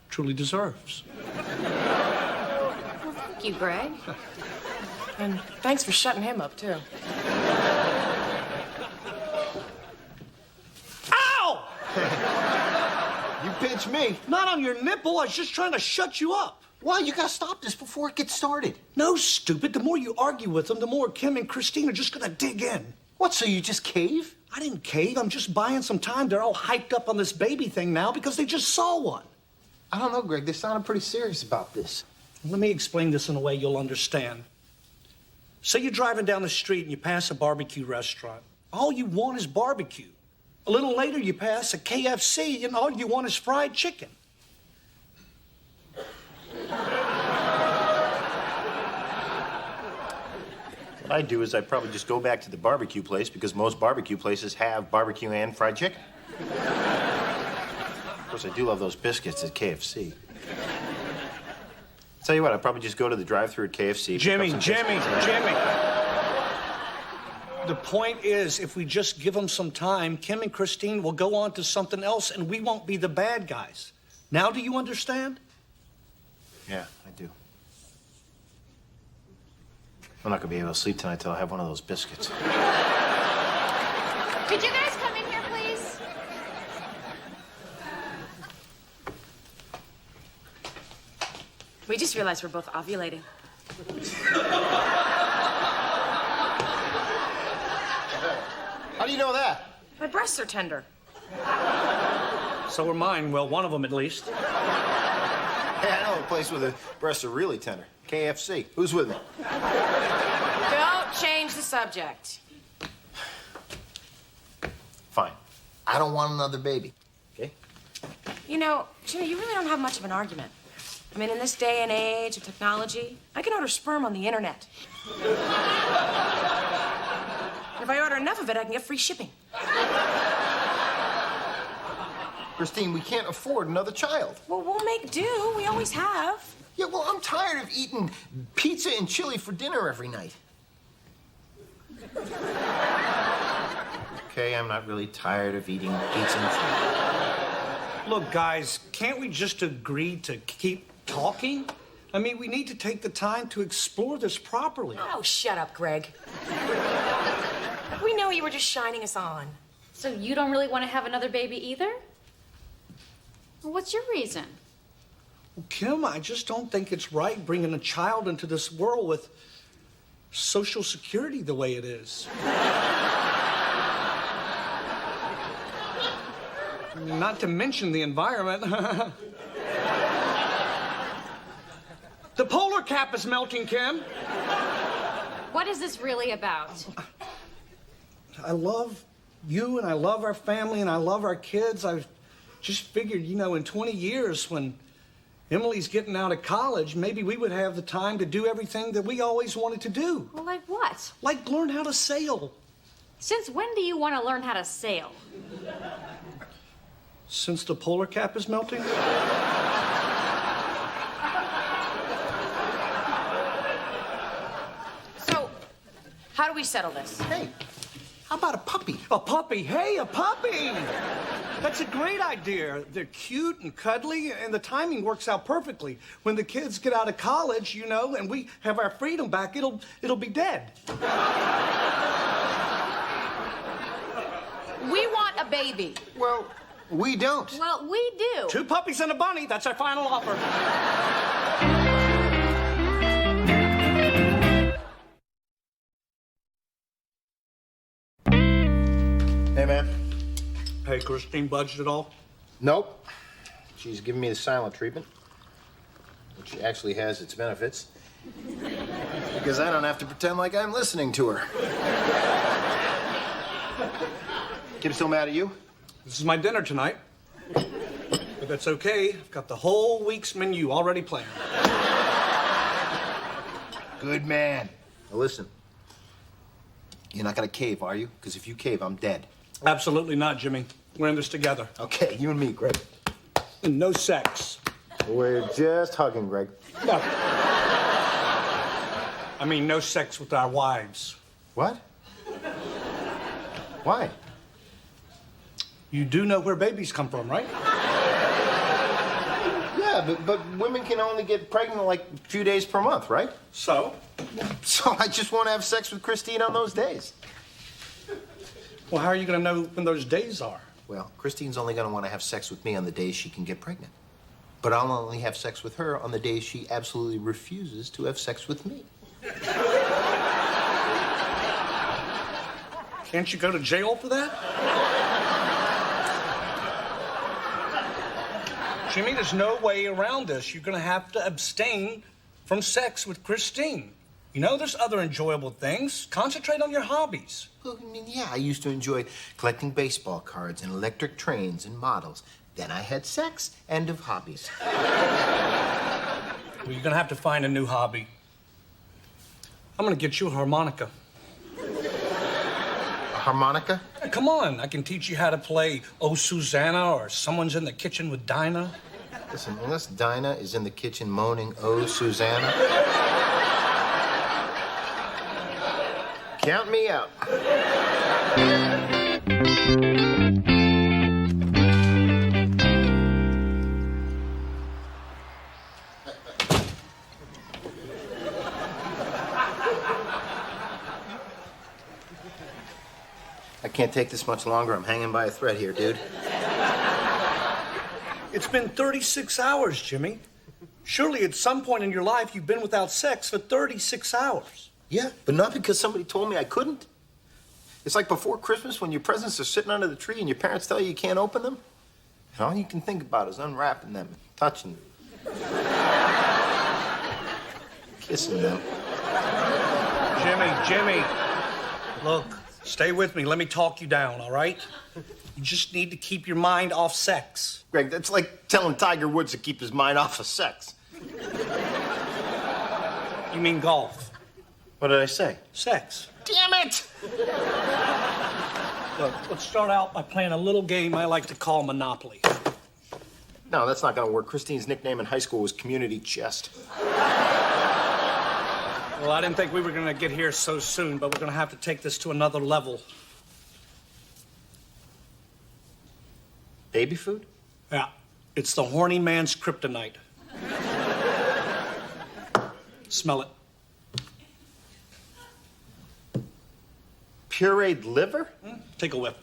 Speaker 4: truly deserves.
Speaker 2: Well, thank you, Greg.
Speaker 11: And thanks for shutting him up, too.
Speaker 1: You pinched me.
Speaker 4: Not on your nipple. I was just trying to shut you up.
Speaker 1: Why? You gotta stop this before it gets started.
Speaker 10: No, stupid. The more you argue with them, the more Kim and Christine are just gonna dig in.
Speaker 1: What, so you just cave?
Speaker 10: I didn't cave. I'm just buying some time. They're all hyped up on this baby thing now because they just saw one.
Speaker 1: I don't know, Greg. They sounded pretty serious about this.
Speaker 10: Let me explain this in a way you'll understand. Say you're driving down the street and you pass a barbecue restaurant. All you want is barbecue. A little later, you pass a KFC and all you want is fried chicken.
Speaker 14: What I'd do is I'd probably just go back to the barbecue place because most barbecue places have barbecue and fried chicken. Of course, I do love those biscuits at KFC. Tell you what, I'd probably just go to the drive-thru at KFC.
Speaker 10: Jimmy. The point is, if we just give them some time, Kim and Christine will go on to something else and we won't be the bad guys. Now do you understand?
Speaker 14: Yeah, I do. I'm not gonna be able to sleep tonight till I have one of those biscuits.
Speaker 2: Could you guys come in here, please?
Speaker 11: We just realized we're both ovulating.
Speaker 1: How do you know that?
Speaker 11: My breasts are tender.
Speaker 10: So are mine. Well, one of them at least.
Speaker 14: Hey, I know a place where the breasts are really tender. KFC. Who's with me?
Speaker 11: Don't change the subject.
Speaker 14: Fine.
Speaker 1: I don't want another baby.
Speaker 14: Okay?
Speaker 11: You know, Jimmy, you really don't have much of an argument. I mean, in this day and age of technology, I can order sperm on the internet. And if I order enough of it, I can get free shipping.
Speaker 1: Christine, we can't afford another child.
Speaker 11: Well, we'll make do. We always have.
Speaker 1: Yeah, well, I'm tired of eating pizza and chili for dinner every night.
Speaker 14: Okay, I'm not really tired of eating pizza and chili.
Speaker 10: Look, guys, can't we just agree to keep talking? I mean, we need to take the time to explore this properly.
Speaker 11: Oh, shut up, Greg. We know you were just shining us on.
Speaker 2: So you don't really want to have another baby either? Well, what's your reason?
Speaker 10: Well, Kim, I just don't think it's right bringing a child into this world with Social Security the way it is. Not to mention the environment. The polar cap is melting, Kim.
Speaker 2: What is this really about?
Speaker 10: I love you and I love our family and I love our kids. I've just figured, you know, in 20 years when Emily's getting out of college, maybe we would have the time to do everything that we always wanted to do.
Speaker 2: Well, like what?
Speaker 10: Like learn how to sail.
Speaker 2: Since when do you want to learn how to sail?
Speaker 10: Since the polar cap is melting?
Speaker 11: So, how do we settle this?
Speaker 1: Hey, how about a puppy?
Speaker 10: A puppy? Hey, a puppy! That's a great idea. They're cute and cuddly, and the timing works out perfectly. When the kids get out of college, you know, and we have our freedom back, it'll be dead.
Speaker 11: We want a baby.
Speaker 1: Well, we don't.
Speaker 2: Well, we do.
Speaker 10: 2 puppies and a bunny. That's our final offer.
Speaker 14: Hey, man.
Speaker 10: Hey, Christine, budged at all?
Speaker 14: Nope. She's giving me the silent treatment, which actually has its benefits. Because I don't have to pretend like I'm listening to her. Kim still mad at you?
Speaker 10: This is my dinner tonight. But that's okay. I've got the whole week's menu already planned.
Speaker 14: Good man. Now listen. You're not gonna cave, are you? Because if you cave, I'm dead.
Speaker 10: Absolutely not, Jimmy. We're in this together.
Speaker 14: Okay, you and me, Greg.
Speaker 10: And no sex.
Speaker 14: We're just hugging, Greg.
Speaker 10: No. I mean, no sex with our wives.
Speaker 14: What? Why?
Speaker 10: You do know where babies come from, right?
Speaker 14: Yeah, but women can only get pregnant like a few days per month, right?
Speaker 10: So?
Speaker 14: So I just want to have sex with Christine on those days.
Speaker 10: Well, how are you going to know when those days are?
Speaker 14: Well, Christine's only going to want to have sex with me on the days she can get pregnant.
Speaker 1: But I'll only have sex with her on the days she absolutely refuses to have sex with me.
Speaker 4: Can't you go to jail for that? Jimmy, there's no way around this. You're gonna have to abstain from sex with Christine. You know, there's other enjoyable things. Concentrate on your hobbies.
Speaker 1: Well, I mean, yeah, I used to enjoy collecting baseball cards and electric trains and models. Then I had sex. End of hobbies.
Speaker 4: Well, you're gonna have to find a new hobby. I'm gonna get you a harmonica.
Speaker 1: A harmonica?
Speaker 4: Yeah, come on, I can teach you how to play Oh Susanna or Someone's in the Kitchen with Dinah.
Speaker 1: Listen, unless Dinah is in the kitchen moaning, "Oh, Susanna," count me out. I can't take this much longer. I'm hanging by a thread here, dude.
Speaker 4: It's been 36 hours, Jimmy. Surely at some point in your life you've been without sex for 36 hours.
Speaker 1: Yeah, but not because somebody told me I couldn't. It's like before Christmas when your presents are sitting under the tree and your parents tell you can't open them. And all you can think about is unwrapping them, touching them, kissing them.
Speaker 4: Jimmy, look, stay with me. Let me talk you down, all right? You just need to keep your mind off sex.
Speaker 1: Greg, that's like telling Tiger Woods to keep his mind off of sex.
Speaker 4: You mean golf?
Speaker 1: What did I say?
Speaker 4: Sex.
Speaker 1: Damn it!
Speaker 4: Look, let's start out by playing a little game I like to call Monopoly.
Speaker 1: No, that's not gonna work. Christine's nickname in high school was Community Chest.
Speaker 4: Well, I didn't think we were gonna get here so soon, but we're gonna have to take this to another level.
Speaker 1: Baby food?
Speaker 4: Yeah, it's the horny man's kryptonite. Smell it.
Speaker 1: Pureed liver?
Speaker 4: Take a whiff.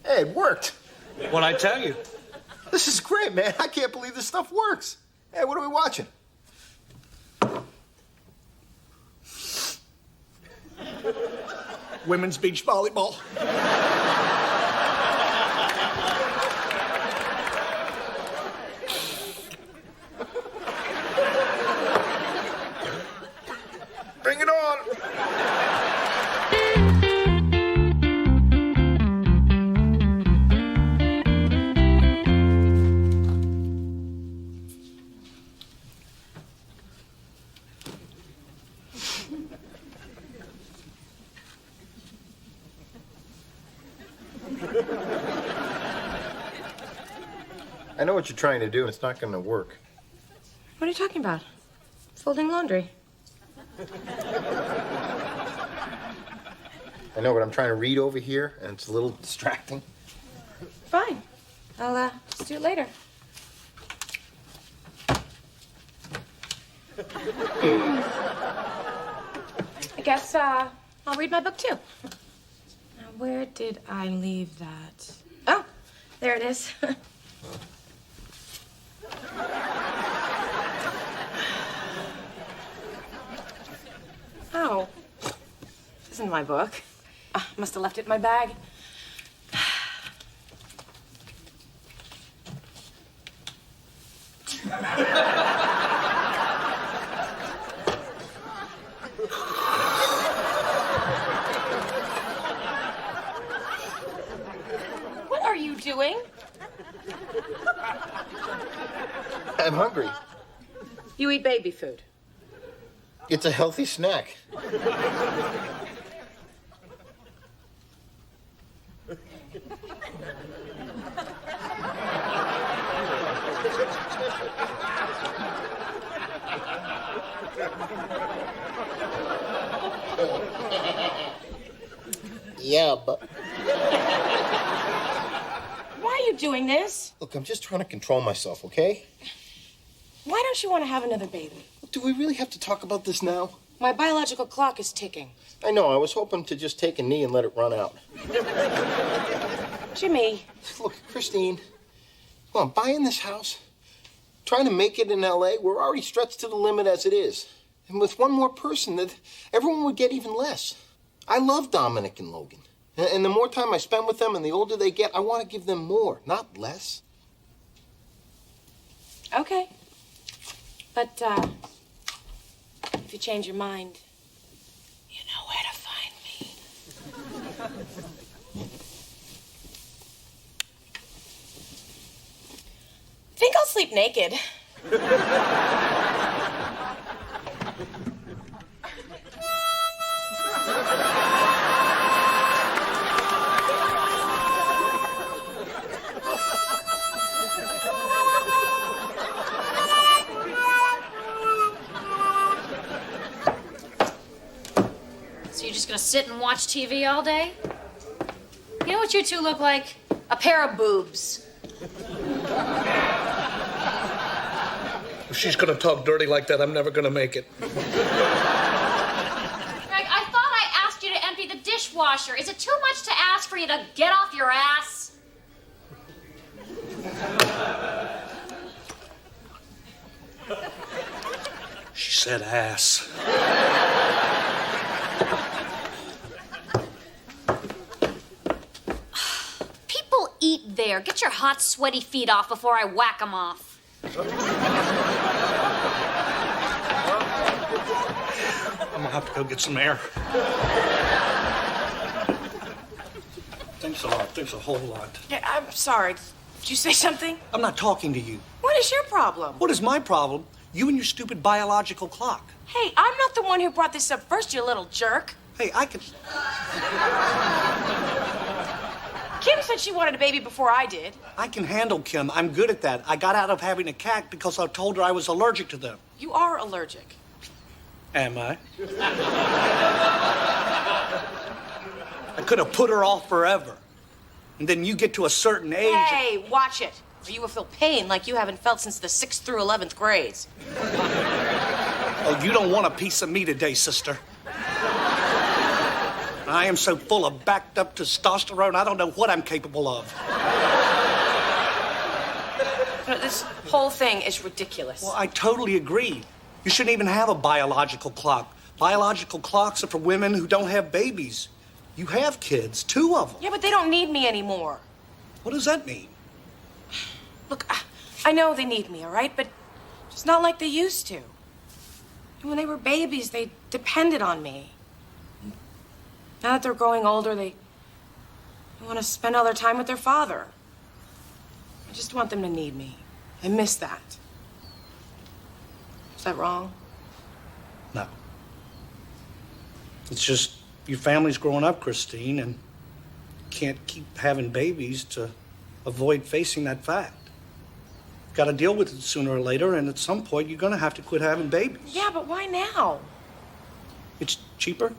Speaker 1: Hey, it worked.
Speaker 4: What'd I tell you?
Speaker 1: This is great, man. I can't believe this stuff works. Hey, what are we watching?
Speaker 4: Women's beach volleyball.
Speaker 1: Bring it on. I know what you're trying to do, and it's not going to work.
Speaker 11: What are you talking about? Folding laundry.
Speaker 1: I know, but I'm trying to read over here, and it's a little distracting.
Speaker 11: Fine. I'll just do it later. I guess I'll read my book too. Now, where did I leave that? Oh, there it is. Oh, this isn't my book. I must have left it in my bag. What are you doing?
Speaker 1: I'm hungry.
Speaker 11: You eat baby food.
Speaker 1: It's a healthy snack. Yeah, but...
Speaker 11: Why are you doing this?
Speaker 1: Look, I'm just trying to control myself, okay?
Speaker 11: Why don't you want to have another baby?
Speaker 1: Do we really have to talk about this now?
Speaker 11: My biological clock is ticking.
Speaker 1: I know. I was hoping to just take a knee and let it run out.
Speaker 11: Jimmy.
Speaker 1: Look, Christine, come on, buying this house, trying to make it in L.A., we're already stretched to the limit as it is. And with one more person, that everyone would get even less. I love Dominic and Logan. And the more time I spend with them and the older they get, I want to give them more, not less.
Speaker 11: Okay. But, if you change your mind, you know where to find me. I think I'll sleep naked.
Speaker 2: So you're just gonna sit and watch TV all day? You know what you two look like? A pair of boobs.
Speaker 4: If she's gonna talk dirty like that, I'm never gonna make it.
Speaker 2: Greg, I thought I asked you to empty the dishwasher. Is it too much to ask for you to get off your ass?
Speaker 4: She said ass.
Speaker 2: People eat there. Get your hot, sweaty feet off before I whack them off.
Speaker 4: I'm gonna have to go get some air. Thanks a lot. Thanks a whole lot.
Speaker 11: Yeah, I'm sorry. Did you say something?
Speaker 4: I'm not talking to you.
Speaker 11: What is your problem?
Speaker 4: What is my problem? You and your stupid biological clock.
Speaker 11: Hey, I'm not the one who brought this up first, you little jerk.
Speaker 4: Hey, I can...
Speaker 11: Kim said she wanted a baby before I did.
Speaker 4: I can handle Kim. I'm good at that. I got out of having a cat because I told her I was allergic to them.
Speaker 11: You are allergic.
Speaker 4: Am I? I could have put her off forever. And then you get to a certain age...
Speaker 11: Hey, watch it. Or you will feel pain like you haven't felt since the 6th through 11th grades.
Speaker 4: Oh, you don't want a piece of me today, sister. I am so full of backed up testosterone, I don't know what I'm capable of.
Speaker 11: You know, this whole thing is ridiculous.
Speaker 4: Well, I totally agree. You shouldn't even have a biological clock. Biological clocks are for women who don't have babies. You have kids, 2 of them.
Speaker 11: Yeah, but they don't need me anymore.
Speaker 4: What does that mean?
Speaker 11: Look, I know they need me, all right? But it's not like they used to. When they were babies, they depended on me. Now that they're growing older, they want to spend all their time with their father. I just want them to need me. I miss that. Is that wrong?
Speaker 4: No. It's just your family's growing up, Christine, and can't keep having babies to avoid facing that fact. Got to deal with it sooner or later, and at some point, you're going to have to quit having babies.
Speaker 11: Yeah, but why now?
Speaker 4: It's cheaper.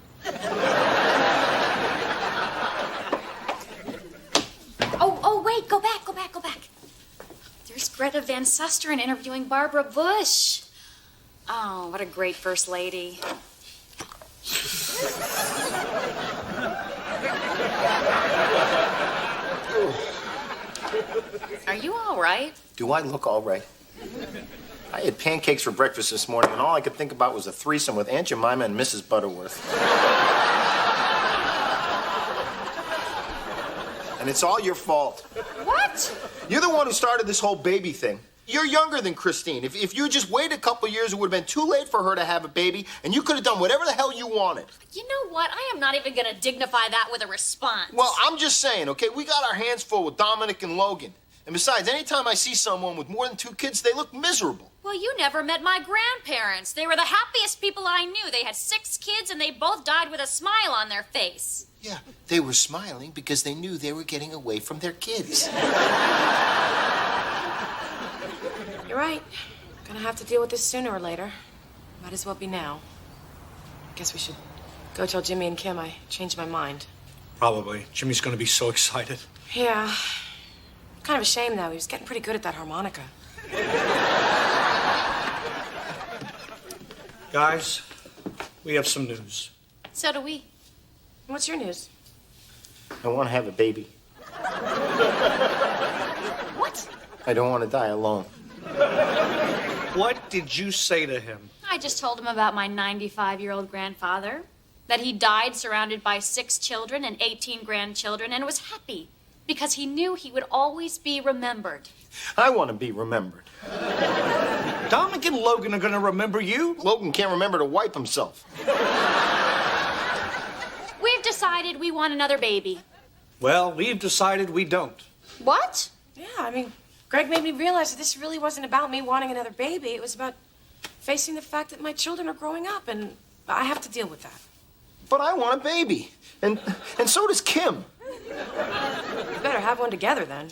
Speaker 2: Oh, wait, go back. There's Greta Van Susteren interviewing Barbara Bush. Oh, what a great first lady. Are you all right?
Speaker 1: Do I look all right? I had pancakes for breakfast this morning, and all I could think about was a threesome with Aunt Jemima and Mrs. Butterworth. And it's all your fault.
Speaker 2: What?
Speaker 1: You're the one who started this whole baby thing. You're younger than Christine. If you just waited a couple years, it would have been too late for her to have a baby, and you could have done whatever the hell you wanted.
Speaker 2: You know what? I am not even going to dignify that with a response.
Speaker 1: Well, I'm just saying, okay? We got our hands full with Dominic and Logan. And besides, anytime I see someone with more than 2 kids, they look miserable.
Speaker 2: Well, you never met my grandparents. They were the happiest people I knew. They had 6 kids, and they both died with a smile on their face.
Speaker 1: Yeah, they were smiling because they knew they were getting away from their kids.
Speaker 11: You're right. Gonna have to deal with this sooner or later. Might as well be now. Guess we should go tell Jimmy and Kim I changed my mind.
Speaker 4: Probably. Jimmy's going to be so excited.
Speaker 11: Yeah. Kind of a shame, though. He was getting pretty good at that harmonica.
Speaker 4: Guys, we have some news.
Speaker 2: So do we.
Speaker 11: What's your news?
Speaker 1: I want to have a baby.
Speaker 2: What?
Speaker 1: I don't want to die alone.
Speaker 4: What did you say to him?
Speaker 2: I just told him about my 95-year-old grandfather, that he died surrounded by 6 children and 18 grandchildren and was happy because he knew he would always be remembered.
Speaker 1: I want to be remembered.
Speaker 4: Dominic and Logan are going to remember you.
Speaker 1: Logan can't remember to wipe himself.
Speaker 2: We've decided we want another baby.
Speaker 4: Well, we've decided we don't.
Speaker 2: What?
Speaker 11: Yeah, I mean, Greg made me realize that this really wasn't about me wanting another baby. It was about facing the fact that my children are growing up, and I have to deal with that.
Speaker 1: But I want a baby. And so does Kim.
Speaker 11: We better have one together then.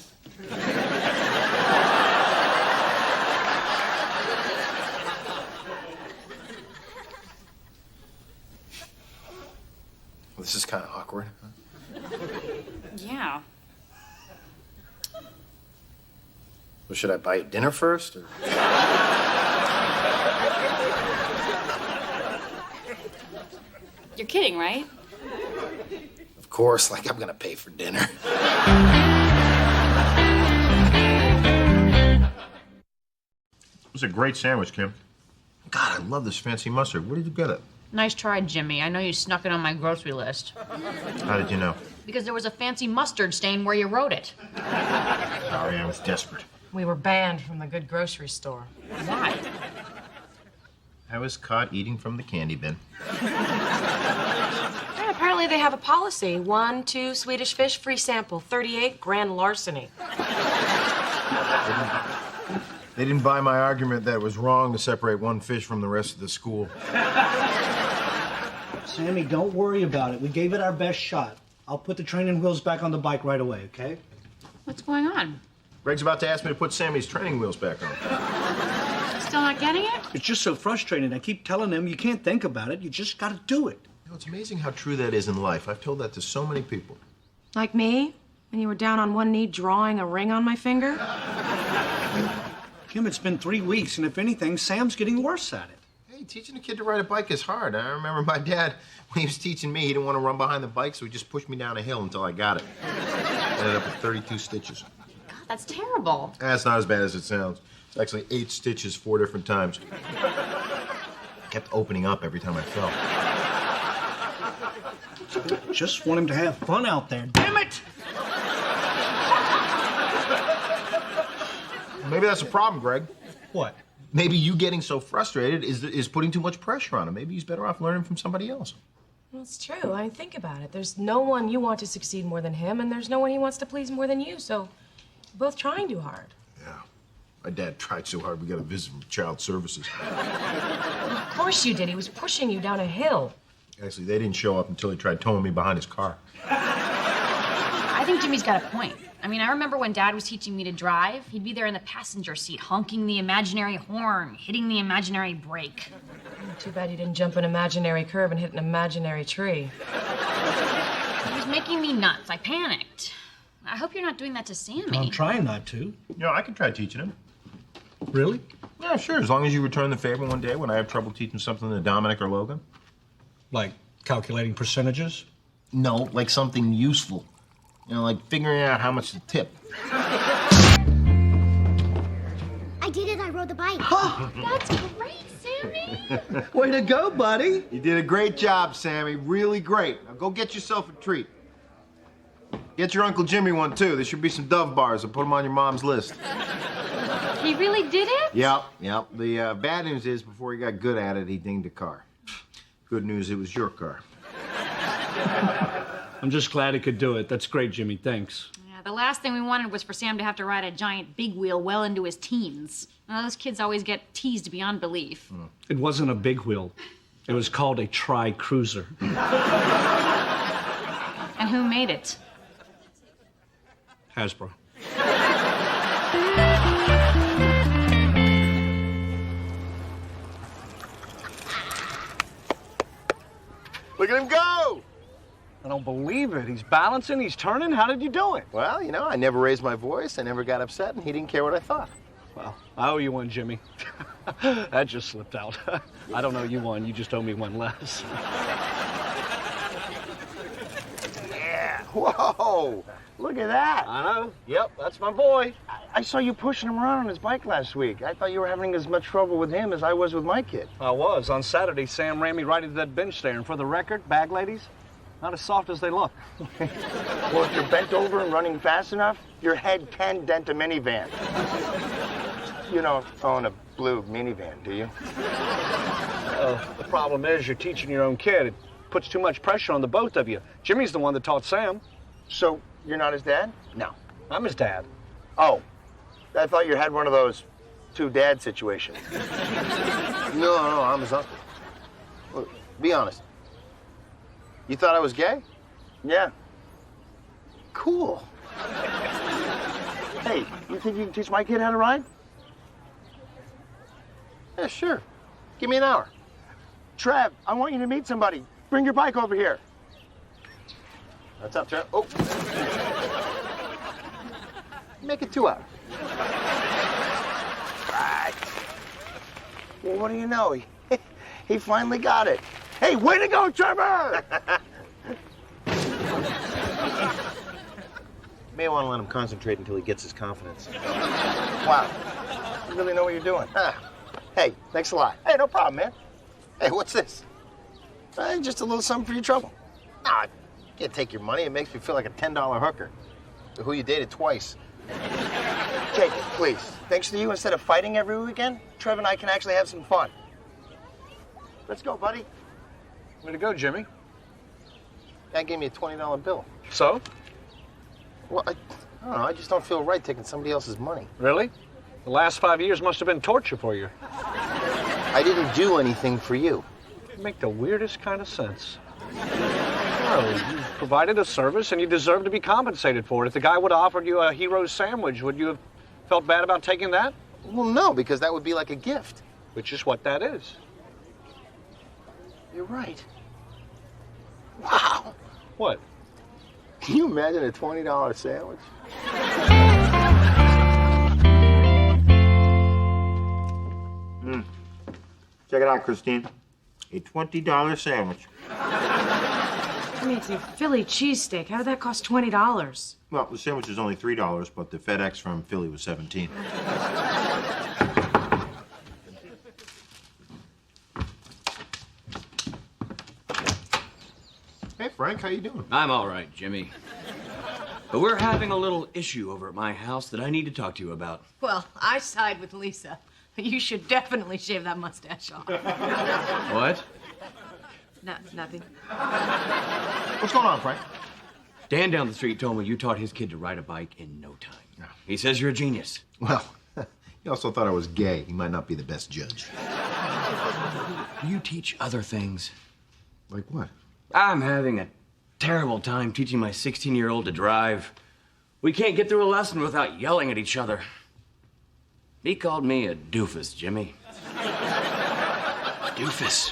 Speaker 1: Well, this is kind of awkward.
Speaker 2: Yeah.
Speaker 1: Well, should I buy you dinner first? Or...
Speaker 2: You're kidding, right?
Speaker 1: Of course, like I'm gonna pay for dinner.
Speaker 12: It was a great sandwich, Kim. God, I love this fancy mustard. Where did you get it?
Speaker 17: Nice try, Jimmy. I know you snuck it on my grocery list.
Speaker 12: How did you know?
Speaker 17: Because there was a fancy mustard stain where you wrote it.
Speaker 12: Sorry, I was desperate.
Speaker 11: We were banned from the good grocery store.
Speaker 17: Why?
Speaker 12: I was caught eating from the candy bin.
Speaker 11: Yeah, apparently they have a policy. 1, 2 Swedish fish, free sample. 38, grand larceny.
Speaker 12: They didn't buy my argument that it was wrong to separate one fish from the rest of the school.
Speaker 4: Sammy, don't worry about it. We gave it our best shot. I'll put the training wheels back on the bike right away, okay?
Speaker 17: What's going on?
Speaker 12: Greg's about to ask me to put Sammy's training wheels back on.
Speaker 17: Still not getting it?
Speaker 4: It's just so frustrating. I keep telling him you can't think about it. You just got to do it.
Speaker 12: You know, it's amazing how true that is in life. I've told that to so many people.
Speaker 11: Like me? When you were down on one knee drawing a ring on my finger?
Speaker 4: Kim, it's been 3 weeks, and if anything, Sam's getting worse at it.
Speaker 12: Hey, teaching a kid to ride a bike is hard. I remember my dad, when he was teaching me, he didn't want to run behind the bike, so he just pushed me down a hill until I got it. Ended up with 32 stitches.
Speaker 17: God, that's terrible.
Speaker 12: That's not as bad as it sounds. It's actually 8 stitches 4 different times. Kept opening up every time I fell.
Speaker 4: Just want him to have fun out there. Damn it!
Speaker 12: Maybe that's a problem, Greg.
Speaker 4: What?
Speaker 12: Maybe you getting so frustrated is putting too much pressure on him. Maybe he's better off learning from somebody else.
Speaker 11: Well, it's true. I mean, think about it. There's no one you want to succeed more than him, and there's no one he wants to please more than you, so you're both trying too hard.
Speaker 12: Yeah. My dad tried so hard we got a visit from Child Services.
Speaker 11: Of course you did. He was pushing you down a hill.
Speaker 12: Actually, they didn't show up until he tried towing me behind his car.
Speaker 17: I think Jimmy's got a point. I mean, I remember when Dad was teaching me to drive, he'd be there in the passenger seat, honking the imaginary horn, hitting the imaginary brake.
Speaker 11: Too bad you didn't jump an imaginary curb and hit an imaginary tree.
Speaker 17: He was making me nuts. I panicked. I hope you're not doing that to Sammy.
Speaker 4: I'm trying not to.
Speaker 12: You know, I could try teaching him.
Speaker 4: Really?
Speaker 12: Yeah, sure, as long as you return the favor one day when I have trouble teaching something to Dominic or Logan.
Speaker 4: Like calculating percentages?
Speaker 1: No, like something useful. You know, like figuring out how much to tip.
Speaker 18: I did it. I rode the bike.
Speaker 2: That's great, Sammy.
Speaker 1: Way to go, buddy. You did a great job, Sammy. Really great. Now go get yourself a treat. Get your Uncle Jimmy one, too. There should be some Dove bars. I'll put them on your mom's list.
Speaker 2: He really did it?
Speaker 1: Yep. The bad news is, before he got good at it, he dinged a car. Good news, it was your car.
Speaker 4: I'm just glad he could do it. That's great, Jimmy. Thanks.
Speaker 17: Yeah, the last thing we wanted was for Sam to have to ride a giant big wheel well into his teens. Well, those kids always get teased beyond belief.
Speaker 4: It wasn't a big wheel. It was called a tri-cruiser.
Speaker 17: And who made it?
Speaker 4: Hasbro.
Speaker 1: Look at him go!
Speaker 10: I don't believe it. He's balancing, he's turning. How did you do it?
Speaker 1: Well, you know, I never raised my voice, I never got upset, and he didn't care what I thought.
Speaker 4: Well, I owe you one, Jimmy. That just slipped out. I don't owe you one. You just owe me one less.
Speaker 10: Yeah. Whoa. Look at that.
Speaker 4: I know. Yep, that's my boy.
Speaker 10: I saw you pushing him around on his bike last week. I thought you were having as much trouble with him as I was with my kid.
Speaker 4: I was. On Saturday, Sam ran me right into that bench there. And for the record, bag ladies, not as soft as they look.
Speaker 10: Well, if you're bent over and running fast enough, your head can dent a minivan. You don't own a blue minivan, do you?
Speaker 4: The problem is you're teaching your own kid. It puts too much pressure on the both of you. Jimmy's the one that taught Sam.
Speaker 10: So you're not his dad?
Speaker 4: No, I'm his dad.
Speaker 10: Oh, I thought you had one of those two dad situations.
Speaker 14: No, I'm his uncle. Look, be honest. You thought I was gay?
Speaker 10: Yeah.
Speaker 14: Cool.
Speaker 10: Hey, you think you can teach my kid how to ride?
Speaker 14: Yeah, sure. Give me an hour.
Speaker 10: Trev, I want you to meet somebody. Bring your bike over here.
Speaker 14: That's up, Trev. Oh. Make it 2 hours.
Speaker 10: Right. Well, what do you know? He finally got it. Hey, way to go, Trevor!
Speaker 14: May want to let him concentrate until he gets his confidence.
Speaker 10: Wow. You really know what you're doing. Hey, thanks a lot. Hey, no problem, man.
Speaker 14: Hey, what's this?
Speaker 10: Just a little something for your trouble.
Speaker 14: Nah, I can't take your money. It makes me feel like a $10 hooker. Who you dated twice.
Speaker 10: Jacob, please. Thanks to you, instead of fighting every weekend, Trev and I can actually have some fun. Let's go, buddy.
Speaker 4: Way to go, Jimmy.
Speaker 14: Guy gave me a $20 bill.
Speaker 4: So?
Speaker 14: Well, I don't know. I just don't feel right taking somebody else's money.
Speaker 4: Really? The last 5 years must have been torture for you.
Speaker 14: I didn't do anything for you.
Speaker 4: You make the weirdest kind of sense. No, you provided a service and you deserve to be compensated for it. If the guy would have offered you a hero's sandwich, would you have felt bad about taking that?
Speaker 14: Well, no, because that would be like a gift.
Speaker 4: Which is what that is.
Speaker 14: You're right. Wow.
Speaker 4: What?
Speaker 14: Can you imagine a $20 sandwich?
Speaker 12: Check it out, Christine. A $20 sandwich.
Speaker 11: I mean, it's a Philly cheesesteak. How did that cost $20?
Speaker 12: Well, the sandwich is only $3, but the FedEx from Philly was $17.
Speaker 14: Hey, Frank, how you doing?
Speaker 8: I'm all right, Jimmy. But we're having a little issue over at my house that I need to talk to you about.
Speaker 22: Well, I side with Lisa. You should definitely shave that mustache off.
Speaker 8: What?
Speaker 22: Nothing.
Speaker 14: What's going on, Frank?
Speaker 8: Dan down the street told me you taught his kid to ride a bike in no time. He says you're a genius.
Speaker 12: Well, he also thought I was gay. He might not be the best judge.
Speaker 8: Do you teach other things?
Speaker 12: Like what?
Speaker 8: I'm having a terrible time teaching my 16-year-old to drive. We can't get through a lesson without yelling at each other. He called me a doofus, Jimmy. A doofus.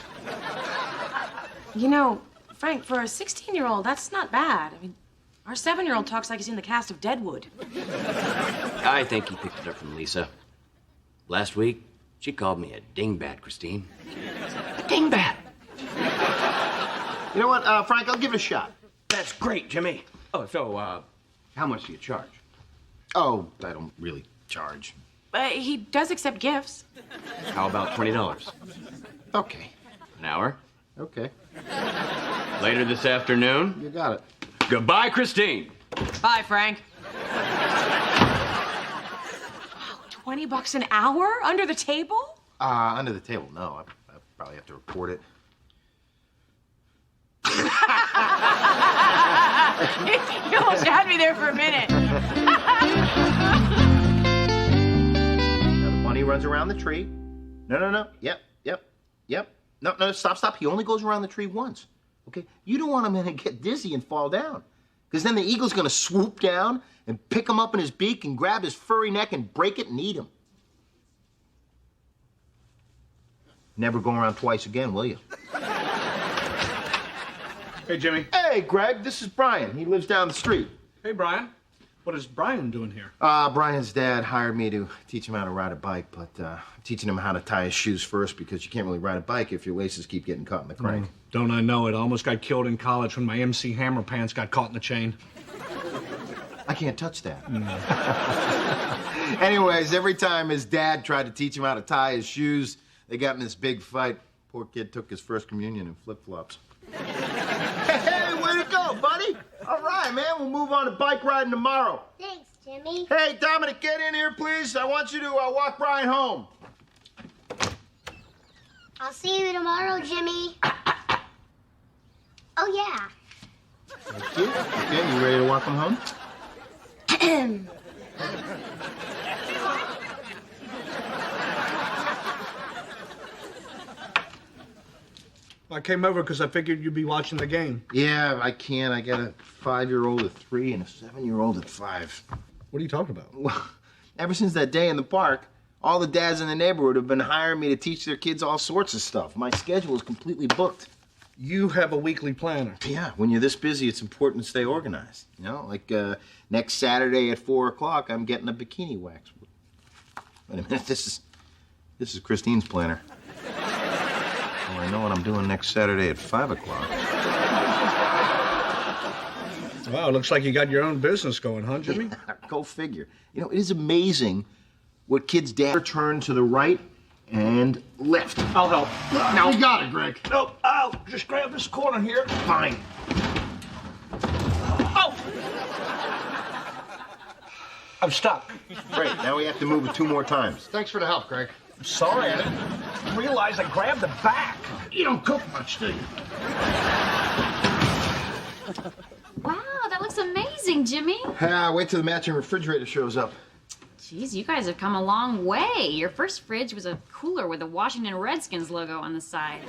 Speaker 11: You know, Frank, for a 16-year-old, that's not bad. I mean, our 7-year-old talks like he's in the cast of Deadwood.
Speaker 8: I think he picked it up from Lisa. Last week, she called me a dingbat, Christine. A dingbat!
Speaker 14: You know what, Frank, I'll give it a shot.
Speaker 8: That's great, Jimmy. Oh, so, how much do you charge?
Speaker 14: Oh, I don't really charge.
Speaker 11: He does accept gifts.
Speaker 8: How about $20?
Speaker 14: Okay.
Speaker 8: An hour?
Speaker 14: Okay.
Speaker 8: Later this afternoon?
Speaker 14: You got it.
Speaker 8: Goodbye, Christine.
Speaker 22: Bye, Frank.
Speaker 11: $20 an hour? Under the table?
Speaker 12: Under the table, no. I probably have to report it.
Speaker 11: You almost had me there for a minute.
Speaker 14: Now the bunny runs around the tree. No. Yep. No, stop. He only goes around the tree once. Okay? You don't want him to get dizzy and fall down. Because then the eagle's going to swoop down and pick him up in his beak and grab his furry neck and break it and eat him. Never go around twice again, will you?
Speaker 4: Hey, Jimmy.
Speaker 14: Hey, Greg, this is Brian. He lives down the street.
Speaker 4: Hey, Brian. What is Brian doing here?
Speaker 12: Brian's dad hired me to teach him how to ride a bike, but I'm teaching him how to tie his shoes first because you can't really ride a bike if your laces keep getting caught in the crank.
Speaker 4: Don't I know it? I almost got killed in college when my MC Hammer pants got caught in the chain.
Speaker 12: I can't touch that. Anyways, every time his dad tried to teach him how to tie his shoes, they got in this big fight. Poor kid took his first communion in flip-flops. Hey, way to go, buddy. All right, man, we'll move on to bike riding tomorrow.
Speaker 18: Thanks, Jimmy.
Speaker 12: Hey, Dominic, get in here, please. I want you to walk Brian home.
Speaker 18: I'll see you tomorrow, Jimmy. Oh, yeah.
Speaker 12: Thank you. Okay, you ready to walk him home?
Speaker 4: I came over because I figured you'd be watching the game.
Speaker 12: Yeah, I can't. I got a 5-year-old at 3 and a 7-year-old at 5.
Speaker 4: What are you talking about?
Speaker 12: Well, ever since that day in the park, all the dads in the neighborhood have been hiring me to teach their kids all sorts of stuff. My schedule is completely booked.
Speaker 4: You have a weekly planner.
Speaker 12: Yeah, when you're this busy, it's important to stay organized. You know, like next Saturday at 4 o'clock, I'm getting a bikini wax. Wait a minute, this is Christine's planner. Well, I know what I'm doing next Saturday at 5 o'clock.
Speaker 4: Wow, looks like you got your own business going, huh, Jimmy?
Speaker 12: Go figure. You know, it is amazing what kids' dads turn to the right and left.
Speaker 4: I'll help.
Speaker 12: Now you got it, Greg.
Speaker 4: No, I'll just grab this corner here.
Speaker 12: Fine.
Speaker 4: Oh! I'm stuck.
Speaker 12: Great, now we have to move it 2 more times. Thanks for the help, Greg.
Speaker 4: I'm sorry, I didn't realize I grabbed the back.
Speaker 12: You don't cook much, do you?
Speaker 2: Wow, that looks amazing, Jimmy.
Speaker 12: Wait till the matching refrigerator shows up.
Speaker 2: Jeez, you guys have come a long way. Your first fridge was a cooler with a Washington Redskins logo on the side.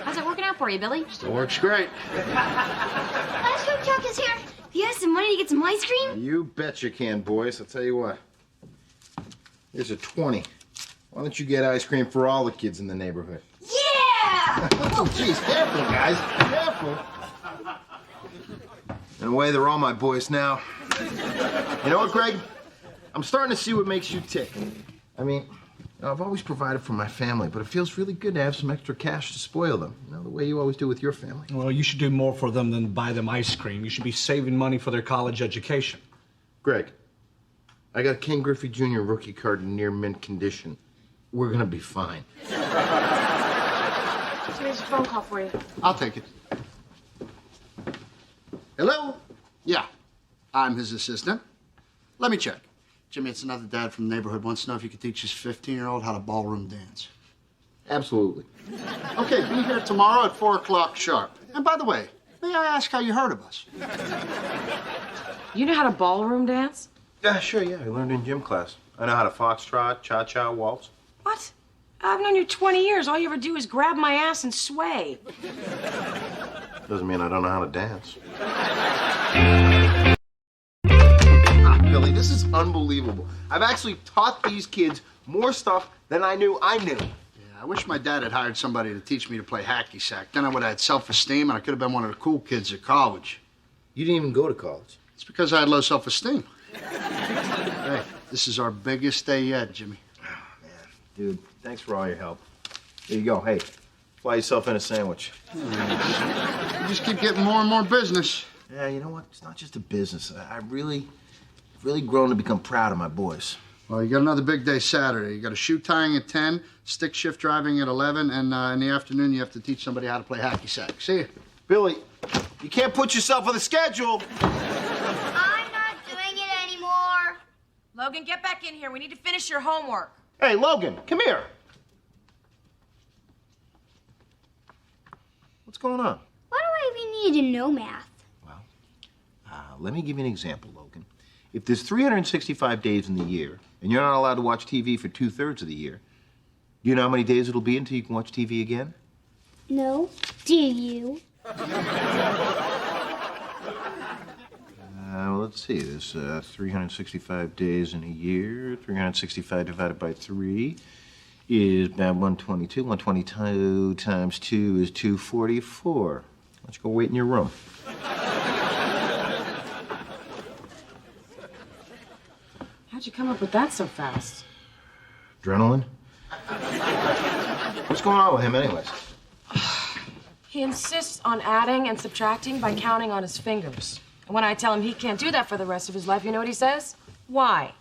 Speaker 2: How's it working out for you, Billy?
Speaker 12: Still works great.
Speaker 18: Ice cream truck is here. You have some money to get some ice cream?
Speaker 12: You bet you can, boys. I'll tell you what. Here's a 20. Why don't you get ice cream for all the kids in the neighborhood?
Speaker 18: Yeah!
Speaker 12: Oh, jeez, careful, guys. Careful. In a way, they're all my boys now. You know what, Greg? I'm starting to see what makes you tick. I mean, I've always provided for my family, but it feels really good to have some extra cash to spoil them. You know, the way you always do with your family.
Speaker 4: Well, you should do more for them than buy them ice cream. You should be saving money for their college education.
Speaker 12: Greg, I got a Ken Griffey Jr. rookie card in near mint condition. We're gonna be fine.
Speaker 11: Here's a phone call for you.
Speaker 15: I'll take it. Hello? Yeah, I'm his assistant. Let me check. Jimmy, it's another dad from the neighborhood. Wants to know if you could teach his 15-year-old how to ballroom dance.
Speaker 12: Absolutely.
Speaker 15: Okay, be here tomorrow at 4 o'clock sharp. And by the way, may I ask how you heard of us?
Speaker 11: You know how to ballroom dance?
Speaker 12: Yeah, sure, yeah. I learned in gym class. I know how to foxtrot, cha-cha, waltz.
Speaker 11: What? I've known you 20 years. All you ever do is grab my ass and sway.
Speaker 12: Doesn't mean I don't know how to dance. Billy, this is unbelievable. I've actually taught these kids more stuff than I knew I knew.
Speaker 15: Yeah, I wish my dad had hired somebody to teach me to play hacky sack. Then I would have had self-esteem and I could have been one of the cool kids at college.
Speaker 12: You didn't even go to college.
Speaker 15: It's because I had low self-esteem. Hey, this is our biggest day yet, Jimmy.
Speaker 12: Dude, thanks for all your help. Here you go. Hey, fly yourself in a sandwich.
Speaker 15: You just keep getting more and more business.
Speaker 12: Yeah, you know what? It's not just a business. I've really grown to become proud of my boys.
Speaker 15: Well, you got another big day Saturday. You got a shoe tying at 10, stick shift driving at 11, and in the afternoon you have to teach somebody how to play hacky sack. See you.
Speaker 12: Billy, you can't put yourself on the schedule.
Speaker 18: I'm not doing it anymore.
Speaker 11: Logan, get back in here. We need to finish your homework.
Speaker 12: Hey, Logan, come here. What's going on?
Speaker 18: Why do I even need to know math?
Speaker 12: Let me give you an example, Logan. If there's 365 days in the year, and you're not allowed to watch TV for 2/3 of the year, do you know how many days it'll be until you can watch TV again?
Speaker 18: No. Do you?
Speaker 12: Well, let's see. There's 365 days in a year. 365 divided by 3 is about 122. 122 times 2 is 244. Why don't you go wait in your room?
Speaker 11: How'd you come up with that so fast?
Speaker 12: Adrenaline? What's going on with him, anyways?
Speaker 11: He insists on adding and subtracting by counting on his fingers. And when I tell him he can't do that for the rest of his life, you know what he says? Why?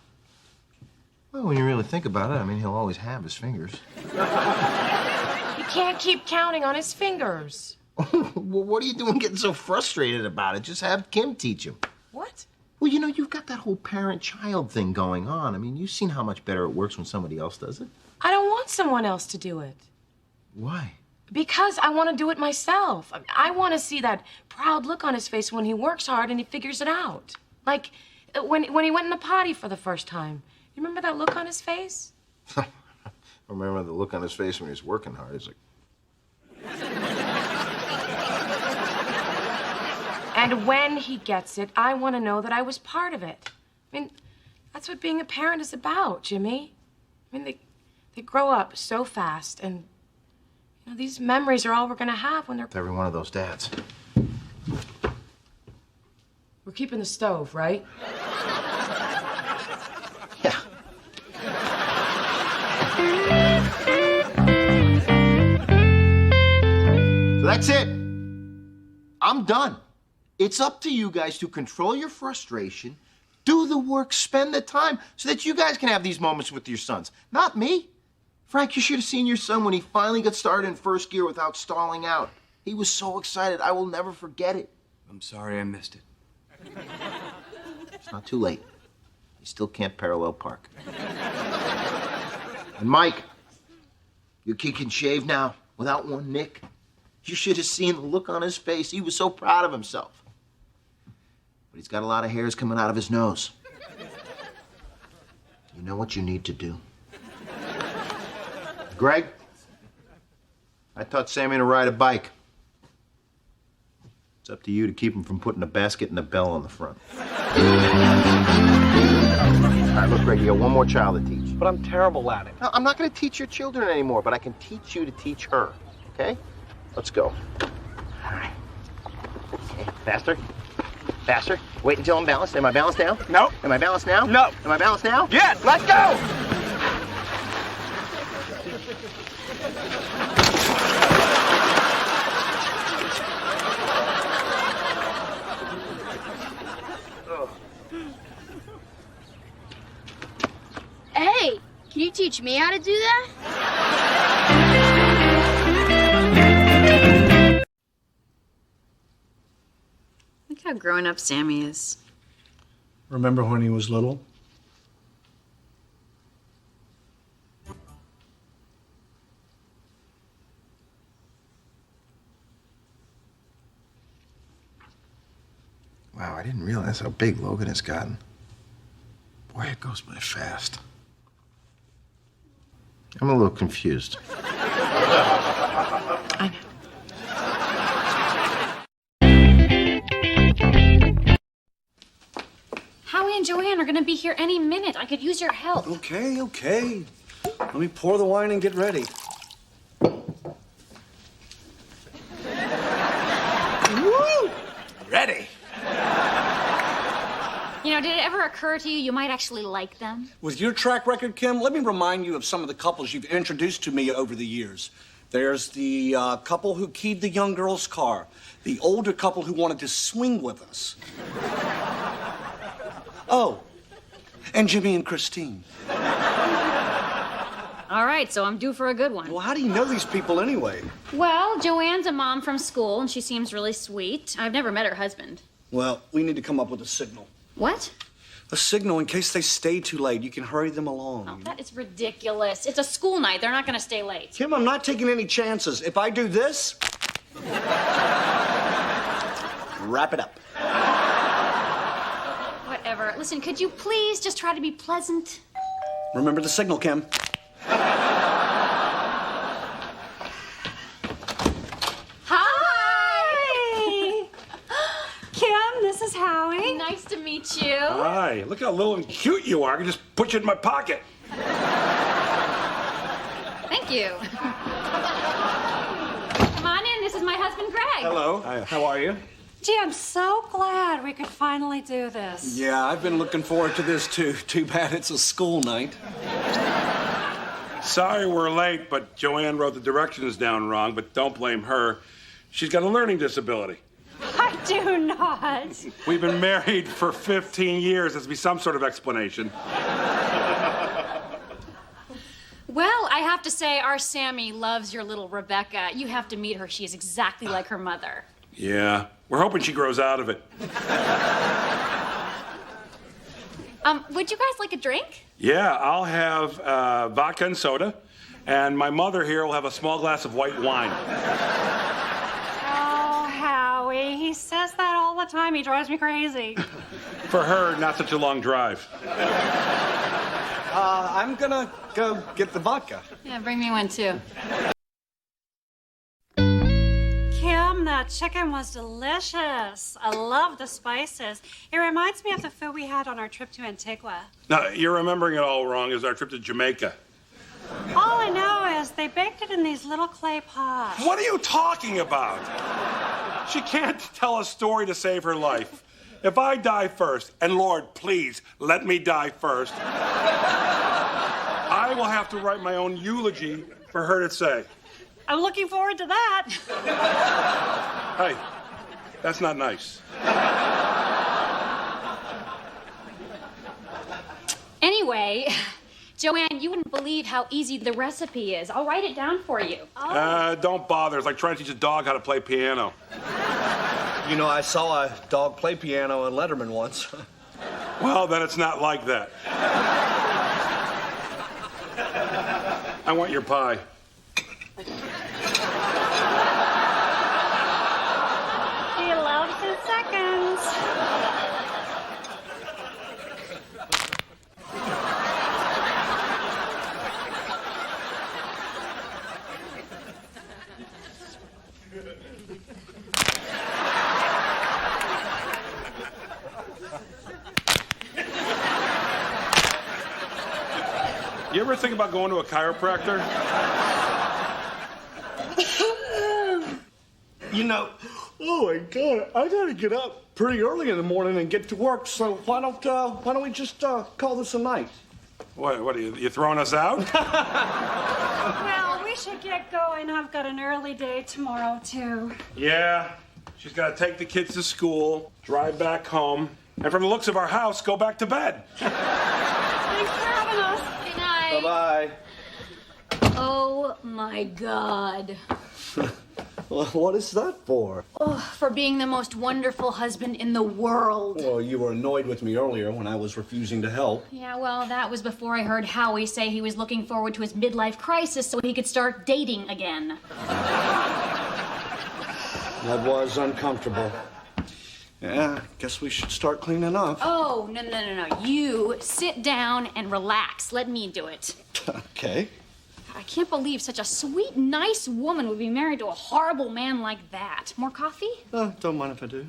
Speaker 12: Well, when you really think about it, I mean, he'll always have his fingers.
Speaker 11: He can't keep counting on his fingers.
Speaker 12: Well, what are you doing getting so frustrated about it? Just have Kim teach him.
Speaker 11: What?
Speaker 12: Well, you know, you've got that whole parent-child thing going on. I mean, you've seen how much better it works when somebody else does it.
Speaker 11: I don't want someone else to do it.
Speaker 12: Why?
Speaker 11: Because I want to do it myself. I want to see that proud look on his face when he works hard and he figures it out. Like when he went in the potty for the first time. You remember that look on his face?
Speaker 12: I remember the look on his face when he was working hard. He's like...
Speaker 11: And when he gets it, I want to know that I was part of it. I mean, that's what being a parent is about, Jimmy. I mean, they grow up so fast, and you know, these memories are all we're going to have when they're...
Speaker 12: Every one of those dads.
Speaker 11: We're keeping the stove, right?
Speaker 12: Yeah. So that's it. I'm done. It's up to you guys to control your frustration, do the work, spend the time, so that you guys can have these moments with your sons. Not me. Frank, you should have seen your son when he finally got started in first gear without stalling out. He was so excited. I will never forget it.
Speaker 8: I'm sorry I missed it.
Speaker 12: It's not too late. You still can't parallel park. And Mike, your kid can shave now without one nick. You should have seen the look on his face. He was so proud of himself. But he's got a lot of hairs coming out of his nose. You know what you need to do? Greg, I taught Sammy to ride a bike. It's up to you to keep him from putting a basket and a bell on the front. All right, look, Greg, you got one more child to teach.
Speaker 10: But I'm terrible at it.
Speaker 12: No, I'm not going to teach your children anymore, but I can teach you to teach her, okay? Let's go. All right. Okay, faster. Faster. Wait until I'm balanced. Am I balanced now?
Speaker 10: No.
Speaker 12: Am I balanced now?
Speaker 10: No.
Speaker 12: Am I balanced now?
Speaker 10: Yes.
Speaker 12: Let's go!
Speaker 18: Hey, can you teach me how to do that?
Speaker 2: Look how grown up Sammy is.
Speaker 4: Remember when he was little?
Speaker 12: Wow, I didn't realize how big Logan has gotten. Boy, it goes by fast. I'm a little confused.
Speaker 2: Howie and Joanne are gonna be here any minute. I could use your help.
Speaker 10: Okay, okay. Let me pour the wine and get ready.
Speaker 4: Woo! Ready.
Speaker 2: You know, did it ever occur to you you might actually like them?
Speaker 4: With your track record, Kim, let me remind you of some of the couples you've introduced to me over the years. There's the couple who keyed the young girl's car, the older couple who wanted to swing with us. Oh, and Jimmy and Christine.
Speaker 2: All right, so I'm due for a good one.
Speaker 4: Well, how do you know these people anyway?
Speaker 2: Well, Joanne's a mom from school, and she seems really sweet. I've never met her husband.
Speaker 4: Well, we need to come up with a signal.
Speaker 2: What?
Speaker 4: A signal in case they stay too late. You can hurry them along.
Speaker 2: Oh, that is ridiculous. It's a school night. They're not going to stay late.
Speaker 4: Kim, I'm not taking any chances. If I do this, wrap it up.
Speaker 2: Whatever. Listen, could you please just try to be pleasant?
Speaker 4: Remember the signal, Kim.
Speaker 6: Hi! Kim, this is Howie.
Speaker 2: Nice to meet you.
Speaker 20: Hi, look how little and cute you are. I can just put you in my pocket.
Speaker 2: Thank you. Come on in. This is my husband, Greg.
Speaker 20: Hello. Hi, how are you?
Speaker 22: Gee, I'm so glad we could finally do this.
Speaker 10: Yeah, I've been looking forward to this too. Too bad it's a school night.
Speaker 19: Sorry we're late, but Joanne wrote the directions down wrong, but don't blame her. She's got a learning disability.
Speaker 22: I do not.
Speaker 19: We've been married for 15 years. There's be some sort of explanation.
Speaker 2: Well, I have to say, our Sammy loves your little Rebecca. You have to meet her. She is exactly like her mother.
Speaker 19: Yeah, we're hoping she grows out of it.
Speaker 2: Would you guys like a drink?
Speaker 19: Yeah, I'll have vodka and soda, and my mother here will have a small glass of white wine.
Speaker 22: Oh, Howie, he says that all the time. He drives me crazy.
Speaker 19: For her, not such a long drive.
Speaker 10: I'm gonna go get the vodka.
Speaker 2: Yeah, bring me one too.
Speaker 22: Kim, that chicken was delicious. I love the spices. It reminds me of the food we had on our trip to Antigua.
Speaker 19: No, you're remembering it all wrong. It was our trip to Jamaica.
Speaker 22: All I know is they baked it in these little clay pots.
Speaker 19: What are you talking about? She can't tell a story to save her life. If I die first, and Lord, please, let me die first, I will have to write my own eulogy for her to say.
Speaker 22: I'm looking forward to that.
Speaker 19: Hey, that's not nice.
Speaker 2: Anyway, Joanne, you wouldn't believe how easy the recipe is. I'll write it down for you.
Speaker 19: Don't bother. It's like trying to teach a dog how to play piano.
Speaker 10: You know, I saw a dog play piano on Letterman once.
Speaker 19: Well, then it's not like that. I want your pie.
Speaker 22: He loves his seconds.
Speaker 19: You ever think about going to a chiropractor?
Speaker 10: You know, oh my God, I gotta get up pretty early in the morning and get to work. So why don't we just call this a night?
Speaker 19: What are you throwing us out?
Speaker 22: Well, we should get going. I've got an early day tomorrow, too.
Speaker 19: Yeah, she's got to take the kids to school, drive back home, and from the looks of our house, go back to bed.
Speaker 22: Thanks for having us.
Speaker 2: Good night.
Speaker 10: Bye-bye.
Speaker 2: Oh, my God.
Speaker 10: Well, what is that for?
Speaker 2: Oh, for being the most wonderful husband in the world.
Speaker 10: Well, you were annoyed with me earlier when I was refusing to help.
Speaker 2: Yeah, well, that was before I heard Howie say he was looking forward to his midlife crisis so he could start dating again.
Speaker 10: That was uncomfortable. Yeah, guess we should start cleaning up.
Speaker 2: Oh, no. You sit down and relax. Let me do it.
Speaker 10: Okay.
Speaker 2: I can't believe such a sweet, nice woman would be married to a horrible man like that. More coffee?
Speaker 10: Don't mind if I do.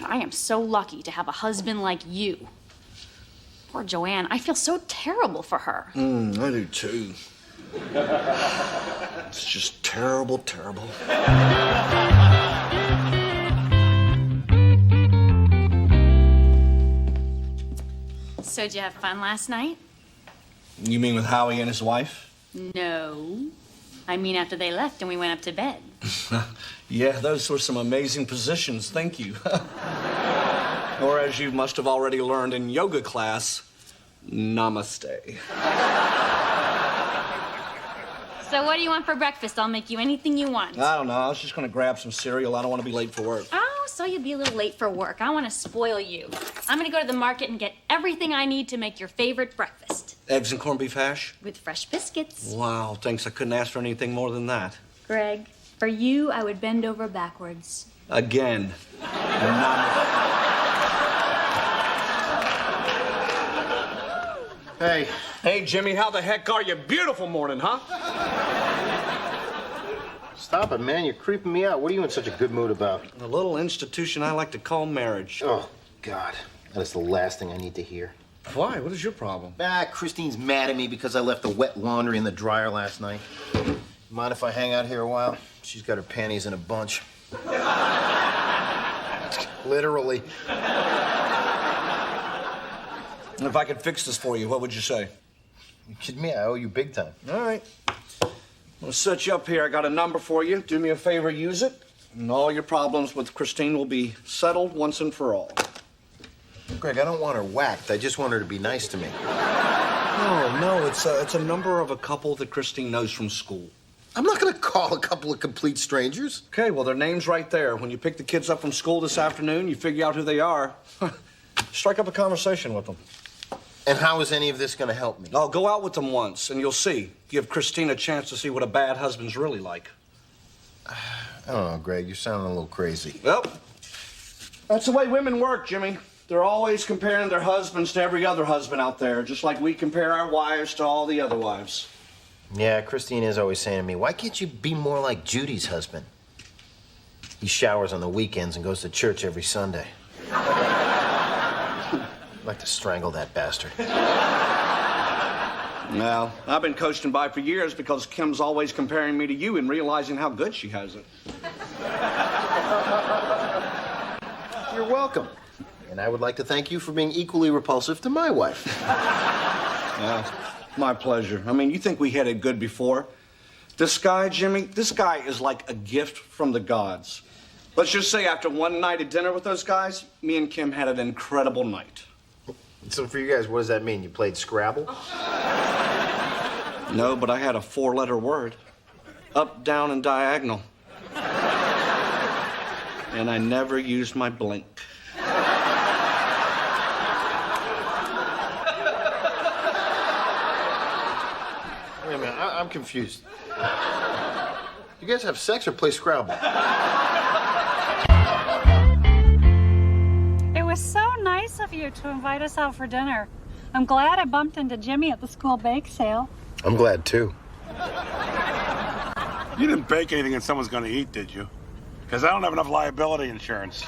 Speaker 2: I am so lucky to have a husband like you. Poor Joanne. I feel so terrible for her.
Speaker 10: I do too. It's just terrible.
Speaker 2: So, did you have fun last night?
Speaker 10: You mean with Howie and his wife?
Speaker 2: No. I mean after they left and we went up to bed.
Speaker 10: Yeah, those were some amazing positions, thank you. Or as you must have already learned in yoga class, namaste.
Speaker 2: So what do you want for breakfast? I'll make you anything you want.
Speaker 10: I don't know, I was just gonna grab some cereal. I don't want to be late for work.
Speaker 2: Oh, so you'll be a little late for work. I want to spoil you. I'm going to go to the market and get everything I need to make your favorite breakfast.
Speaker 10: Eggs and corned beef hash?
Speaker 2: With fresh biscuits.
Speaker 10: Wow, thanks. I couldn't ask for anything more than that.
Speaker 2: Greg, for you, I would bend over backwards.
Speaker 10: Again.
Speaker 12: Hey.
Speaker 10: Hey, Jimmy, how the heck are you? Beautiful morning, huh?
Speaker 12: Stop it, man. You're creeping me out. What are you in such a good mood about?
Speaker 10: A little institution I like to call marriage.
Speaker 12: Oh, God. That is the last thing I need to hear.
Speaker 10: Why? What is your problem?
Speaker 1: Christine's mad at me because I left the wet laundry in the dryer last night. Mind if I hang out here a while? She's got her panties in a bunch. Literally.
Speaker 10: If I could fix this for you, what would you say?
Speaker 1: You kidding me? I owe you big time.
Speaker 10: All right. I'm gonna set you up here. I got a number for you. Do me a favor, use it, and all your problems with Christine will be settled once and for all.
Speaker 1: Greg, I don't want her whacked. I just want her to be nice to me.
Speaker 10: No, it's a number of a couple that Christine knows from school.
Speaker 1: I'm not gonna call a couple of complete strangers.
Speaker 10: Okay, well, their name's right there. When you pick the kids up from school this afternoon, you figure out who they are. Strike up a conversation with them.
Speaker 1: And how is any of this gonna help me?
Speaker 10: I'll go out with them once, and you'll see. Give Christine a chance to see what a bad husband's really like.
Speaker 1: I don't know, Greg. You're sounding a little crazy.
Speaker 10: Well, that's the way women work, Jimmy. They're always comparing their husbands to every other husband out there, just like we compare our wives to all the other wives.
Speaker 1: Yeah, Christine is always saying to me, why can't you be more like Judy's husband? He showers on the weekends and goes to church every Sunday. I'd like to strangle that bastard.
Speaker 10: Well, I've been coasting by for years because Kim's always comparing me to you and realizing how good she has it.
Speaker 1: You're welcome. And I would like to thank you for being equally repulsive to my wife.
Speaker 10: Yeah, my pleasure. I mean, you think we had it good before? This guy, Jimmy, this guy is like a gift from the gods. Let's just say after one night at dinner with those guys, me and Kim had an incredible night.
Speaker 1: So for you guys, what does that mean? You played Scrabble?
Speaker 10: No, but I had a 4-letter word. Up, down, and diagonal. And I never used my blink.
Speaker 1: Wait a minute, I'm confused. You guys have sex or play Scrabble?
Speaker 22: It was so nice of you to invite us out for dinner. I'm glad I bumped into Jimmy at the school bake sale.
Speaker 1: I'm glad, too.
Speaker 19: You didn't bake anything that someone's going to eat, did you? Because I don't have enough liability insurance.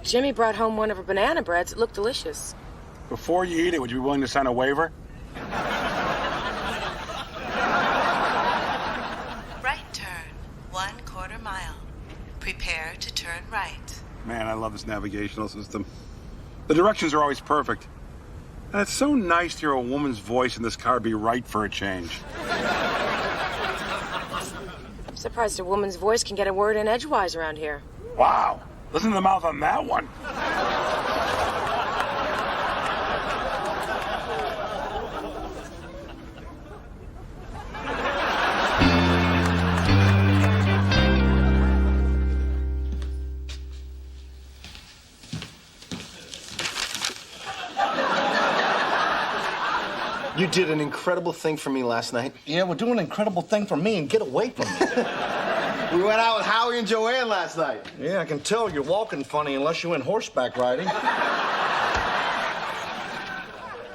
Speaker 11: Jimmy brought home one of her banana breads. It looked delicious.
Speaker 19: Before you eat it, would you be willing to sign a waiver?
Speaker 16: Right turn, 1/4 mile. Prepare to turn right.
Speaker 19: Man, I love this navigational system. The directions are always perfect. And it's so nice to hear a woman's voice in this car be right for a change.
Speaker 11: I'm surprised a woman's voice can get a word in edgewise around here.
Speaker 19: Wow. Listen to the mouth on that one.
Speaker 1: You did an incredible thing for me last night.
Speaker 10: Yeah, well, do an incredible thing for me and get away from me.
Speaker 1: We went out with Howie and Joanne last night.
Speaker 10: Yeah, I can tell you're walking funny unless you went horseback riding.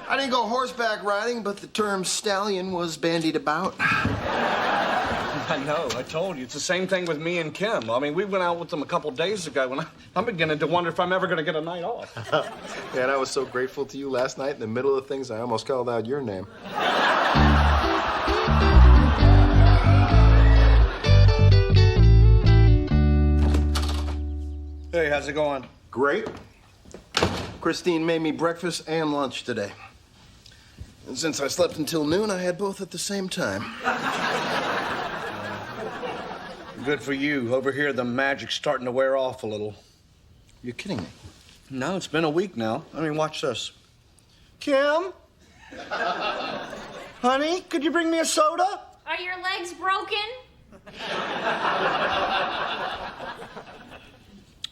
Speaker 1: I didn't go horseback riding, but the term stallion was bandied about.
Speaker 10: I know, I told you. It's the same thing with me and Kim. I mean, we went out with them a couple days ago, and I'm beginning to wonder if I'm ever going to get a night off.
Speaker 1: Man, I was so grateful to you last night. In the middle of things, I almost called out your name.
Speaker 10: Hey, how's it going?
Speaker 1: Great. Christine made me breakfast and lunch today. And since I slept until noon, I had both at the same time.
Speaker 10: Good for you. Over here, the magic's starting to wear off a little.
Speaker 1: You're kidding me.
Speaker 10: No, it's been a week now. I mean, watch this. Kim? Honey, could you bring me a soda?
Speaker 2: Are your legs broken?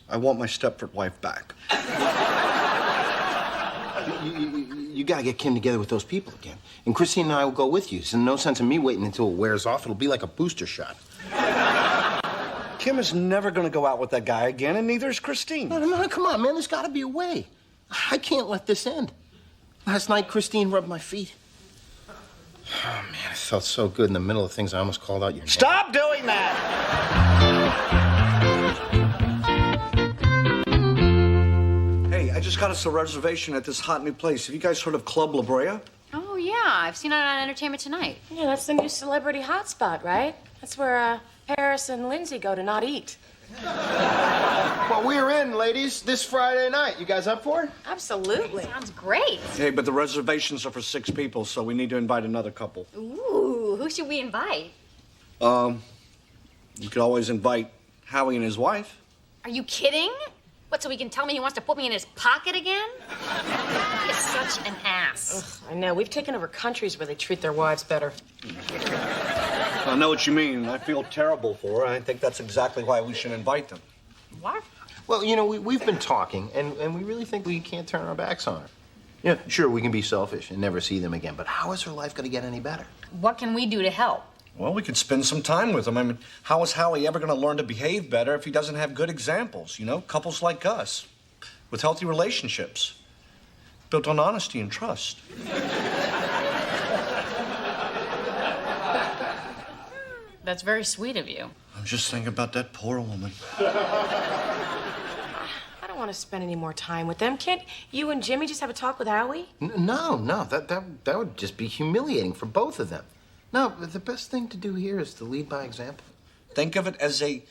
Speaker 10: I want my Stepford wife back.
Speaker 1: You gotta get Kim together with those people again. And Christine and I will go with you. There's no sense in me waiting until it wears off. It'll be like a booster shot.
Speaker 10: Kim is never going to go out with that guy again, and neither is Christine.
Speaker 1: No, come on, man. There's got to be a way. I can't let this end. Last night, Christine rubbed my feet. Oh, man, it felt so good in the middle of things. I almost called out your name.
Speaker 10: Stop doing that! Hey,
Speaker 4: just got us a reservation at this hot new place. Have you guys heard of Club La Brea?
Speaker 17: Oh, yeah. I've seen it on Entertainment Tonight.
Speaker 11: Yeah, that's the new celebrity hotspot, right? That's where Paris and Lindsay go to not eat.
Speaker 14: Well, we're in, ladies, this Friday night. You guys up for it?
Speaker 11: Absolutely.
Speaker 17: Sounds great.
Speaker 4: Hey, but the reservations are for 6 people, so we need to invite another couple.
Speaker 17: Ooh, who should we invite?
Speaker 4: You could always invite Howie and his wife.
Speaker 17: Are you kidding? What, so he can tell me he wants to put me in his pocket again? He is such an ass.
Speaker 11: Ugh, I know. We've taken over countries where they treat their wives better.
Speaker 4: I know what you mean. I feel terrible for her. I think that's exactly why we should invite them.
Speaker 17: What?
Speaker 14: Well, you know, we've been talking, and we really think we can't turn our backs on her. Yeah, sure, we can be selfish and never see them again, but how is her life going to get any better?
Speaker 17: What can we do to help?
Speaker 4: Well, we could spend some time with him. I mean, how is Howie ever going to learn to behave better if he doesn't have good examples, you know? Couples like us, with healthy relationships, built on honesty and trust.
Speaker 17: That's very sweet of you.
Speaker 4: I'm just thinking about that poor woman.
Speaker 11: I don't want to spend any more time with them. Can't you and Jimmy just have a talk with Howie?
Speaker 14: No, that would just be humiliating for both of them. No, the best thing to do here is to lead by example.
Speaker 4: Think of it as a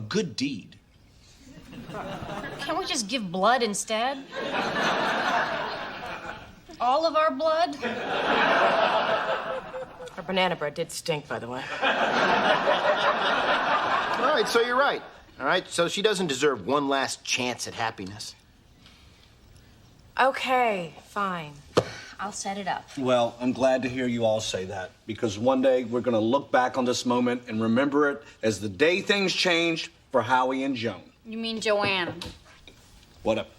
Speaker 4: good deed.
Speaker 17: Can't we just give blood instead? All of our blood?
Speaker 11: Our banana bread did stink, by the way.
Speaker 14: All right, so you're right. All right, so she doesn't deserve one last chance at happiness.
Speaker 11: Okay, fine.
Speaker 17: I'll set it up.
Speaker 4: Well, I'm glad to hear you all say that, because one day we're going to look back on this moment and remember it as the day things changed for Howie and Joan.
Speaker 17: You mean Joanne?
Speaker 4: What up?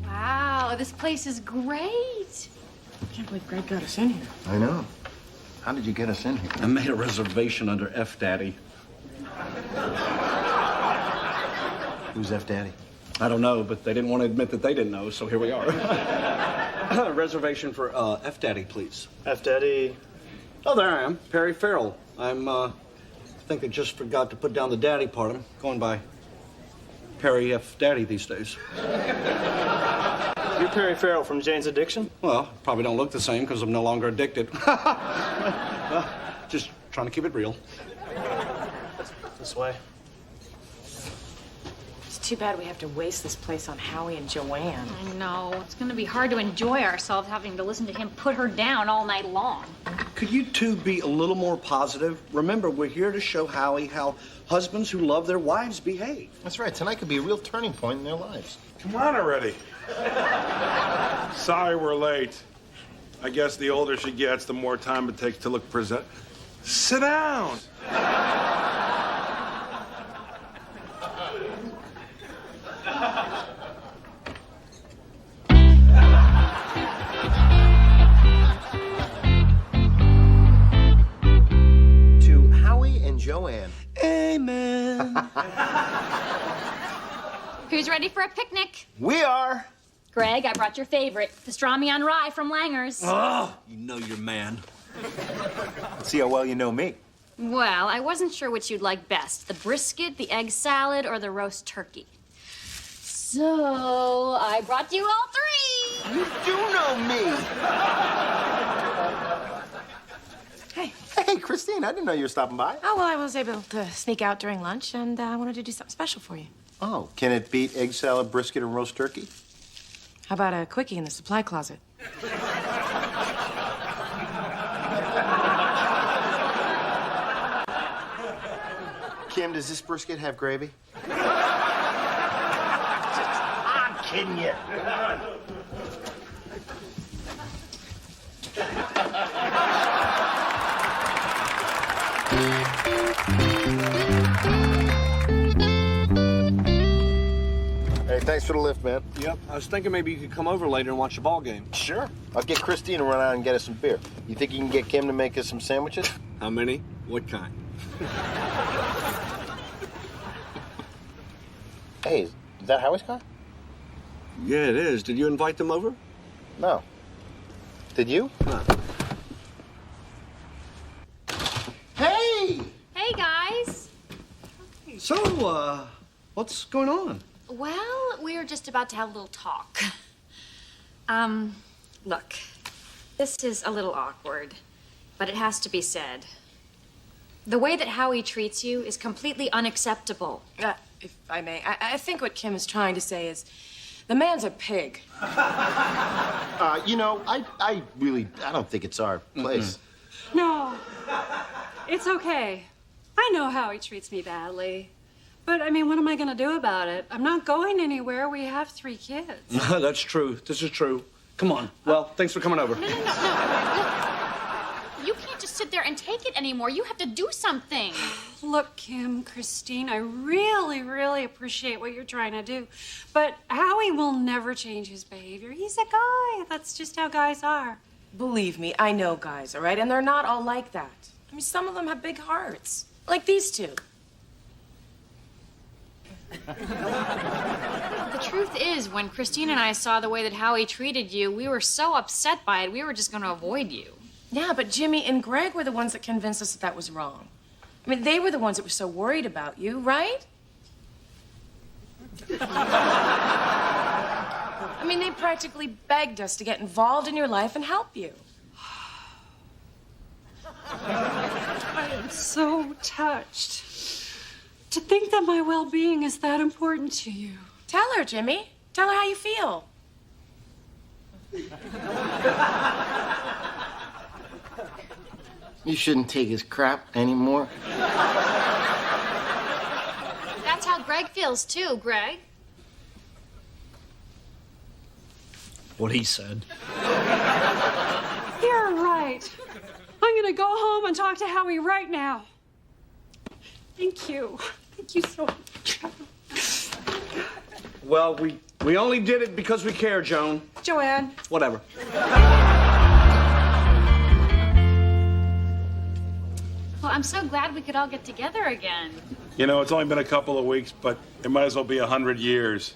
Speaker 17: Wow, this place is great.
Speaker 11: I can't believe Greg got us in here.
Speaker 14: I know. How did you get us in here?
Speaker 4: I made a reservation under F Daddy.
Speaker 14: Who's F Daddy?
Speaker 4: I don't know, but they didn't want to admit that they didn't know, so here we are. Reservation for F Daddy, please.
Speaker 13: F Daddy.
Speaker 4: Oh, there I am, Perry Farrell. I think I just forgot to put down the daddy part. I'm going by Perry F Daddy these days.
Speaker 13: You're Perry Farrell from Jane's Addiction?
Speaker 4: Well, probably don't look the same because I'm no longer addicted. Just trying to keep it real.
Speaker 13: This way.
Speaker 11: It's too bad we have to waste this place on Howie and Joanne.
Speaker 17: I know. It's going to be hard to enjoy ourselves having to listen to him put her down all night long.
Speaker 4: Could you two be a little more positive? Remember, we're here to show Howie how husbands who love their wives behave.
Speaker 14: That's right. Tonight could be a real turning point in their lives.
Speaker 19: Come on already. Sorry we're late. I guess the older she gets, the more time it takes to look present. Sit down.
Speaker 14: To Howie and Joanne.
Speaker 4: Amen.
Speaker 17: Who's ready for a picnic?
Speaker 14: We are.
Speaker 17: Greg, I brought your favorite, pastrami on rye from Langer's.
Speaker 4: Oh, you know your man.
Speaker 14: Let's see how well you know me.
Speaker 17: Well, I wasn't sure which you'd like best, the brisket, the egg salad, or the roast turkey. So, I brought you all three.
Speaker 14: You do know me. Hey, Christine, I didn't know you were stopping by.
Speaker 11: Oh, well, I was able to sneak out during lunch, and I wanted to do something special for you.
Speaker 14: Oh, can it beat egg salad, brisket, and roast turkey?
Speaker 11: How about a quickie in the supply closet?
Speaker 14: Kim, does this brisket have gravy?
Speaker 15: I'm kidding you.
Speaker 14: Hey, thanks for the lift, man.
Speaker 4: Yep. I was thinking maybe you could come over later and watch the ball game.
Speaker 14: Sure. I'll get Christine to run out and get us some beer. You think you can get Kim to make us some sandwiches?
Speaker 4: How many? What kind?
Speaker 14: Hey, is that Howie's car?
Speaker 4: Yeah, it is. Did you invite them over?
Speaker 14: No. Did you?
Speaker 15: Hey!
Speaker 2: Hey, guys.
Speaker 10: So, what's going on?
Speaker 2: Well, we were just about to have a little talk. Look, this is a little awkward, but it has to be said. The way that Howie treats you is completely unacceptable.
Speaker 11: If I may, I think what Kim is trying to say is the man's a pig.
Speaker 14: You know, I don't think it's our place.
Speaker 22: No, it's okay. I know how he treats me badly. But, I mean, what am I going to do about it? I'm not going anywhere. We have 3 kids.
Speaker 10: That's true. This is true. Come on. Well, thanks for coming over.
Speaker 2: No. You can't just sit there and take it anymore. You have to do something.
Speaker 22: Look, Kim, Christine, I really, really appreciate what you're trying to do. But Howie will never change his behavior. He's a guy. That's just how guys are.
Speaker 11: Believe me, I know guys, all right? And they're not all like that. I mean, some of them have big hearts, like these two.
Speaker 2: The truth is, when Christine and I saw the way that Howie treated you, we were so upset by it, we were just going to avoid you.
Speaker 11: Yeah, but Jimmy and Greg were the ones that convinced us that was wrong. I mean, they were the ones that were so worried about you, right? I mean, they practically begged us to get involved in your life and help you.
Speaker 22: I am so touched. To think that my well-being is that important to you.
Speaker 11: Tell her, Jimmy. Tell her how you feel.
Speaker 14: You shouldn't take his crap anymore.
Speaker 2: That's how Greg feels, too, Greg.
Speaker 10: What he said.
Speaker 22: You're right. I'm going to go home and talk to Howie right now. Thank you. Thank you so much.
Speaker 10: Well, we only did it because we care, Joan.
Speaker 22: Joanne.
Speaker 10: Whatever.
Speaker 2: Well, I'm so glad we could all get together again.
Speaker 19: You know, it's only been a couple of weeks, but it might as well be 100 years.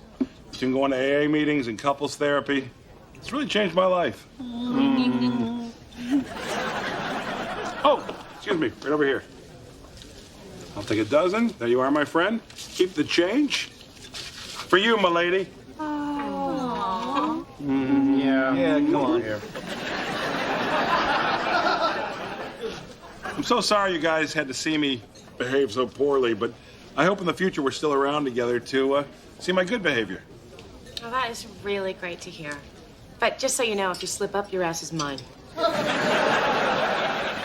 Speaker 19: Between going to AA meetings and couples therapy, it's really changed my life. Oh, excuse me, right over here. I'll take a dozen. There you are, my friend. Keep the change. For you, my lady.
Speaker 22: Aww.
Speaker 10: Yeah, come on here.
Speaker 19: I'm so sorry you guys had to see me behave so poorly, but I hope in the future we're still around together to see my good behavior.
Speaker 11: Well, that is really great to hear. But just so you know, if you slip up, your ass is mine.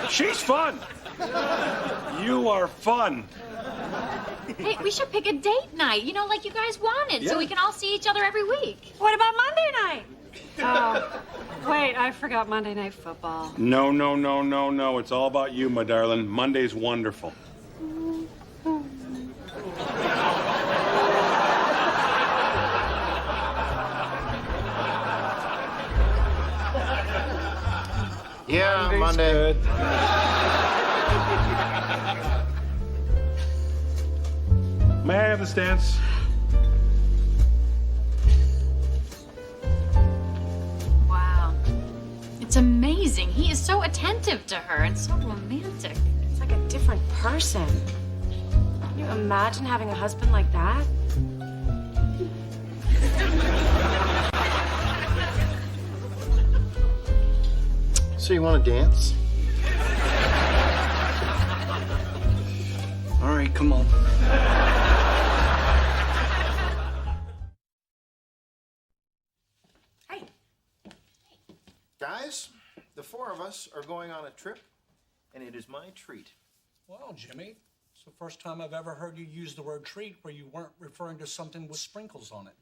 Speaker 19: She's fun. You are fun.
Speaker 2: Hey, we should pick a date night, you know, like you guys wanted, so we can all see each other every week.
Speaker 22: What about Monday night? Oh, wait, I forgot Monday Night Football.
Speaker 19: No. It's all about you, my darling. Monday's wonderful.
Speaker 14: Yeah, Monday.
Speaker 19: May I have the stance?
Speaker 2: Wow. It's amazing. He is so attentive to her and so romantic.
Speaker 11: It's like a different person. Can you imagine having a husband like that?
Speaker 14: So you want to dance?
Speaker 10: All right, come on.
Speaker 11: Hey.
Speaker 14: Guys, the 4 of us are going on a trip, and it is my treat.
Speaker 4: Well, Jimmy, it's the first time I've ever heard you use the word treat where you weren't referring to something with sprinkles on it.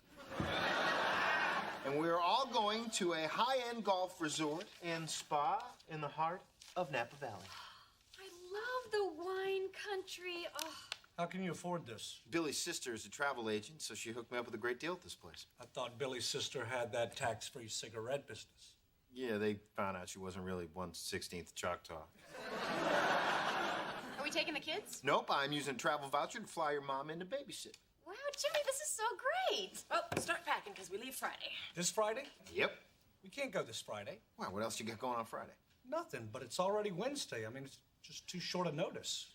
Speaker 14: And we're all going to a high-end golf resort and spa in the heart of Napa Valley.
Speaker 2: I love the wine country. Oh.
Speaker 4: How can you afford this?
Speaker 14: Billy's sister is a travel agent, so she hooked me up with a great deal at this place.
Speaker 4: I thought Billy's sister had that tax-free cigarette business.
Speaker 14: Yeah, they found out she wasn't really 1/16 Choctaw.
Speaker 2: Are we taking the kids?
Speaker 14: Nope, I'm using a travel voucher to fly your mom in to babysit.
Speaker 2: Wow, Jimmy, this is so great.
Speaker 11: Well, start packing because we leave Friday.
Speaker 4: This Friday?
Speaker 14: Yep.
Speaker 4: We can't go this Friday.
Speaker 1: Why? What else you got going on Friday?
Speaker 4: Nothing, but it's already Wednesday. I mean, it's just too short a notice.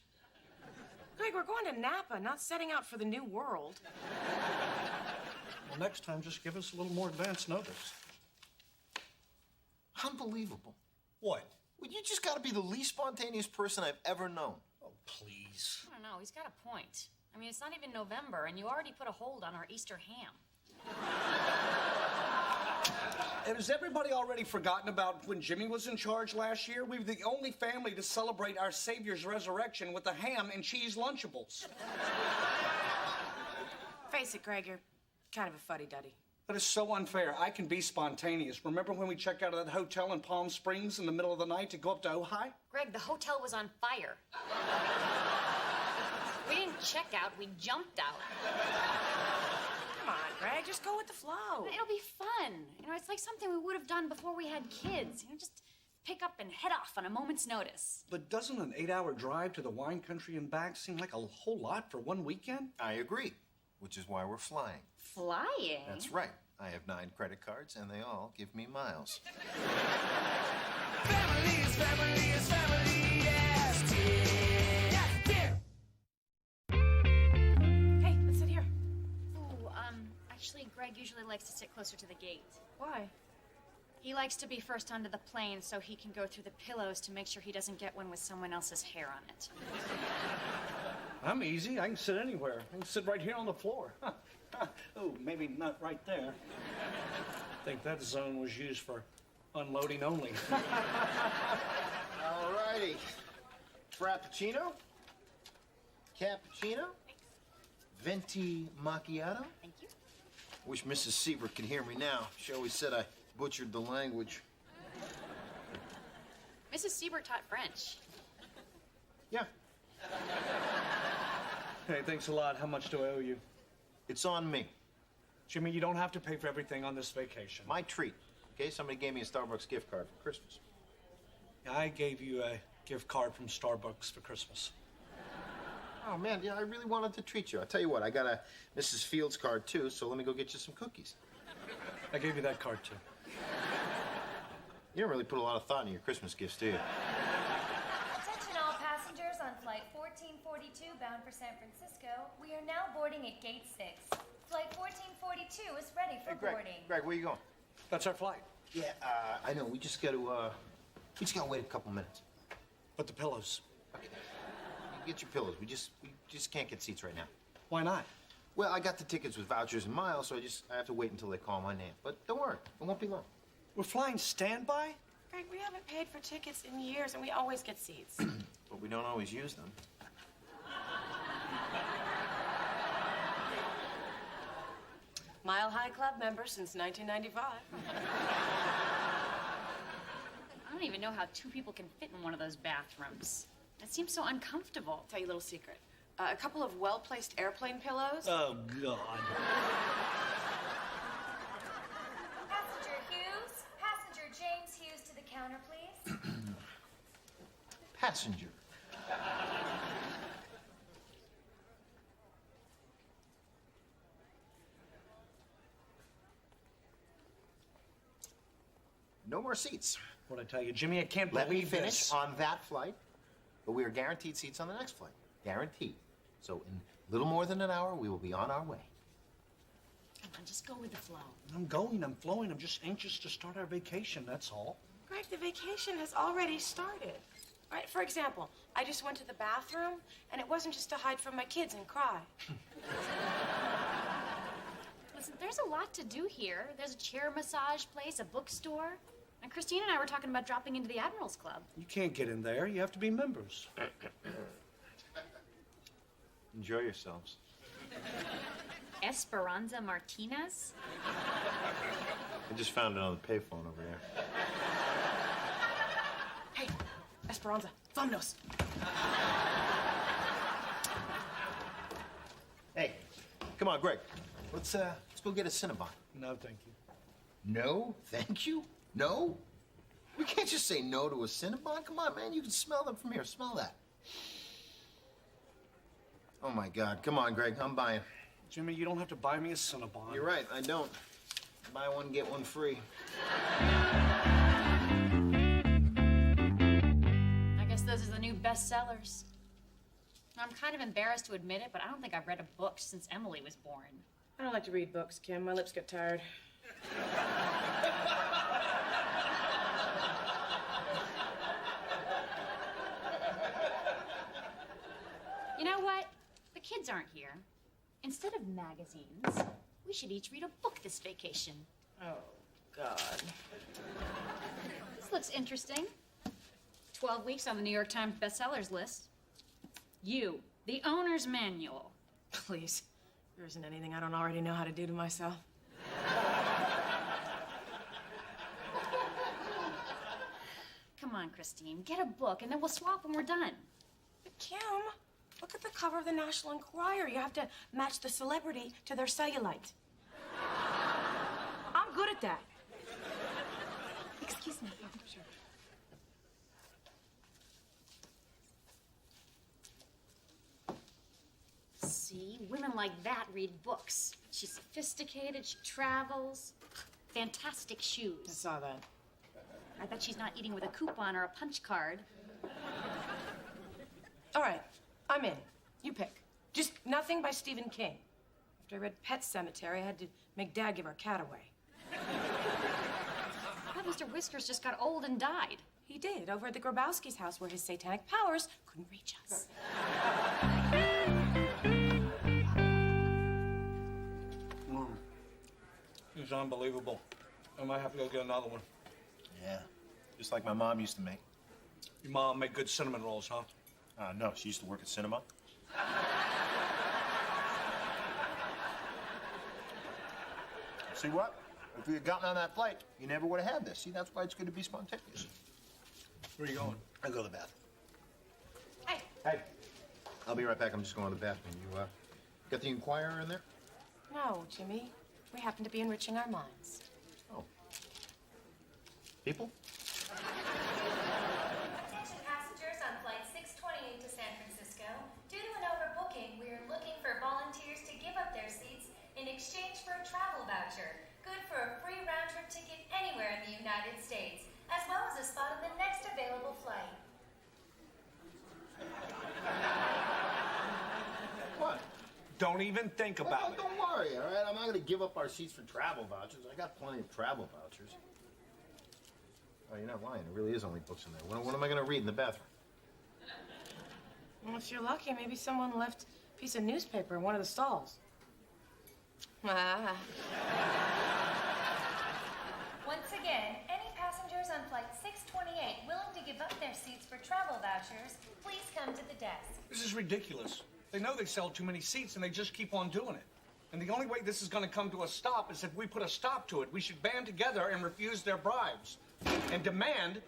Speaker 11: Greg, we're going to Napa, not setting out for the New World.
Speaker 4: Well, next time, just give us a little more advance notice.
Speaker 1: Unbelievable.
Speaker 4: What?
Speaker 1: Well, you just got to be the least spontaneous person I've ever known.
Speaker 4: Oh, please.
Speaker 17: I don't know. He's got a point. I mean, it's not even November, and you already put a hold on our Easter ham.
Speaker 4: And has everybody already forgotten about when Jimmy was in charge last year? We were the only family to celebrate our Savior's resurrection with a ham and cheese Lunchables.
Speaker 11: Face it, Greg, you're kind of a fuddy-duddy.
Speaker 4: That is so unfair. I can be spontaneous. Remember when we checked out of that hotel in Palm Springs in the middle of the night to go up to Ojai?
Speaker 17: Greg, the hotel was on fire. We didn't check out, we jumped out.
Speaker 11: Come on, Greg, just go with the flow.
Speaker 17: It'll be fun. You know, it's like something we would have done before we had kids. You know, just pick up and head off on a moment's notice.
Speaker 4: But doesn't an 8-hour drive to the wine country and back seem like a whole lot for one weekend?
Speaker 1: I agree, which is why we're flying.
Speaker 17: Flying?
Speaker 1: That's right. I have 9 credit cards, and they all give me miles.
Speaker 7: Family is family is family, yes,
Speaker 17: Hey, let's sit here. Ooh, actually, Greg usually likes to sit closer to the gate.
Speaker 11: Why?
Speaker 17: He likes to be first onto the plane so he can go through the pillows to make sure he doesn't get one with someone else's hair on it.
Speaker 4: I'm easy. I can sit anywhere. I can sit right here on the floor. Oh, maybe not right there. I think that zone was used for unloading only.
Speaker 1: All righty. Frappuccino? Cappuccino? Venti macchiato?
Speaker 17: Thank you.
Speaker 1: Wish Mrs. Siebert could hear me now. She always said I butchered the language.
Speaker 17: Mrs. Siebert taught French.
Speaker 1: Yeah.
Speaker 4: Hey, thanks a lot. How much do I owe you?
Speaker 1: It's on me.
Speaker 4: Jimmy, you don't have to pay for everything on this vacation.
Speaker 1: My treat. Okay, somebody gave me a Starbucks gift card for Christmas.
Speaker 4: I gave you a gift card from Starbucks for Christmas.
Speaker 1: Oh, man, yeah, I really wanted to treat you. I'll tell you what, I got a Mrs. Fields card, too, so let me go get you some cookies.
Speaker 4: I gave you that card, too.
Speaker 1: You don't really put a lot of thought into your Christmas gifts, do you?
Speaker 6: Attention all passengers on flight 1442 bound for San Francisco. We are now boarding at gate 6. Flight 1442 is ready for boarding.
Speaker 1: Greg, where you going?
Speaker 4: That's our flight.
Speaker 1: Yeah, I know. We just gotta wait a couple minutes.
Speaker 4: But the pillows.
Speaker 1: Okay. You get your pillows. We just can't get seats right now.
Speaker 4: Why not?
Speaker 1: Well, I got the tickets with vouchers and miles, so I have to wait until they call my name. But don't worry, it won't be long.
Speaker 4: We're flying standby?
Speaker 11: Greg, we haven't paid for tickets in years, and we always get seats.
Speaker 1: But we don't always use them.
Speaker 11: Mile High Club member since 1995.
Speaker 17: I don't even know how 2 people can fit in one of those bathrooms. It seems so uncomfortable.
Speaker 11: Tell you a little secret. A couple of well-placed airplane pillows.
Speaker 4: Oh, God.
Speaker 6: Passenger Hughes. Passenger James Hughes to the counter, please.
Speaker 1: Passenger. No more seats.
Speaker 4: What'd I tell you, Jimmy? I can't
Speaker 1: Let me
Speaker 4: believe
Speaker 1: finish
Speaker 4: this.
Speaker 1: on that flight, but we are guaranteed seats on the next flight. Guaranteed. So in a little more than an hour, we will be on our way.
Speaker 17: Come on, just go with the flow.
Speaker 4: I'm going, I'm flowing. I'm just anxious to start our vacation, that's all.
Speaker 11: Greg, the vacation has already started. Right? For example, I just went to the bathroom, and it wasn't just to hide from my kids and cry.
Speaker 17: Listen, there's a lot to do here. There's a chair massage place, a bookstore. And Christine and I were talking about dropping into the Admirals Club.
Speaker 4: You can't get in there. You have to be members.
Speaker 1: Enjoy yourselves.
Speaker 17: Esperanza Martinez?
Speaker 1: I just found it on the payphone over here.
Speaker 11: Hey, Esperanza, vámonos.
Speaker 1: Hey, come on, Greg. Let's go get a Cinnabon.
Speaker 4: No, thank you.
Speaker 1: No, thank you. No? We can't just say no to a Cinnabon. Come on, man. You can smell them from here. Smell that. Oh, my God. Come on, Greg. I'm buying.
Speaker 4: Jimmy, you don't have to buy me a Cinnabon.
Speaker 1: You're right. I don't. Buy one, get one free.
Speaker 17: I guess those are the new bestsellers. I'm kind of embarrassed to admit it, but I don't think I've read a book since Emily was born.
Speaker 11: I don't like to read books, Kim. My lips get tired.
Speaker 17: You know what? The kids aren't here. Instead of magazines, we should each read a book this vacation.
Speaker 11: Oh, God.
Speaker 17: This looks interesting. 12 weeks on the New York Times bestsellers list. You, the owner's manual.
Speaker 11: Please. There isn't anything I don't already know how to do to myself.
Speaker 17: Come on, Christine, get a book and then we'll swap when we're done.
Speaker 11: But Kim, look at the cover of the National Enquirer. You have to match the celebrity to their cellulite. I'm good at that. Excuse me. Oh, sure.
Speaker 17: See, women like that read books. She's sophisticated, she travels. Fantastic shoes.
Speaker 11: I saw that.
Speaker 17: I bet she's not eating with a coupon or a punch card.
Speaker 11: All right, I'm in. You pick. Just nothing by Stephen King. After I read Pet Sematary, I had to make Dad give our cat away.
Speaker 17: I thought Mr. Whiskers just got old and died.
Speaker 11: He did, over at the Grabowski's house where his satanic powers couldn't reach us.
Speaker 4: It's unbelievable. I might have to go get another one.
Speaker 14: Yeah, just like my mom used to make.
Speaker 4: Your mom made good cinnamon rolls, huh?
Speaker 14: No, she used to work at cinema. See what? If we had gotten on that flight, you never would have had this. See, that's why it's good to be spontaneous.
Speaker 4: Where are you going?
Speaker 14: I go to the bathroom.
Speaker 11: Hey.
Speaker 14: Hey. I'll be right back. I'm just going to the bathroom. You, got the Enquirer in there?
Speaker 11: No, Jimmy. We happen to be enriching our minds.
Speaker 14: Oh. People?
Speaker 6: Attention passengers on flight 628 to San Francisco. Due to an overbooking, we are looking for volunteers to give up their seats in exchange for a travel voucher, good for a free round-trip ticket anywhere in the United States, as well as a spot on the next available flight.
Speaker 14: What?
Speaker 4: Don't even think about it.
Speaker 14: Don't worry, all right? I'm not going to give up our seats for travel vouchers. I got plenty of travel vouchers. Oh, you're not lying. There really is only books in there. What am I going to read in the bathroom?
Speaker 11: Well, if you're lucky, maybe someone left a piece of newspaper in one of the stalls. Ah.
Speaker 6: Once again, any passengers on flight 628 willing to give up their seats for travel vouchers, please come to the desk.
Speaker 4: This is ridiculous. They know they sell too many seats and they just keep on doing it. And the only way this is going to come to a stop is if we put a stop to it. We should band together and refuse their bribes. And demand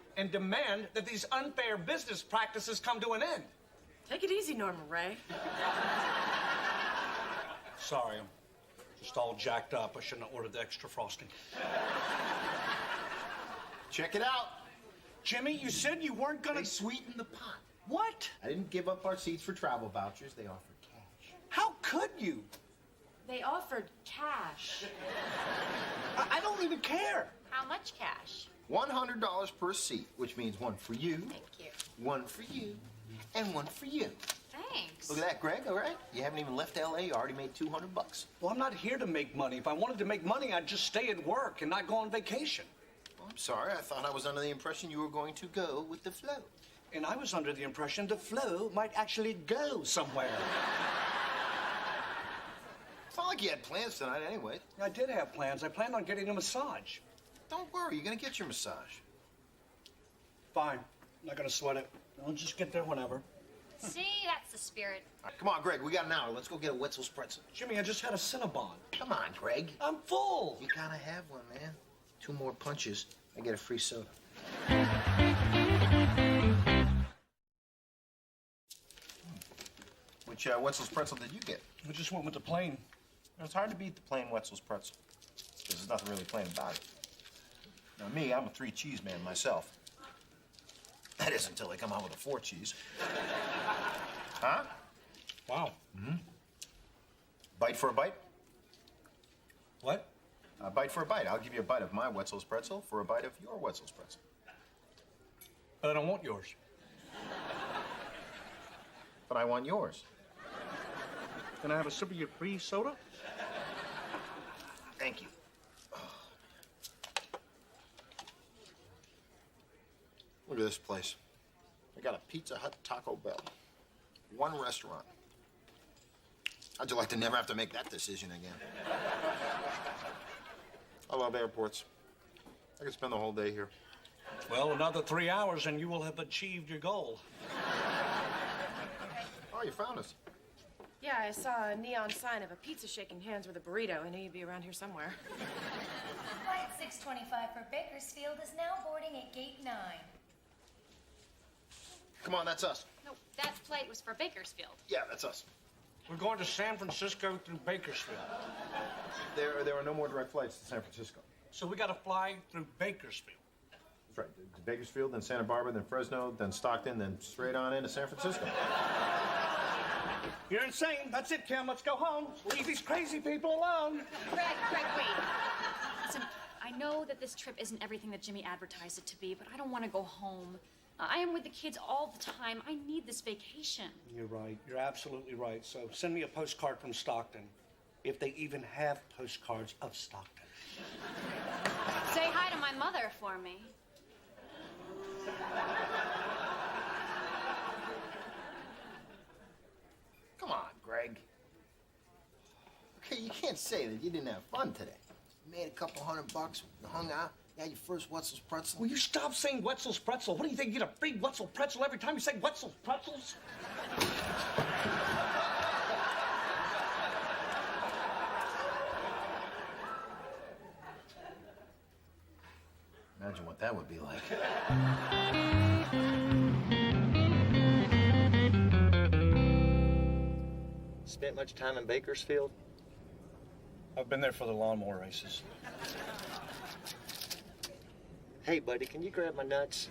Speaker 4: that these unfair business practices come to an end.
Speaker 11: Take it easy, Norman Ray.
Speaker 4: Sorry, I'm just all jacked up. I shouldn't have ordered the extra frosting.
Speaker 14: Check it out.
Speaker 4: Jimmy, you said you weren't going to...
Speaker 14: They sweeten the pot.
Speaker 4: What?
Speaker 14: I didn't give up our seats for travel vouchers. They offered cash.
Speaker 4: How could you?
Speaker 11: They offered cash.
Speaker 4: I don't even care.
Speaker 17: How much cash?
Speaker 14: $100 per seat, which means one for you,
Speaker 17: Thank you.
Speaker 14: one for you, and one for you.
Speaker 17: Thanks.
Speaker 14: Look at that, Greg, all right? You haven't even left L.A. You already made $200.
Speaker 4: Well, I'm not here to make money. If I wanted to make money, I'd just stay at work and not go on vacation.
Speaker 14: Well, I'm sorry. I thought I was under the impression you were going to go with the flow.
Speaker 4: And I was under the impression the flow might actually go somewhere.
Speaker 14: It's not like you had plans tonight anyway.
Speaker 4: I did have plans. I planned on getting a massage.
Speaker 14: Don't worry. You're going to get your massage.
Speaker 4: Fine. I'm not going to sweat it. I'll just get there whenever.
Speaker 17: See, that's the spirit.
Speaker 14: All right, come on, Greg. We got an hour. Let's go get a Wetzel's pretzel.
Speaker 4: Jimmy, I just had a Cinnabon.
Speaker 14: Come on, Greg.
Speaker 4: I'm full.
Speaker 14: You gotta have one, man. 2 more punches, I get a free soda. Which Wetzel's pretzel did you get?
Speaker 4: I just went with the plain.
Speaker 14: It's hard to beat the plain Wetzel's pretzel. Because there's nothing really plain about it. Now, me, I'm a 3 cheese man myself. That is until they come out with a 4 cheese. Huh?
Speaker 4: Wow.
Speaker 14: Mm-hmm. Bite for a bite?
Speaker 4: What?
Speaker 14: A bite for a bite. I'll give you a bite of my Wetzel's pretzel for a bite of your Wetzel's pretzel.
Speaker 4: But I don't want yours.
Speaker 14: But I want yours.
Speaker 4: Can I have a sip of your free soda?
Speaker 14: Thank you. Look at this place. They got a Pizza Hut, Taco Bell. One restaurant. How'd you like to never have to make that decision again? I love airports. I could spend the whole day here.
Speaker 4: Well, another 3 hours and you will have achieved your goal.
Speaker 14: Oh, you found us.
Speaker 11: Yeah, I saw a neon sign of a pizza shaking hands with a burrito. I knew you'd be around here somewhere.
Speaker 6: Flight 625 for Bakersfield is now boarding at gate 9.
Speaker 14: Come on, that's us.
Speaker 17: No, that flight was for Bakersfield.
Speaker 14: Yeah, that's us.
Speaker 4: We're going to San Francisco through Bakersfield.
Speaker 14: There are no more direct flights to San Francisco.
Speaker 4: So we got to fly through Bakersfield.
Speaker 14: That's right. To Bakersfield, then Santa Barbara, then Fresno, then Stockton, then straight on into San Francisco.
Speaker 10: You're insane. That's it, Kim. Let's go home. Leave these crazy people alone.
Speaker 17: Greg, wait. Listen, I know that this trip isn't everything that Jimmy advertised it to be, but I don't want to go home. I am with the kids all the time. I need this vacation.
Speaker 4: You're right. You're absolutely right. So send me a postcard from Stockton, if they even have postcards of Stockton.
Speaker 17: Say hi to my mother for me.
Speaker 14: Come on, Greg. Okay, you can't say that you didn't have fun today. You made a couple $100, you hung out, you had your first Wetzel's pretzel.
Speaker 10: Will you stop saying Wetzel's pretzel? What do you think? You get a free Wetzel pretzel every time you say Wetzel's pretzels?
Speaker 14: Imagine what that would be like.
Speaker 12: Spent much time in Bakersfield?
Speaker 4: I've been there for the lawnmower races.
Speaker 12: Hey, buddy, can you grab my nuts?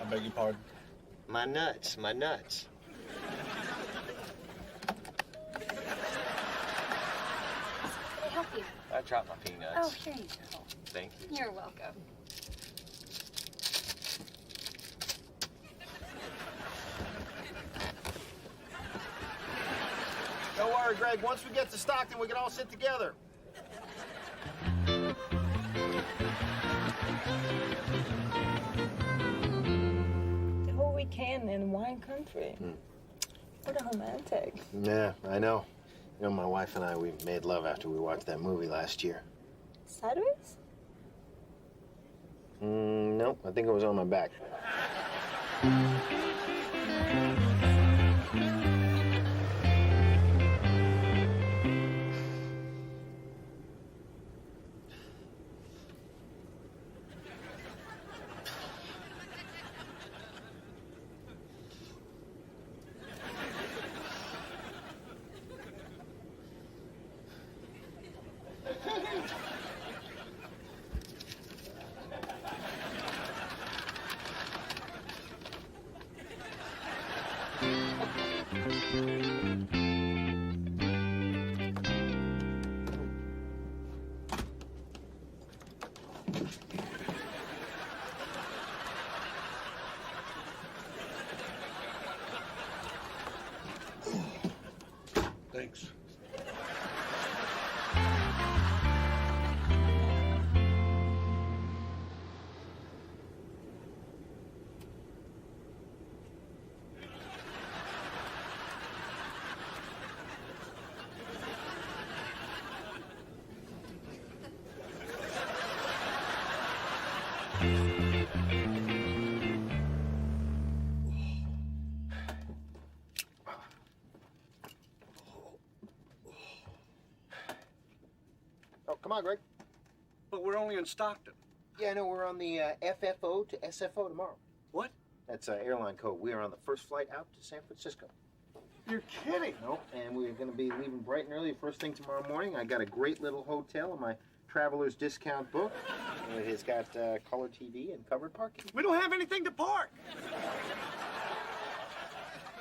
Speaker 4: I beg your pardon?
Speaker 12: My nuts.
Speaker 17: Can I help you?
Speaker 12: I dropped my peanuts.
Speaker 17: Oh, here you go.
Speaker 12: Thank you.
Speaker 17: You're welcome.
Speaker 14: Don't worry, Greg. Once we get to Stockton, we can all sit together.
Speaker 3: The whole weekend in wine country. What a romantic.
Speaker 14: Yeah, I know. You know, my wife and I, we made love after we watched that movie last year.
Speaker 3: Sideways?
Speaker 14: Nope. I think it was on my back.
Speaker 4: Thanks.
Speaker 14: Oh, come on, Greg.
Speaker 4: But we're only in Stockton.
Speaker 14: Yeah, I know. We're on the FFO to SFO tomorrow.
Speaker 4: What?
Speaker 14: That's airline code. We are on the first flight out to San Francisco.
Speaker 4: You're kidding.
Speaker 14: Nope. And we're going to be leaving bright and early first thing tomorrow morning. I got a great little hotel in my traveler's discount book. And it has got color TV and covered parking.
Speaker 10: We don't have anything to park.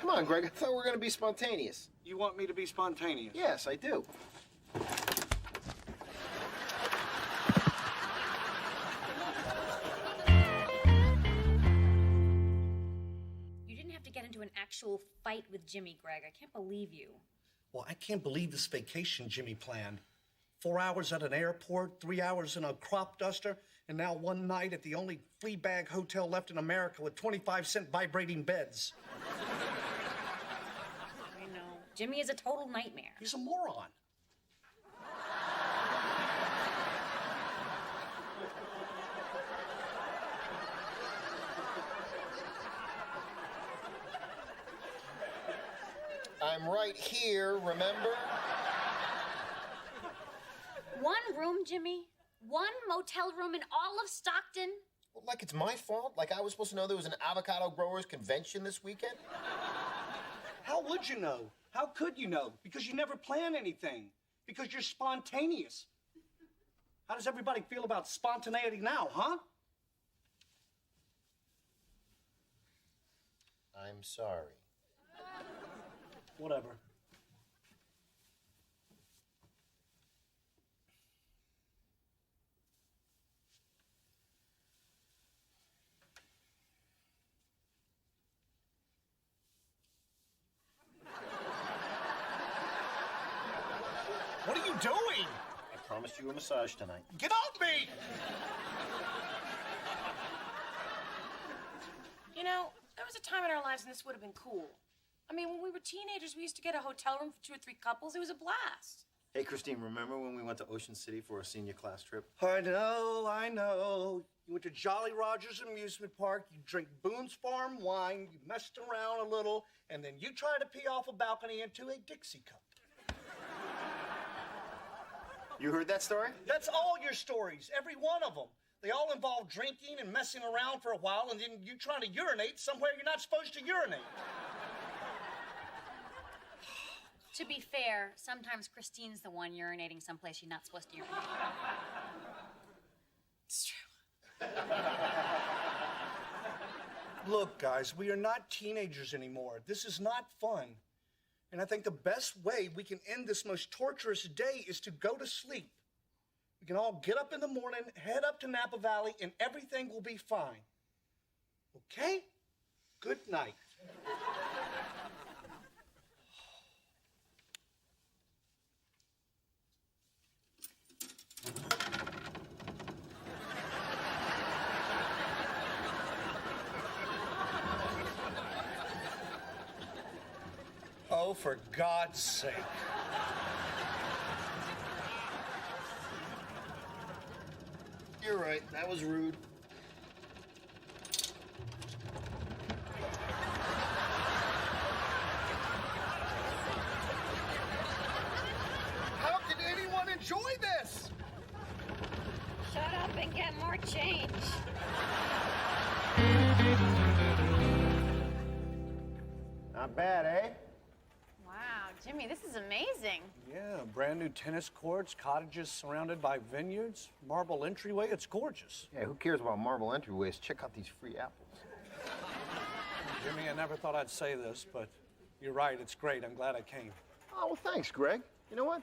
Speaker 14: Come on, Greg. I thought we were going to be spontaneous.
Speaker 4: You want me to be spontaneous?
Speaker 14: Yes, I do.
Speaker 17: You didn't have to get into an actual fight with Jimmy, Greg. I can't believe you.
Speaker 10: Well, I can't believe this vacation Jimmy planned. 4 hours at an airport, 3 hours in a crop duster, and now one night at the only flea bag hotel left in America with 25-cent vibrating beds.
Speaker 17: I know. Jimmy is a total nightmare.
Speaker 10: He's a moron.
Speaker 14: I'm right here, remember?
Speaker 2: One room, Jimmy? One motel room in all of Stockton?
Speaker 14: Well, like it's my fault? Like I was supposed to know there was an avocado growers convention this weekend?
Speaker 10: How would you know? How could you know? Because you never plan anything. Because you're spontaneous. How does everybody feel about spontaneity now, huh?
Speaker 14: I'm sorry.
Speaker 10: Whatever. What are you doing?
Speaker 14: I promised you a massage tonight.
Speaker 10: Get off me!
Speaker 11: You know, there was a time in our lives when this would have been cool. I mean, when we were teenagers, we used to get a hotel room for 2 or 3 couples. It was a blast.
Speaker 14: Hey, Christine, remember when we went to Ocean City for a senior class trip?
Speaker 10: I know. You went to Jolly Rogers Amusement Park, you drink Boone's Farm wine, you messed around a little, and then you tried to pee off a balcony into a Dixie cup.
Speaker 14: You heard that story?
Speaker 10: That's all your stories, every one of them. They all involve drinking and messing around for a while, and then you trying to urinate somewhere you're not supposed to urinate.
Speaker 17: To be fair, sometimes Christine's the one urinating someplace she's not supposed to urinate.
Speaker 11: It's true.
Speaker 10: Look, guys, we are not teenagers anymore. This is not fun. And I think the best way we can end this most torturous day is to go to sleep. We can all get up in the morning, head up to Napa Valley, and everything will be fine. Okay? Good night. Oh, for God's sake.
Speaker 14: You're right. That was rude.
Speaker 10: How can anyone enjoy this?
Speaker 2: Shut up and get more change.
Speaker 14: Not bad, eh?
Speaker 17: Wow, Jimmy, this is amazing.
Speaker 4: Yeah, brand new tennis courts, cottages surrounded by vineyards, marble entryway. It's gorgeous.
Speaker 14: Yeah, who cares about marble entryways? Check out these free apples.
Speaker 4: Jimmy, I never thought I'd say this, but you're right. It's great. I'm glad I came.
Speaker 14: Oh, well, thanks, Greg. You know what?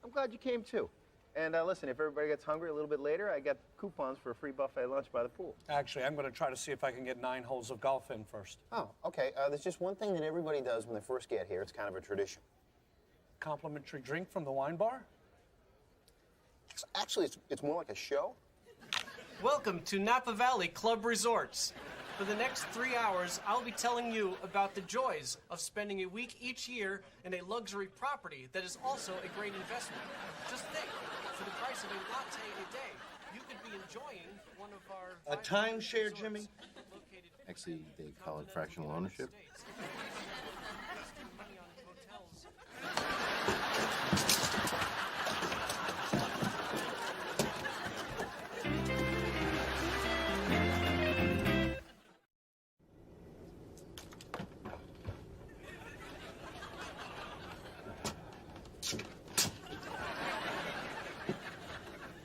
Speaker 14: I'm glad you came, too. And listen, if everybody gets hungry a little bit later, I got coupons for a free buffet lunch by the pool.
Speaker 4: Actually, I'm going to try to see if I can get 9 holes of golf in first.
Speaker 14: Oh, okay. There's just one thing that everybody does when they first get here. It's kind of a tradition.
Speaker 4: Complimentary drink from the wine bar?
Speaker 14: Actually, it's more like a show.
Speaker 13: Welcome to Napa Valley Club Resorts. For the next 3 hours, I'll be telling you about the joys of spending a week each year in a luxury property that is also a great investment. Just think, for the price of a latte a day, you could be enjoying one of our...
Speaker 10: A timeshare, Jimmy?
Speaker 14: Actually, they call it fractional ownership.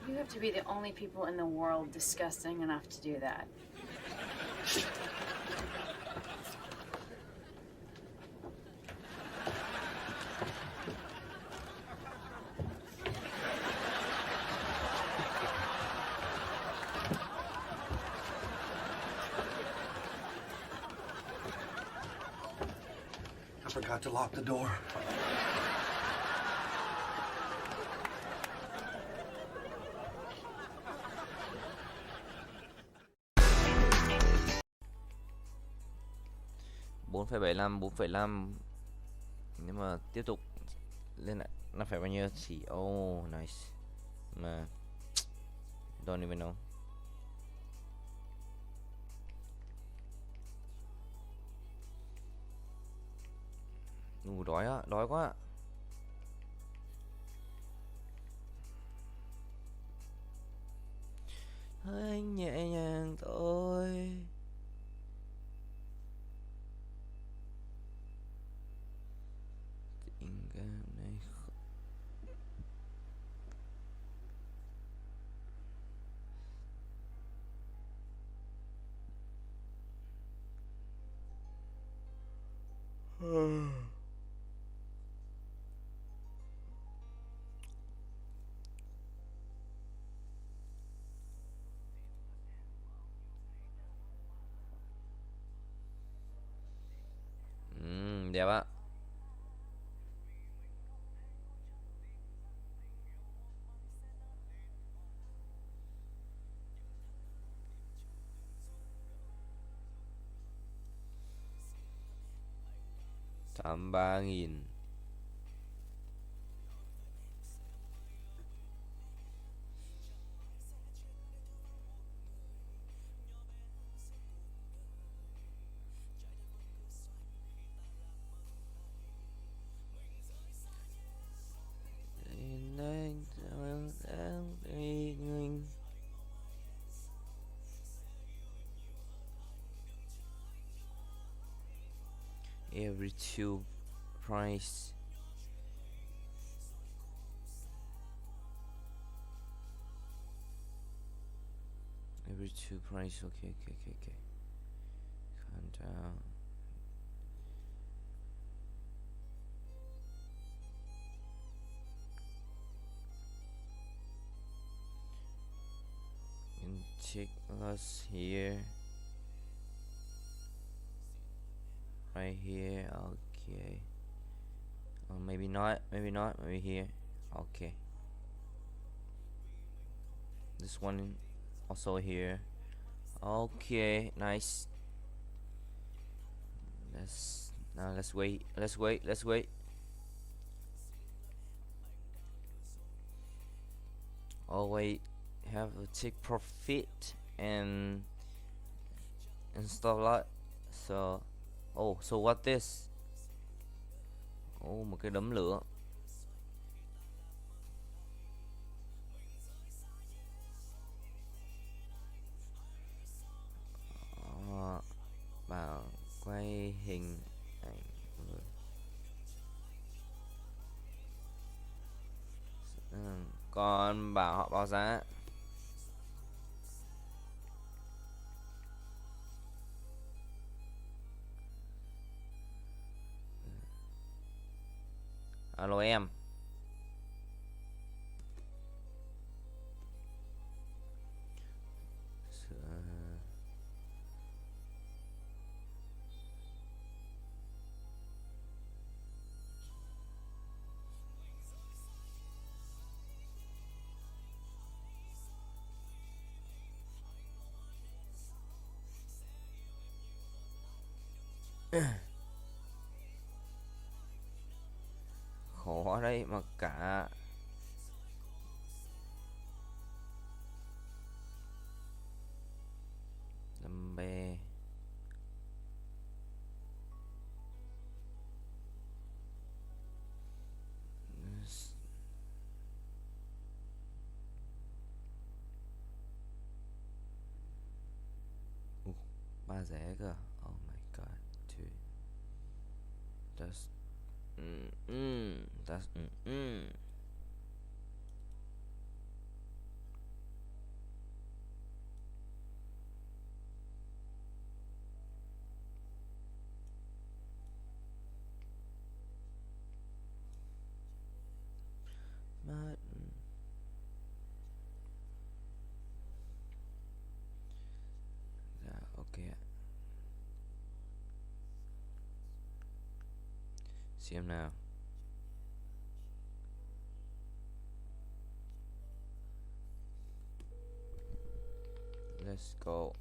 Speaker 17: You have to be the only people in the world disgusting enough to do that.
Speaker 4: I forgot to lock the door.
Speaker 5: Bốn phẩy 4,5. Nếu mà tiếp tục lên lại nó phải bao nhiêu? Chỉ nice. Mà don't even know. Đói quá. Hơi nhẹ nhàng thôi. Tình cảm này đẹp ạ. Tám 3.000. Every tube price. Every tube price. Okay. Calm down. And check us here. Right here, okay. Maybe not, maybe here. Okay. This one also here. Okay, nice. Let's wait. Oh wait, have a take profit and stuff like so. Oh, so what this? Oh, một cái đấm lửa. Bảo quay hình ảnh người. Còn bảo họ báo giá. Alo em. Khó đấy mà cả đâm bê. Ba rẻ cơ. Oh my god, dude. That's but dạ ok ạ. see him now. Let's go.